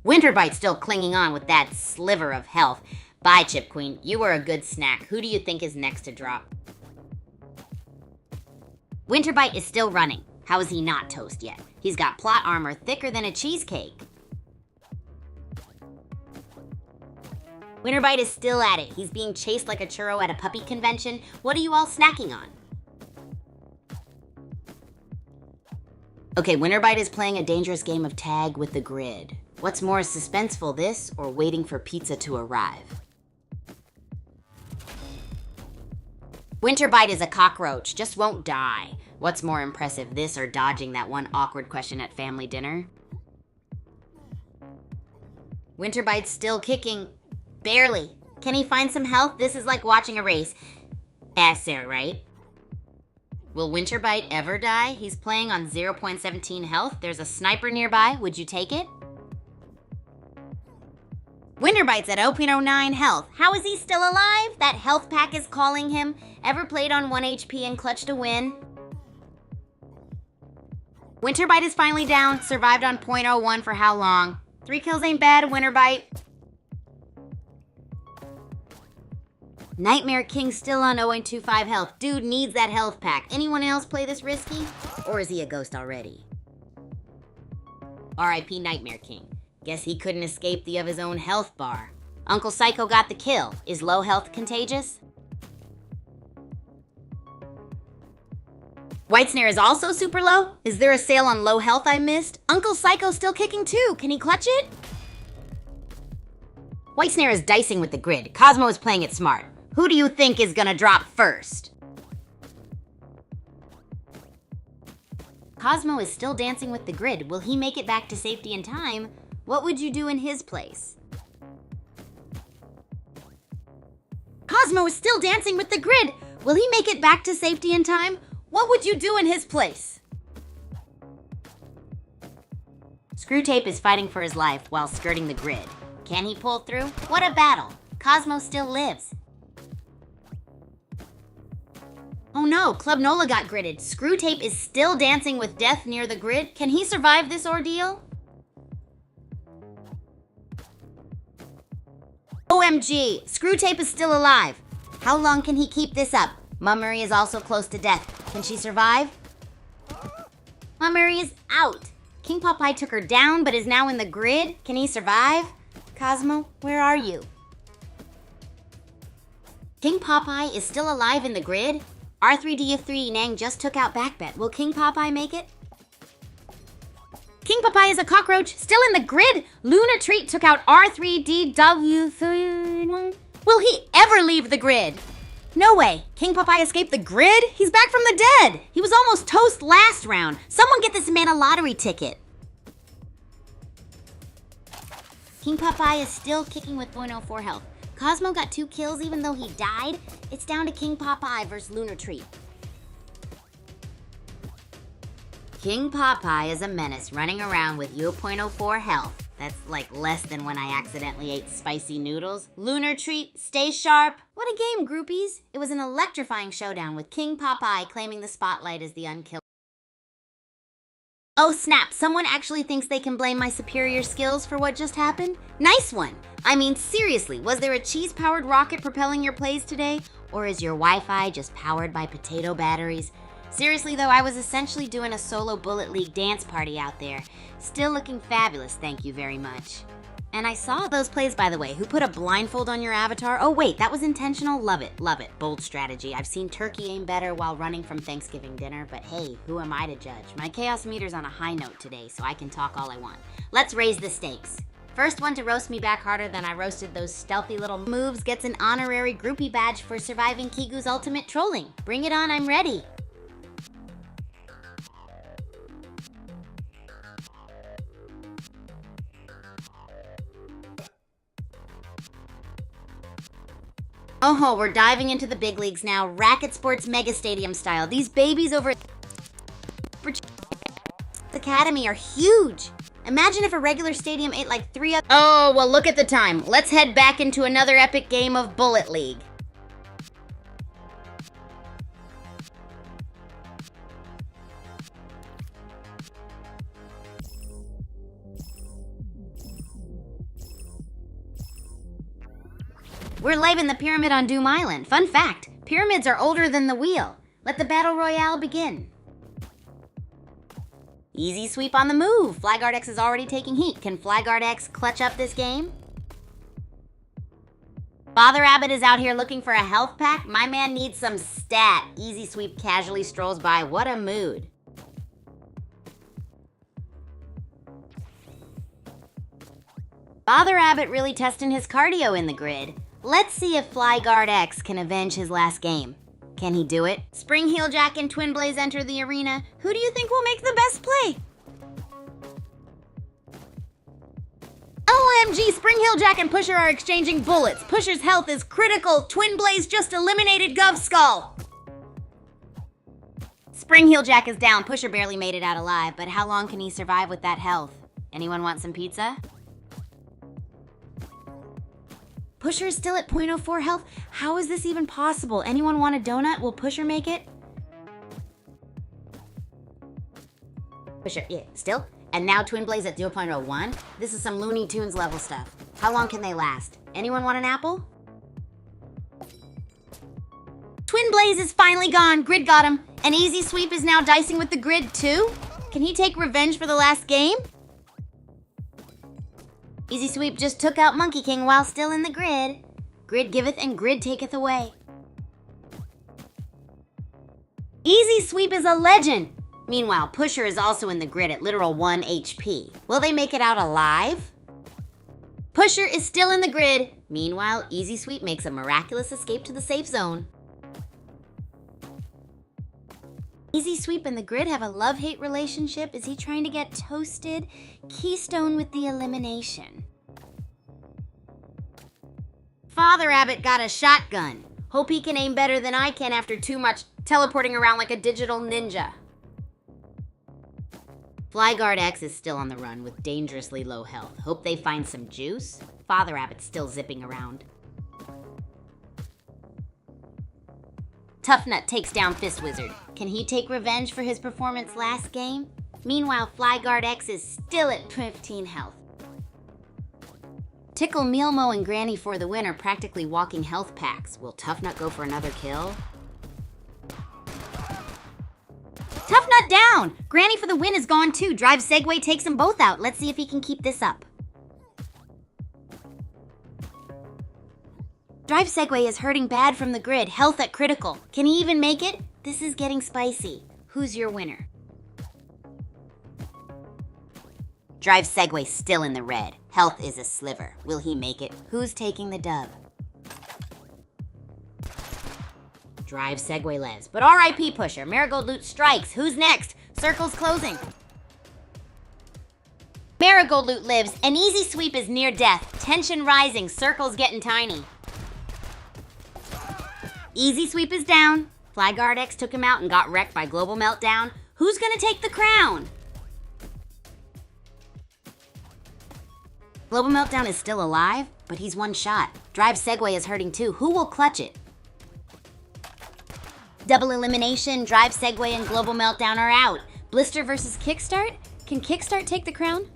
Winterbite's still clinging on with that sliver of health. Bye, Chip Queen. You were a good snack. Who do you think is next to drop? Winterbite is still running. How is he not toast yet? He's got plot armor thicker than a cheesecake. Winterbite is still at it. He's being chased like a churro at a puppy convention. What are you all snacking on? Okay, Winterbite is playing a dangerous game of tag with the grid. What's more suspenseful, this or waiting for pizza to arrive? Winterbite is a cockroach, just won't die. What's more impressive, this or dodging that one awkward question at family dinner? Winterbite's still kicking. Barely. Can he find some health? This is like watching a race. Sarah, right? Will Winterbite ever die? He's playing on 0.17 health. There's a sniper nearby. Would you take it? Winterbite's at 0.09 health. How is he still alive? That health pack is calling him. Ever played on 1 HP and clutched a win? Winterbite is finally down. Survived on 0.01 for how long? 3 kills ain't bad, Winterbite. Nightmare King still on 0.25 health. Dude needs that health pack. Anyone else play this risky? Or is he a ghost already? R.I.P. Nightmare King. Guess he couldn't escape the of his own health bar. Uncle Psycho got the kill. Is low health contagious? White Snare is also super low? Is there a sale on low health I missed? Uncle Psycho's still kicking too. Can he clutch it? White Snare is dicing with the grid. Cosmo is playing it smart. Who do you think is gonna drop first? Cosmo is still dancing with the grid. Will he make it back to safety in time? What would you do in his place? Cosmo is still dancing with the grid. Will he make it back to safety in time? What would you do in his place? Screwtape is fighting for his life while skirting the grid. Can he pull through? What a battle. Cosmo still lives. Oh no, Club Nola got gridded. Screwtape is still dancing with death near the grid. Can he survive this ordeal? OMG, Screwtape is still alive. How long can he keep this up? Mummery is also close to death. Can she survive? Mummery is out. King Popeye took her down but is now in the grid. Can he survive? Cosmo, where are you? King Popeye is still alive in the grid? R3DF3 Nang just took out Backbet. Will King Popeye make it? King Popeye is a cockroach, still in the grid. Lunar Treat took out R3DW3. Will he ever leave the grid? No way. King Popeye escaped the grid? He's back from the dead. He was almost toast last round. Someone get this man a lottery ticket. King Popeye is still kicking with 0.04 health. Cosmo got 2 kills even though he died. It's down to King Popeye versus Lunar Treat. King Popeye is a menace running around with 0.04 health. That's like less than when I accidentally ate spicy noodles. Lunar Treat, stay sharp. What a game, groupies. It was an electrifying showdown with King Popeye claiming the spotlight as the unkillable. Oh snap, someone actually thinks they can blame my superior skills for what just happened? Nice one! I mean, seriously, was there a cheese-powered rocket propelling your plays today? Or is your Wi-Fi just powered by potato batteries? Seriously though, I was essentially doing a solo Bullet League dance party out there. Still looking fabulous, thank you very much. And I saw those plays, by the way. Who put a blindfold on your avatar? Oh wait, that was intentional? Love it, love it. Bold strategy. I've seen turkey aim better while running from Thanksgiving dinner, but hey, who am I to judge? My chaos meter's on a high note today, so I can talk all I want. Let's raise the stakes. First one to roast me back harder than I roasted those stealthy little moves gets an honorary groupie badge for surviving Kigu's ultimate trolling. Bring it on, I'm ready. Oh, we're diving into the big leagues now. Racket Sports Mega Stadium style. These babies over at Academy are huge. Imagine if a regular stadium ate like 3 other... Oh, well look at the time. Let's head back into another epic game of Bullet League. We're live in the pyramid on Doom Island. Fun fact, pyramids are older than the wheel. Let the battle royale begin. Easy sweep on the move. Flyguard X is already taking heat. Can Flyguard X clutch up this game? Father Abbott is out here looking for a health pack. My man needs some stat. Easy sweep casually strolls by. What a mood. Father Abbott really testing his cardio in the grid. Let's see if Flyguard X can avenge his last game. Can he do it? Spring Heel Jack and Twin Blaze enter the arena. Who do you think will make the best play? OMG, Spring Heel Jack and Pusher are exchanging bullets. Pusher's health is critical. Twin Blaze just eliminated Gov Skull. Spring Heel Jack is down. Pusher barely made it out alive, but how long can he survive with that health? Anyone want some pizza? Pusher is still at 0.04 health. How is this even possible? Anyone want a donut? Will Pusher make it? Pusher, yeah, still? And now Twin Blaze at 0.01? This is some Looney Tunes level stuff. How long can they last? Anyone want an apple? Twin Blaze is finally gone. Grid got him. And Easy Sweep is now dicing with the Grid too? Can he take revenge for the last game? Easy Sweep just took out Monkey King while still in the Grid. Grid giveth and Grid taketh away. Easy Sweep is a legend. Meanwhile, Pusher is also in the Grid at literal 1 HP. Will they make it out alive? Pusher is still in the Grid. Meanwhile, Easy Sweep makes a miraculous escape to the safe zone. Easy Sweep and the Grid have a love-hate relationship. Is he trying to get toasted? Keystone with the elimination. Father Abbott got a shotgun. Hope he can aim better than I can after too much teleporting around like a digital ninja. Flyguard X is still on the run with dangerously low health. Hope they find some juice. Father Abbott's still zipping around. Tough Nut takes down Fist Wizard. Can he take revenge for his performance last game? Meanwhile, Flyguard X is still at 15 health. Tickle, Mealmo, and Granny for the win are practically walking health packs. Will Tough Nut go for another kill? Tough Nut down! Granny for the win is gone too. Drive Segway takes them both out. Let's see if he can keep this up. Drive Segway is hurting bad from the Grid. Health at critical. Can he even make it? This is getting spicy. Who's your winner? Drive Segway still in the red. Health is a sliver. Will he make it? Who's taking the dub? Drive Segway lives. But RIP Pusher. Marigold Loot strikes. Who's next? Circle's closing. Marigold Loot lives. An Easy Sweep is near death. Tension rising. Circle's getting tiny. Easy Sweep is down. Flyguard X took him out and got wrecked by Global Meltdown. Who's gonna take the crown? Global Meltdown is still alive, but he's one shot. Drive Segway is hurting too. Who will clutch it? Double elimination. Drive Segway and Global Meltdown are out. Blister versus Kickstart? Can Kickstart take the crown?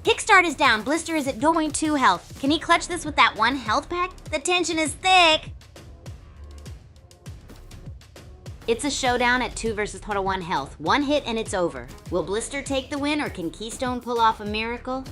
Kickstart is down. Blister is at 0.2 health. Can he clutch this with that one health pack? The tension is thick. It's a showdown at 2 versus 1 health. One hit and it's over. Will Blister take the win or can Keystone pull off a miracle?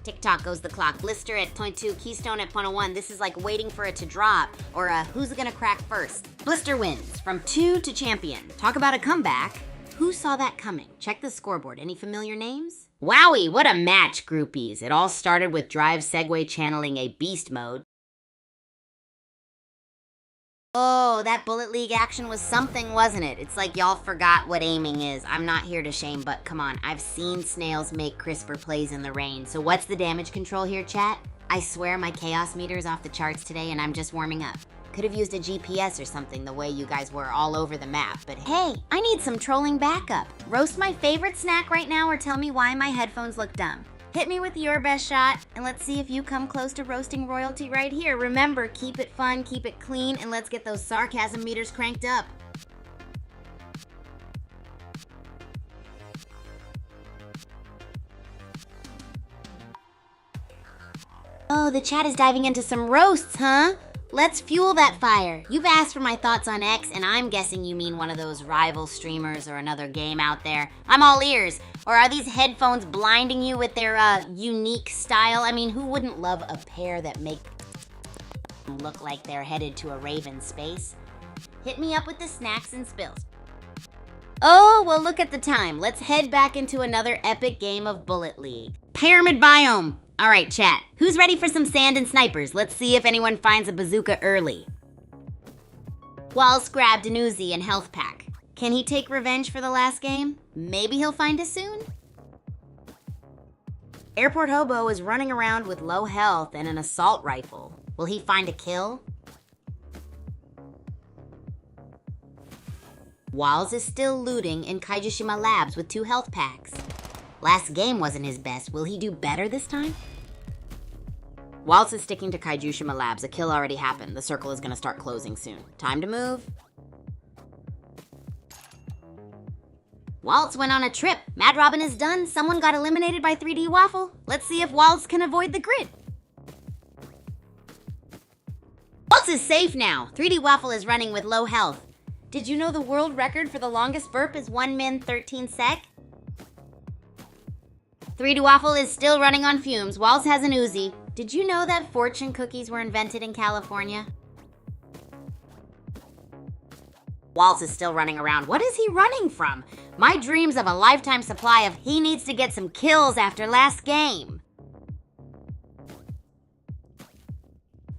Tick-tock goes the clock. Blister at 0.2, Keystone at 0.1. This is like waiting for it to drop or who's gonna crack first. Blister wins from 2 to champion. Talk about a comeback. Who saw that coming? Check the scoreboard. Any familiar names? Wowie, what a match, groupies. It all started with Drive Segway channeling a beast mode. Oh, that Bullet League action was something, wasn't it? It's like y'all forgot what aiming is. I'm not here to shame, but come on. I've seen snails make crisper plays in the rain. So what's the damage control here, chat? I swear my chaos meter is off the charts today and I'm just warming up. Could have used a GPS or something the way you guys were all over the map, but hey, I need some trolling backup. Roast my favorite snack right now or tell me why my headphones look dumb. Hit me with your best shot, and let's see if you come close to roasting royalty right here. Remember, keep it fun, keep it clean, and let's get those sarcasm meters cranked up. Oh, the chat is diving into some roasts, huh? Let's fuel that fire. You've asked for my thoughts on X, and I'm guessing you mean one of those rival streamers or another game out there. I'm all ears. Or are these headphones blinding you with their unique style? I mean, who wouldn't love a pair that make them look like they're headed to a Raven space? Hit me up with the snacks and spills. Oh, well, look at the time. Let's head back into another epic game of Bullet League. Pyramid biome. All right, chat. Who's ready for some sand and snipers? Let's see if anyone finds a bazooka early. Walls grabbed an Uzi and health pack. Can he take revenge for the last game? Maybe he'll find us soon? Airport Hobo is running around with low health and an assault rifle. Will he find a kill? Walls is still looting in Kaijushima Labs with 2 health packs. Last game wasn't his best. Will he do better this time? Waltz is sticking to Kaijushima Labs. A kill already happened. The circle is going to start closing soon. Time to move. Waltz went on a trip. Mad Robin is done. Someone got eliminated by 3D Waffle. Let's see if Waltz can avoid the grid. Waltz is safe now. 3D Waffle is running with low health. Did you know the world record for the longest burp is 1 min 13 sec? 3D Waffle is still running on fumes. Waltz has an Uzi. Did you know that fortune cookies were invented in California? Waltz is still running around. What is he running from? My dreams of a lifetime supply of he needs to get some kills after last game.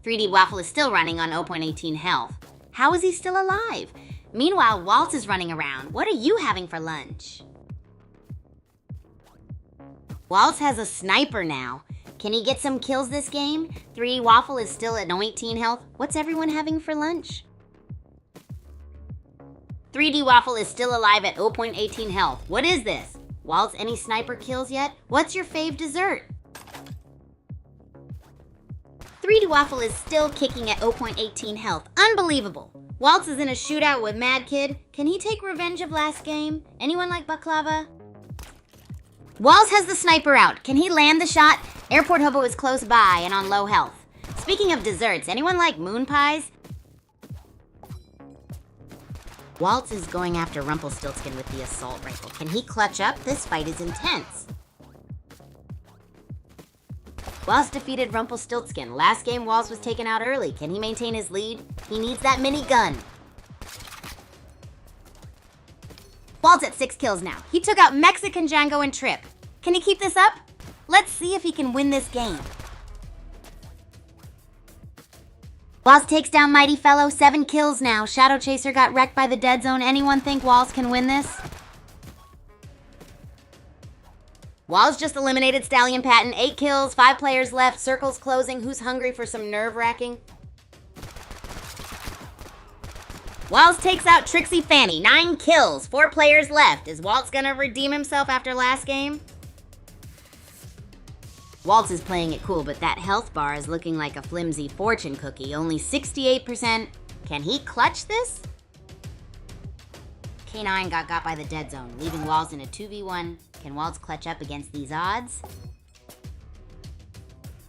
3D Waffle is still running on 0.18 health. How is he still alive? Meanwhile, Waltz is running around. What are you having for lunch? Waltz has a sniper now. Can he get some kills this game? 3D Waffle is still at 0.18 health. What's everyone having for lunch? 3D Waffle is still alive at 0.18 health. What is this? Waltz, any sniper kills yet? What's your fave dessert? 3D Waffle is still kicking at 0.18 health. Unbelievable. Waltz is in a shootout with Mad Kid. Can he take revenge of last game? Anyone like Baklava? Waltz has the sniper out. Can he land the shot? Airport Hobo is close by and on low health. Speaking of desserts, anyone like moon pies? Waltz is going after Rumpelstiltskin with the assault rifle. Can he clutch up? This fight is intense. Waltz defeated Rumpelstiltskin. Last game, Waltz was taken out early. Can he maintain his lead? He needs that minigun. Waltz at 6 kills now. He took out Mexican Django and Trip. Can he keep this up? Let's see if he can win this game. Waltz takes down Mighty Fellow, 7 kills now. Shadow Chaser got wrecked by the dead zone. Anyone think Waltz can win this? Waltz just eliminated Stallion Patton, 8 kills, 5 players left, circles closing. Who's hungry for some nerve-wracking? Waltz takes out Trixie Fanny, 9 kills, 4 players left. Is Waltz gonna redeem himself after last game? Waltz is playing it cool, but that health bar is looking like a flimsy fortune cookie, only 68%. Can he clutch this? K9 got by the dead zone, leaving Waltz in a 2v1. Can Waltz clutch up against these odds?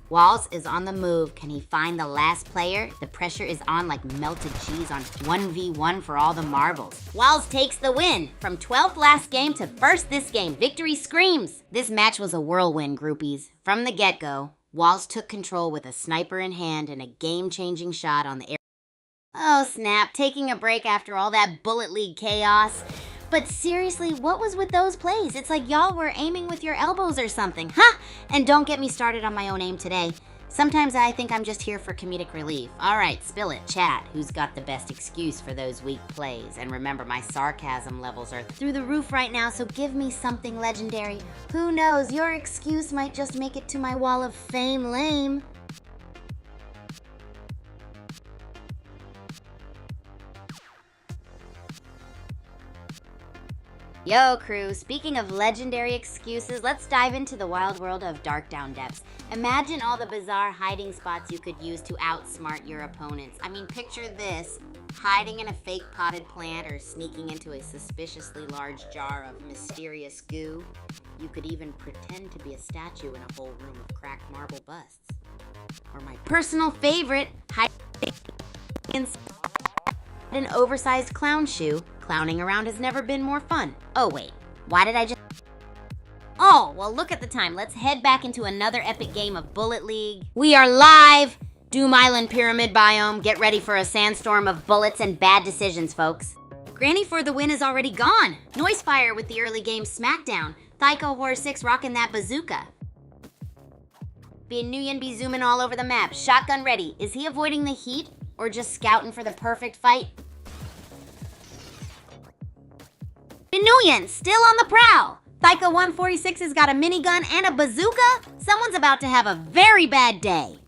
Waltz is on the move. Can he find the last player? The pressure is on like melted cheese on 1v1 for all the marbles. Waltz takes the win. From 12th last game to 1st this game. Victory screams. This match was a whirlwind, groupies. From the get-go, Waltz took control with a sniper in hand and a game-changing shot on the air. Oh snap, taking a break after all that Bullet League chaos. But seriously, what was with those plays? It's like y'all were aiming with your elbows or something, huh? And don't get me started on my own aim today. Sometimes I think I'm just here for comedic relief. All right, spill it, chat. Who's got the best excuse for those weak plays? And remember, my sarcasm levels are through the roof right now, so give me something legendary. Who knows, your excuse might just make it to my wall of fame lame. Yo crew, speaking of legendary excuses, let's dive into the wild world of Dark Down Depths. Imagine all the bizarre hiding spots you could use to outsmart your opponents. I mean, picture this, hiding in a fake potted plant or sneaking into a suspiciously large jar of mysterious goo. You could even pretend to be a statue in a whole room of cracked marble busts. Or my personal favorite, hiding inside an oversized clown shoe. Clowning around has never been more fun. Oh wait, why did I just... Oh, well look at the time. Let's head back into another epic game of Bullet League. We are live! Doom Island Pyramid Biome. Get ready for a sandstorm of bullets and bad decisions, folks. Granny for the win is already gone. Noisefire with the early game smackdown. Thyco Horror 6 rocking that bazooka. Bin Nguyen be zooming all over the map. Shotgun ready. Is he avoiding the heat or just scouting for the perfect fight? Bin Nguyen still on the prowl. Thaika 146 has got a minigun and a bazooka. Someone's about to have a very bad day.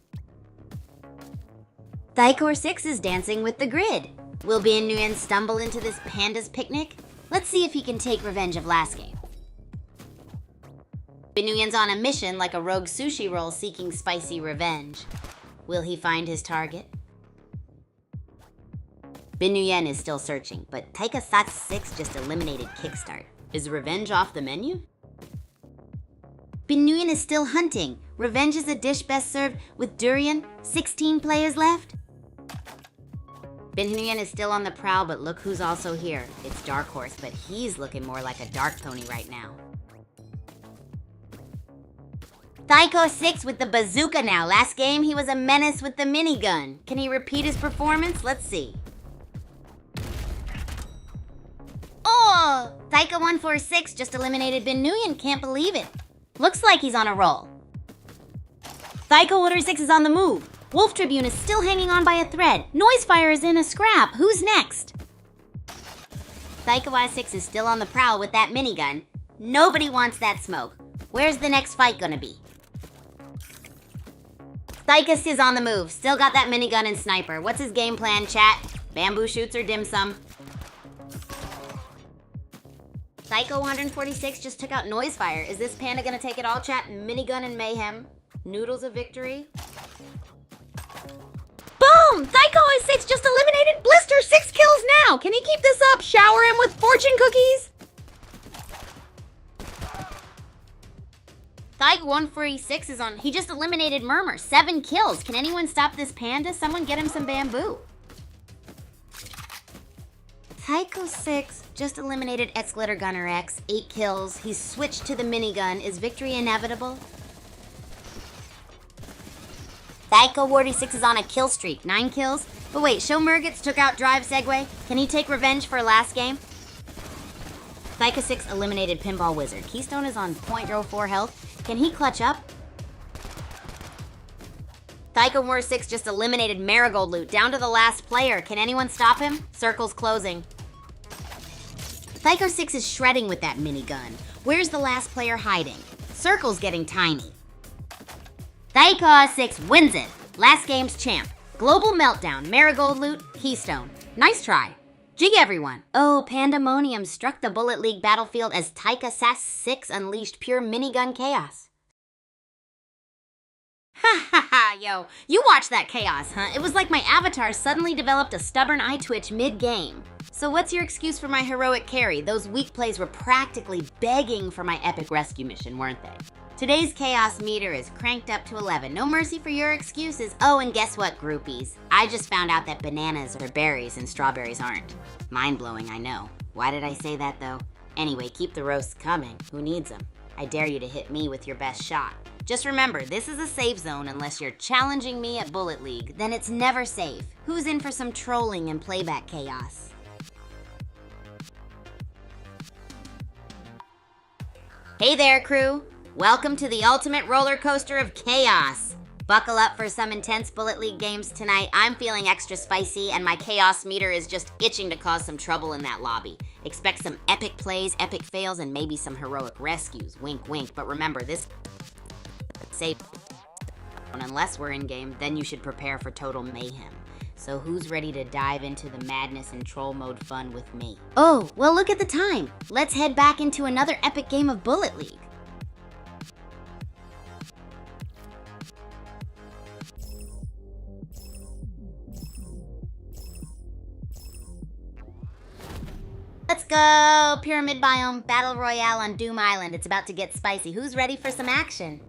Thaikor 6 is dancing with the grid. Will Bin Nguyen stumble into this panda's picnic? Let's see if he can take revenge of last game. Bin Nguyen's on a mission like a rogue sushi roll seeking spicy revenge. Will he find his target? Bin Nguyen is still searching, but Taika Saks 6 just eliminated Kickstart. Is revenge off the menu? Bin Nguyen is still hunting. Revenge is a dish best served with durian. 16 players left. Bin Nguyen is still on the prowl, but look who's also here. It's Dark Horse, but he's looking more like a dark pony right now. Thaiko 6 with the bazooka now. Last game, he was a menace with the minigun. Can he repeat his performance? Let's see. Oh! Thaika 146 just eliminated Bin Nguyen. Can't believe it. Looks like he's on a roll. Thaika 146 is on the move. Wolf Tribune is still hanging on by a thread. Noisefire is in a scrap. Who's next? Thaika Y6 is still on the prowl with that minigun. Nobody wants that smoke. Where's the next fight gonna be? Thaika is on the move. Still got that minigun and sniper. What's his game plan, chat? Bamboo shoots or dim sum? Thaika 146 just took out Noisefire. Is this panda gonna take it all, chat? Minigun and mayhem. Noodles of victory. Boom! Thaiko 6 just eliminated Blister. 6 kills now. Can he keep this up? Shower him with fortune cookies? Thaika 146 is on. He just eliminated Murmur. 7 kills. Can anyone stop this panda? Someone get him some bamboo. Thaiko 6 just eliminated X-Glitter Gunner X. 8 kills. He's switched to the minigun. Is victory inevitable? Thaiko 46 is on a kill streak. 9 kills. But wait, Show Murgits took out Drive Segway. Can he take revenge for last game? Thaika 6 eliminated Pinball Wizard. Keystone is on 0.04 health. Can he clutch up? Thaika 146 just eliminated Marigold Loot. Down to the last player. Can anyone stop him? Circle's closing. Thaiko 6 is shredding with that minigun. Where's the last player hiding? Circle's getting tiny. Thaika 6 wins it. Last game's champ. Global Meltdown, Marigold Loot, Keystone. Nice try. Jig everyone. Oh, Pandemonium struck the Bullet League battlefield as Taika Sass 6 unleashed pure minigun chaos. Ha ha ha, yo. You watched that chaos, huh? It was like my avatar suddenly developed a stubborn eye twitch mid-game. So what's your excuse for my heroic carry? Those weak plays were practically begging for my epic rescue mission, weren't they? Today's chaos meter is cranked up to 11. No mercy for your excuses. Oh, and guess what, groupies? I just found out that bananas are berries and strawberries aren't. Mind-blowing, I know. Why did I say that, though? Anyway, keep the roasts coming. Who needs them? I dare you to hit me with your best shot. Just remember, this is a safe zone unless you're challenging me at Bullet League. Then it's never safe. Who's in for some trolling and playback chaos? Hey there, crew. Welcome to the ultimate roller coaster of chaos. Buckle up for some intense Bullet League games tonight. I'm feeling extra spicy, and my chaos meter is just itching to cause some trouble in that lobby. Expect some epic plays, epic fails, and maybe some heroic rescues. Wink, wink. But remember, this safe. Unless we're in game, then you should prepare for total mayhem. So who's ready to dive into the madness and troll mode fun with me? Oh, well, look at the time. Let's head back into another epic game of Bullet League. Let's go! Pyramid Biome Battle Royale on Doom Island. It's about to get spicy. Who's ready for some action?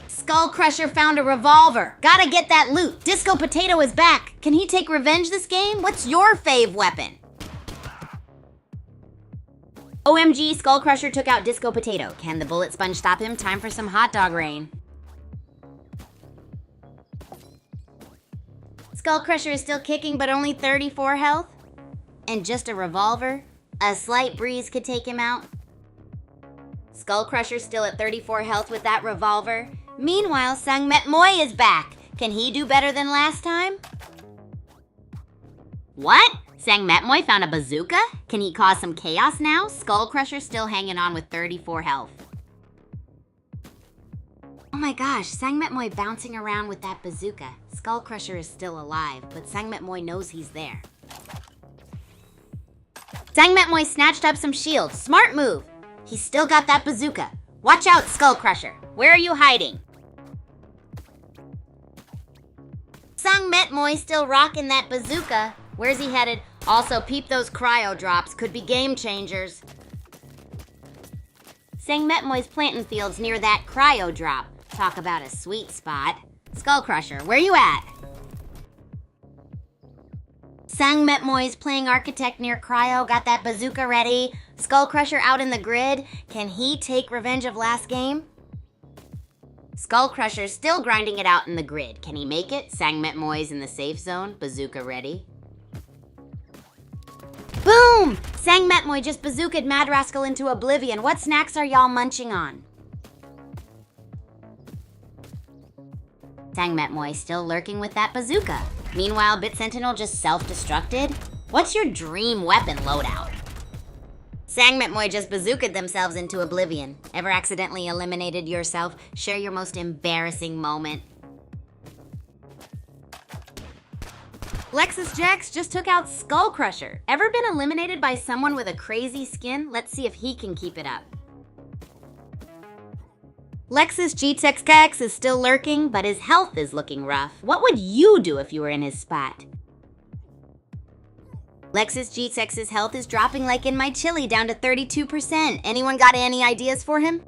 Skull Crusher found a revolver. Gotta get that loot. Disco Potato is back. Can he take revenge this game? What's your fave weapon? OMG, Skull Crusher took out Disco Potato. Can the Bullet Sponge stop him? Time for some hot dog rain. Skull Crusher is still kicking, but only 34 health? And just a revolver? A slight breeze could take him out? Skull Crusher's still at 34 health with that revolver. Meanwhile, Sangmet Moy is back. Can he do better than last time? What? Sangmet Moy found a bazooka? Can he cause some chaos now? Skull Crusher's still hanging on with 34 health. Oh my gosh, Sangmet Moy bouncing around with that bazooka. Skull Crusher is still alive, but Sangmet Moy knows he's there. Sangmet Moy snatched up some shields. Smart move. He's still got that bazooka. Watch out, Skull Crusher. Where are you hiding? Sangmet Moy still rocking that bazooka. Where's he headed? Also, peep those cryo drops. Could be game changers. Sangmet Moy's planting fields near that cryo drop. Talk about a sweet spot. Skull Crusher, where you at? Sangmet Moy's playing architect near cryo. Got that bazooka ready. Skull Crusher out in the grid. Can he take revenge of last game? Skull Crusher's still grinding it out in the grid. Can he make it? Sangmet Moy's in the safe zone. Bazooka ready. Boom! Sangmet Moy just bazookaed Mad Rascal into oblivion. What snacks are y'all munching on? Sangmet Moy still lurking with that bazooka. Meanwhile, Bit Sentinel just self-destructed. What's your dream weapon loadout? Sangmet Moy just bazookaed themselves into oblivion. Ever accidentally eliminated yourself? Share your most embarrassing moment. Lexus Jax just took out Skull Crusher. Ever been eliminated by someone with a crazy skin? Let's see if he can keep it up. Lexus GTX is still lurking, but his health is looking rough. What would you do if you were in his spot? Lexus GTX's health is dropping like in my chili, down to 32%. Anyone got any ideas for him?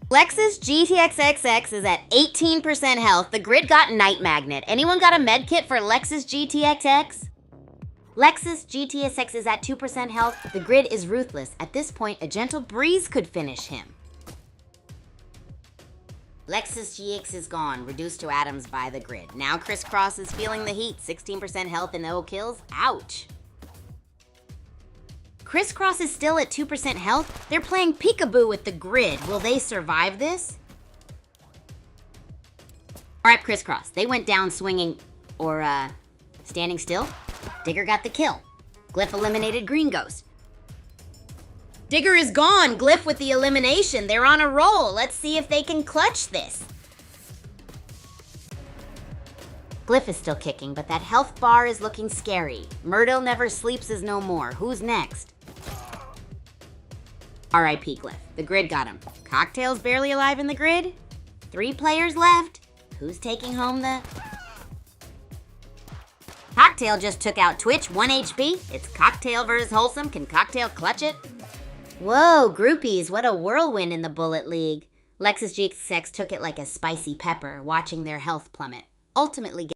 Lexus GTX is at 18% health. The grid got Night Magnet. Anyone got a med kit for Lexus GTX? Lexus GTX is at 2% health. The grid is ruthless. At this point, a gentle breeze could finish him. Lexus GX is gone, reduced to atoms by the grid. Now Crisscross is feeling the heat. 16% health and no kills. Ouch. Crisscross is still at 2% health. They're playing peekaboo with the grid. Will they survive this? All right, Crisscross. They went down swinging, or standing still. Digger got the kill. Glyph eliminated Green Ghost. Digger is gone. Glyph with the elimination. They're on a roll. Let's see if they can clutch this. Glyph is still kicking, but that health bar is looking scary. Myrtle never sleeps is no more. Who's next? R.I.P. Glyph. The grid got him. Cocktail's barely alive in the grid. 3 players left. Who's taking home the... Cocktail just took out Twitch, 1 HP. It's Cocktail versus Wholesome. Can Cocktail clutch it? Whoa, groupies, what a whirlwind in the Bullet League. Lexus GX took it like a spicy pepper, watching their health plummet. Ultimately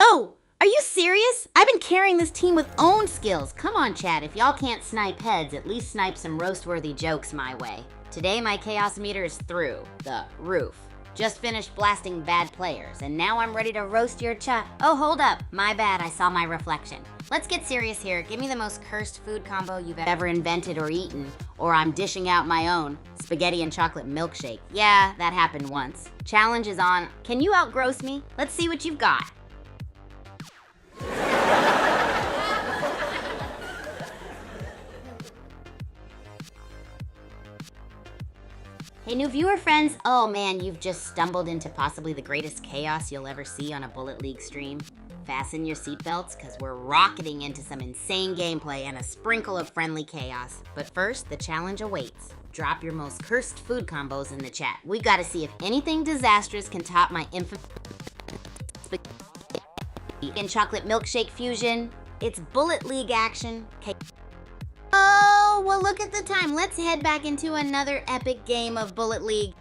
Oh, are you serious? I've been carrying this team with own skills. Come on, chat, if y'all can't snipe heads, at least snipe some roast-worthy jokes my way. Today, my chaos meter is through the roof. Just finished blasting bad players, and now I'm ready to roast your chat. Oh, hold up. My bad, I saw my reflection. Let's get serious here. Give me the most cursed food combo you've ever invented or eaten, or I'm dishing out my own. Spaghetti and chocolate milkshake. Yeah, that happened once. Challenge is on. Can you outgross me? Let's see what you've got. Hey, new viewer friends. Oh man, you've just stumbled into possibly the greatest chaos you'll ever see on a Bullet League stream. Fasten your seatbelts, because we're rocketing into some insane gameplay and a sprinkle of friendly chaos. But first, the challenge awaits. Drop your most cursed food combos in the chat. We gotta see if anything disastrous can top my infamous spaghetti and chocolate milkshake fusion. It's Bullet League action. Oh, well look at the time. Let's head back into another epic game of Bullet League.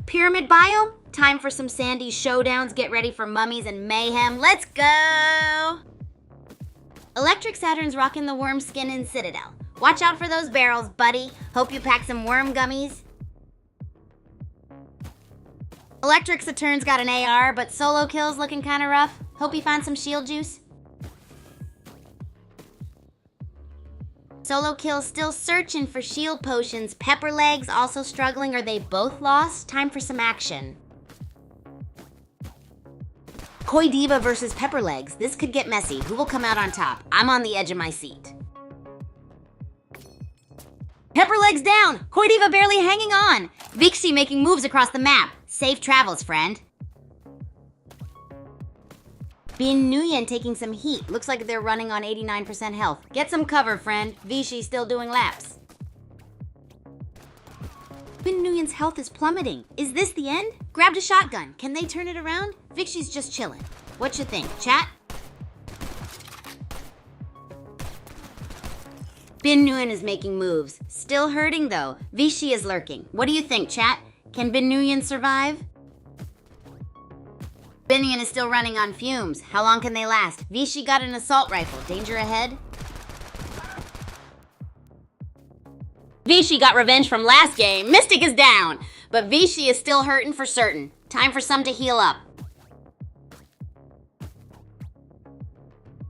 Pyramid biome? Time for some sandy showdowns. Get ready for mummies and mayhem. Let's go! Electric Saturn's rocking the worm skin in Citadel. Watch out for those barrels, buddy. Hope you pack some worm gummies. Electric Saturn's got an AR, but solo kill's looking kinda rough. Hope you found some shield juice. Solo Kill still searching for shield potions. Pepperlegs also struggling. Are they both lost? Time for some action. Koi Diva versus Pepperlegs. This could get messy. Who will come out on top? I'm on the edge of my seat. Pepperlegs down! Koi Diva barely hanging on. Vixie making moves across the map. Safe travels, friend. Bin Nguyen taking some heat. Looks like they're running on 89% health. Get some cover, friend. Vichy still doing laps. Bin Nguyen's health is plummeting. Is this the end? Grabbed a shotgun. Can they turn it around? Vichy's just chilling. What you think, chat? Bin Nguyen is making moves. Still hurting though. Vichy is lurking. What do you think, chat? Can Bin Nguyen survive? Bin Nguyen is still running on fumes. How long can they last? Vichy got an assault rifle. Danger ahead? Vichy got revenge from last game. Mystic is down. But Vichy is still hurting for certain. Time for some to heal up.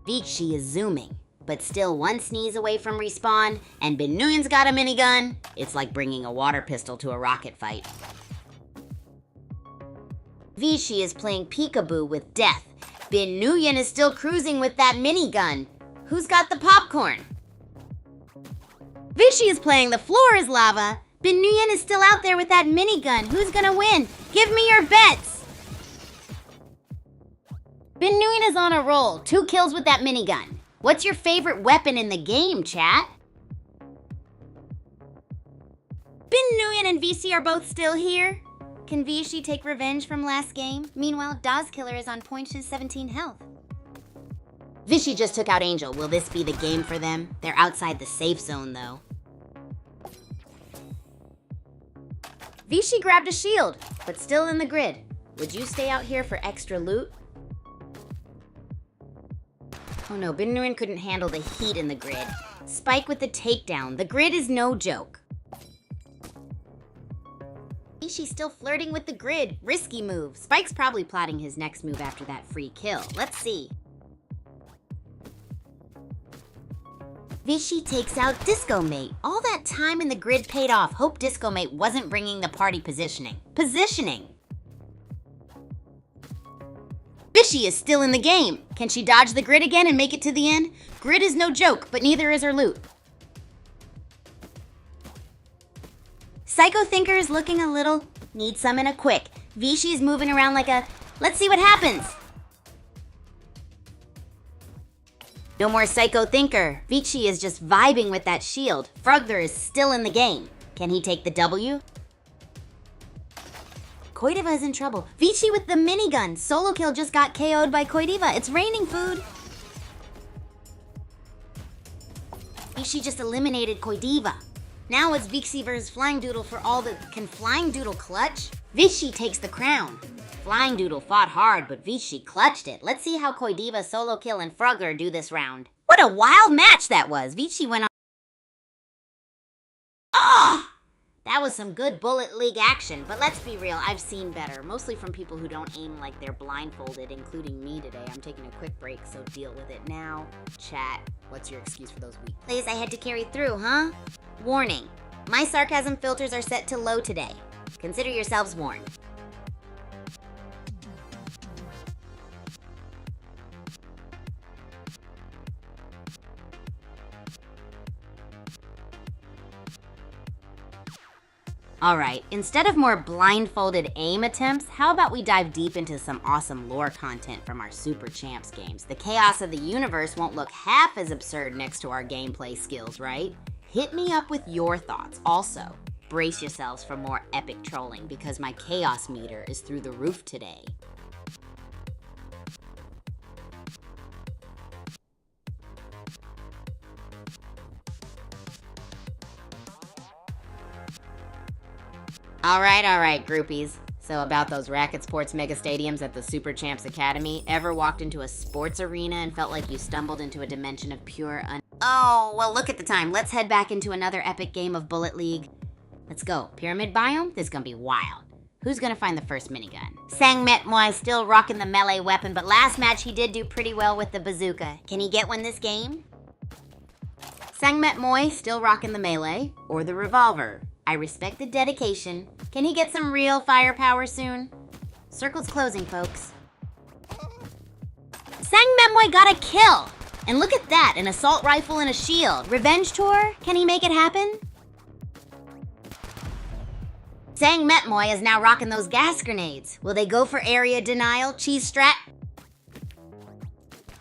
Vichy is zooming, but still one sneeze away from respawn, and Bin Nguyen's got a minigun. It's like bringing a water pistol to a rocket fight. Vichy is playing peekaboo with death. Bin Nguyen is still cruising with that minigun. Who's got the popcorn? Vichy is playing the floor is lava. Bin Nguyen is still out there with that minigun. Who's gonna win? Give me your bets. Bin Nguyen is on a roll. 2 kills with that minigun. What's your favorite weapon in the game, chat? Bin Nguyen and VC are both still here. Can Vichy take revenge from last game? Meanwhile, Dazkiller is on point to 17 health. Vichy just took out Angel. Will this be the game for them? They're outside the safe zone, though. Vichy grabbed a shield, but still in the grid. Would you stay out here for extra loot? Oh no, Bin Nguyen couldn't handle the heat in the grid. Spike with the takedown. The grid is no joke. Vichy's still flirting with the grid. Risky move. Spike's probably plotting his next move after that free kill. Let's see. Vichy takes out Disco Mate. All that time in the grid paid off. Hope Disco Mate wasn't bringing the party positioning. Positioning! Vichy is still in the game. Can she dodge the grid again and make it to the end? Grid is no joke, but neither is her loot. Psycho Thinker is looking a little, need some in a quick. Vichy is moving around like a, let's see what happens. No more Psycho Thinker. Vichy is just vibing with that shield. Frugler is still in the game. Can he take the W? Koi Diva is in trouble. Vichy with the minigun. Solo Kill just got KO'd by Koi Diva. It's raining food. Vichy just eliminated Koi Diva. Now it's Vixie versus Flying Doodle for all the... Can Flying Doodle clutch? Vichy takes the crown. Flying Doodle fought hard, but Vichy clutched it. Let's see how Koi Diva, Solo Kill, and Frugler do this round. What a wild match that was. Vichy went on... Oh! That was some good Bullet League action, but let's be real, I've seen better. Mostly from people who don't aim like they're blindfolded, including me today. I'm taking a quick break, so deal with it now. Chat, what's your excuse for those weak plays I had to carry through, huh? Warning, my sarcasm filters are set to low today. Consider yourselves warned. Alright, instead of more blindfolded aim attempts, how about we dive deep into some awesome lore content from our Super Champs games? The chaos of the universe won't look half as absurd next to our gameplay skills, right? Hit me up with your thoughts. Also, brace yourselves for more epic trolling because my chaos meter is through the roof today. All right, groupies. So about those Racket Sports mega stadiums at the Super Champs Academy, ever walked into a sports arena and felt like you stumbled into a dimension of pure Oh, well, look at the time. Let's head back into another epic game of Bullet League. Let's go. Pyramid biome? This is gonna be wild. Who's gonna find the first minigun? Sang Metmoy still rocking the melee weapon, but last match he did do pretty well with the bazooka. Can he get one this game? Sang Metmoy still rocking the melee or the revolver. I respect the dedication. Can he get some real firepower soon? Circle's closing, folks. Sang Metmoy got a kill! And look at that, an assault rifle and a shield. Revenge tour? Can he make it happen? Sang Metmoy is now rocking those gas grenades. Will they go for area denial, cheese strat?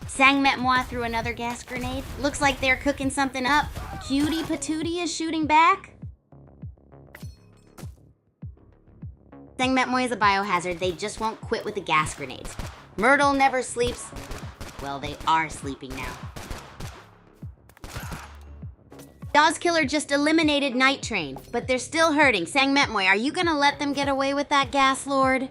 Sang Metmoy threw another gas grenade. Looks like they're cooking something up. Cutie Patootie is shooting back. Sang Metmoy is a biohazard. They just won't quit with the gas grenades. Myrtle never sleeps. Well, they are sleeping now. Dazkiller just eliminated Night Train, but they're still hurting. Sang Metmoy, are you gonna let them get away with that gas, Lord?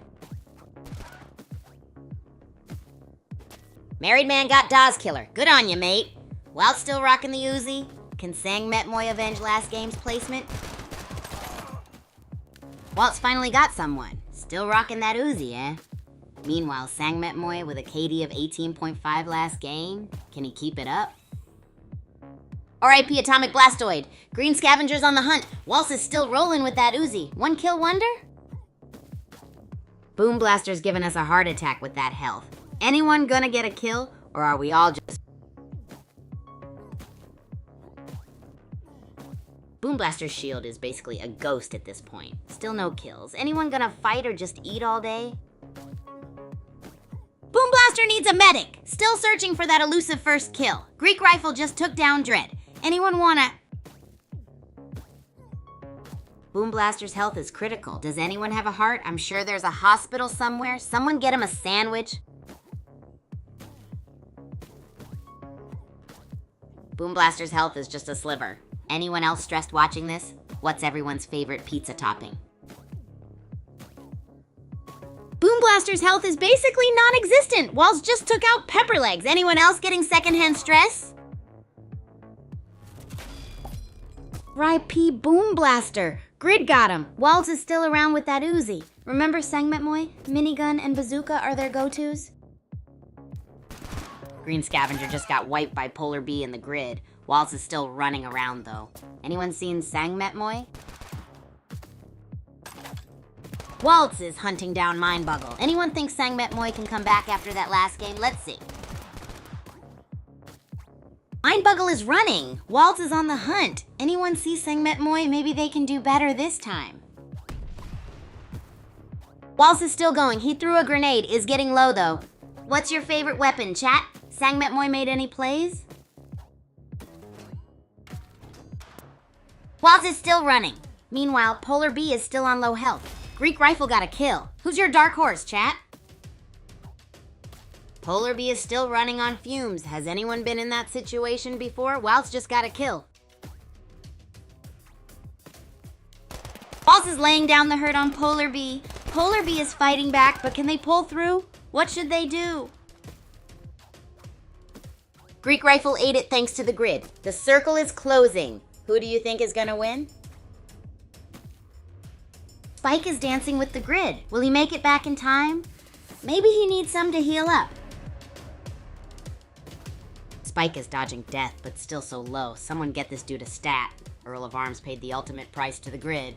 Married man got Dazkiller. Good on you, mate. While still rocking the Uzi, can Sang Metmoy avenge last game's placement? Waltz finally got someone. Still rocking that Uzi, eh? Meanwhile, Sang Metmoy with a KD of 18.5 last game. Can he keep it up? R.I.P. Atomic Blastoid. Green Scavenger's on the hunt. Waltz is still rolling with that Uzi. One kill wonder? Boom Blaster's giving us a heart attack with that health. Anyone gonna get a kill, or are we all just... Boom Blaster's shield is basically a ghost at this point. Still no kills. Anyone gonna fight or just eat all day? Boom Blaster needs a medic! Still searching for that elusive first kill. Greek Rifle just took down Dread. Anyone wanna... Boom Blaster's health is critical. Does anyone have a heart? I'm sure there's a hospital somewhere. Someone get him a sandwich. Boom Blaster's health is just a sliver. Anyone else stressed watching this? What's everyone's favorite pizza topping? Boom Blaster's health is basically non-existent. Walls just took out Pepperlegs. Anyone else getting secondhand stress? R.I.P. Boom Blaster. Grid got him. Walls is still around with that Uzi. Remember Sang Metmoy? Minigun and bazooka are their go-tos? Green Scavenger just got wiped by Polar B in the grid. Walls is still running around though. Anyone seen Sang Metmoy? Waltz is hunting down Mindbuggle. Anyone think Sang Metmoy can come back after that last game? Let's see. Mindbuggle is running. Waltz is on the hunt. Anyone see Sang Metmoy? Maybe they can do better this time. Waltz is still going. He threw a grenade. Is getting low though. What's your favorite weapon, chat? Sang Metmoy made any plays? Waltz is still running. Meanwhile, Polar B is still on low health. Greek Rifle got a kill. Who's your dark horse, chat? Polar B is still running on fumes. Has anyone been in that situation before? Waltz just got a kill. Waltz is laying down the hurt on Polar B. Polar B is fighting back, but can they pull through? What should they do? Greek Rifle ate it thanks to the grid. The circle is closing. Who do you think is gonna win? Spike is dancing with the grid. Will he make it back in time? Maybe he needs some to heal up. Spike is dodging death, but still so low. Someone get this dude a stat. Earl of Arms paid the ultimate price to the grid.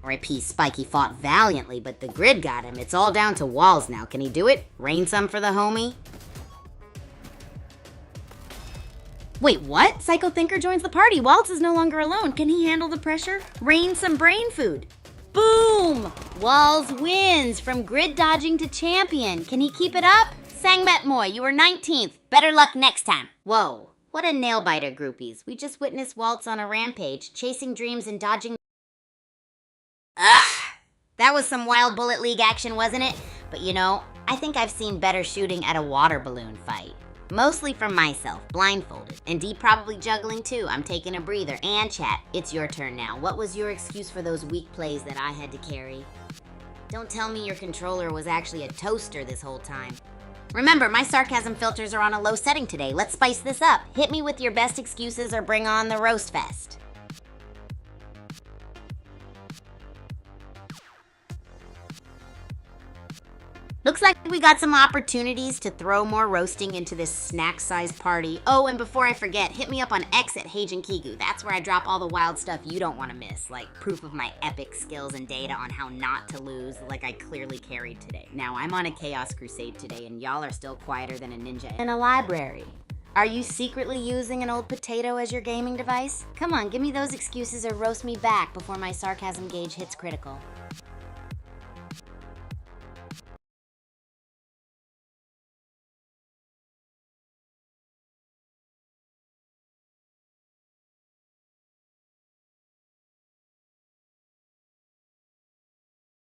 R.I.P. Spike, he fought valiantly, but the grid got him. It's all down to Walls now. Can he do it? Rain some for the homie? Wait, what? Psycho Thinker joins the party. Waltz is no longer alone. Can he handle the pressure? Rain some brain food. Boom! Walls wins from grid dodging to champion. Can he keep it up? Sang Metmoy, you were 19th. Better luck next time. Whoa, what a nail-biter, groupies. We just witnessed Waltz on a rampage, chasing dreams and dodging... Ugh! That was some wild Bullet League action, wasn't it? But you know, I think I've seen better shooting at a water balloon fight. Mostly from myself, blindfolded. And Dee probably juggling too. I'm taking a breather. And chat, it's your turn now. What was your excuse for those weak plays that I had to carry? Don't tell me your controller was actually a toaster this whole time. Remember, my sarcasm filters are on a low setting today. Let's spice this up. Hit me with your best excuses or bring on the roast fest. Looks like we got some opportunities to throw more roasting into this snack-sized party. Oh, and before I forget, hit me up on X at Heijin Kigu. That's where I drop all the wild stuff you don't want to miss, like proof of my epic skills and data on how not to lose, like I clearly carried today. Now, I'm on a chaos crusade today, and y'all are still quieter than a ninja in a library. Are you secretly using an old potato as your gaming device? Come on, give me those excuses or roast me back before my sarcasm gauge hits critical.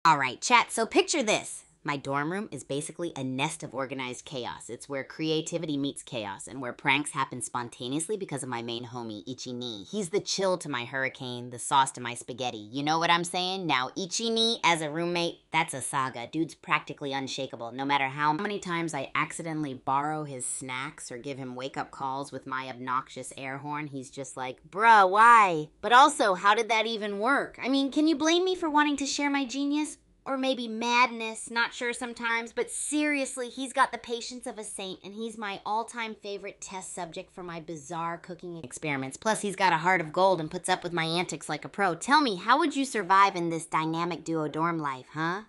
All right, chat, so picture this. My dorm room is basically a nest of organized chaos. It's where creativity meets chaos and where pranks happen spontaneously because of my main homie, Ichi-ni. He's the chill to my hurricane, the sauce to my spaghetti. You know what I'm saying? Now, Ichi-ni as a roommate, that's a saga. Dude's practically unshakable. No matter how many times I accidentally borrow his snacks or give him wake-up calls with my obnoxious air horn, he's just like, bruh, why? But also, how did that even work? I mean, can you blame me for wanting to share my genius? Or maybe madness, not sure sometimes, but seriously, he's got the patience of a saint, and he's my all-time favorite test subject for my bizarre cooking experiments. Plus, he's got a heart of gold and puts up with my antics like a pro. Tell me, how would you survive in this dynamic duo dorm life, huh?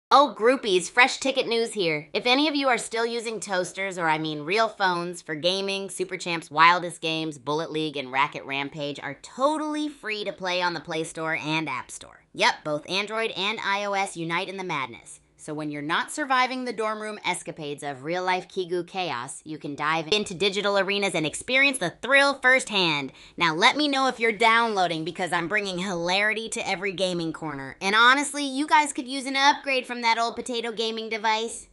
Oh, groupies, fresh ticket news here. If any of you are still using toasters, or I mean real phones, for gaming, Super Champs' wildest games, Bullet League, and Racket Rampage are totally free to play on the Play Store and App Store. Yep, both Android and iOS unite in the madness. So when you're not surviving the dorm room escapades of real-life Kigu chaos, you can dive into digital arenas and experience the thrill firsthand. Now let me know if you're downloading, because I'm bringing hilarity to every gaming corner. And honestly, you guys could use an upgrade from that old potato gaming device.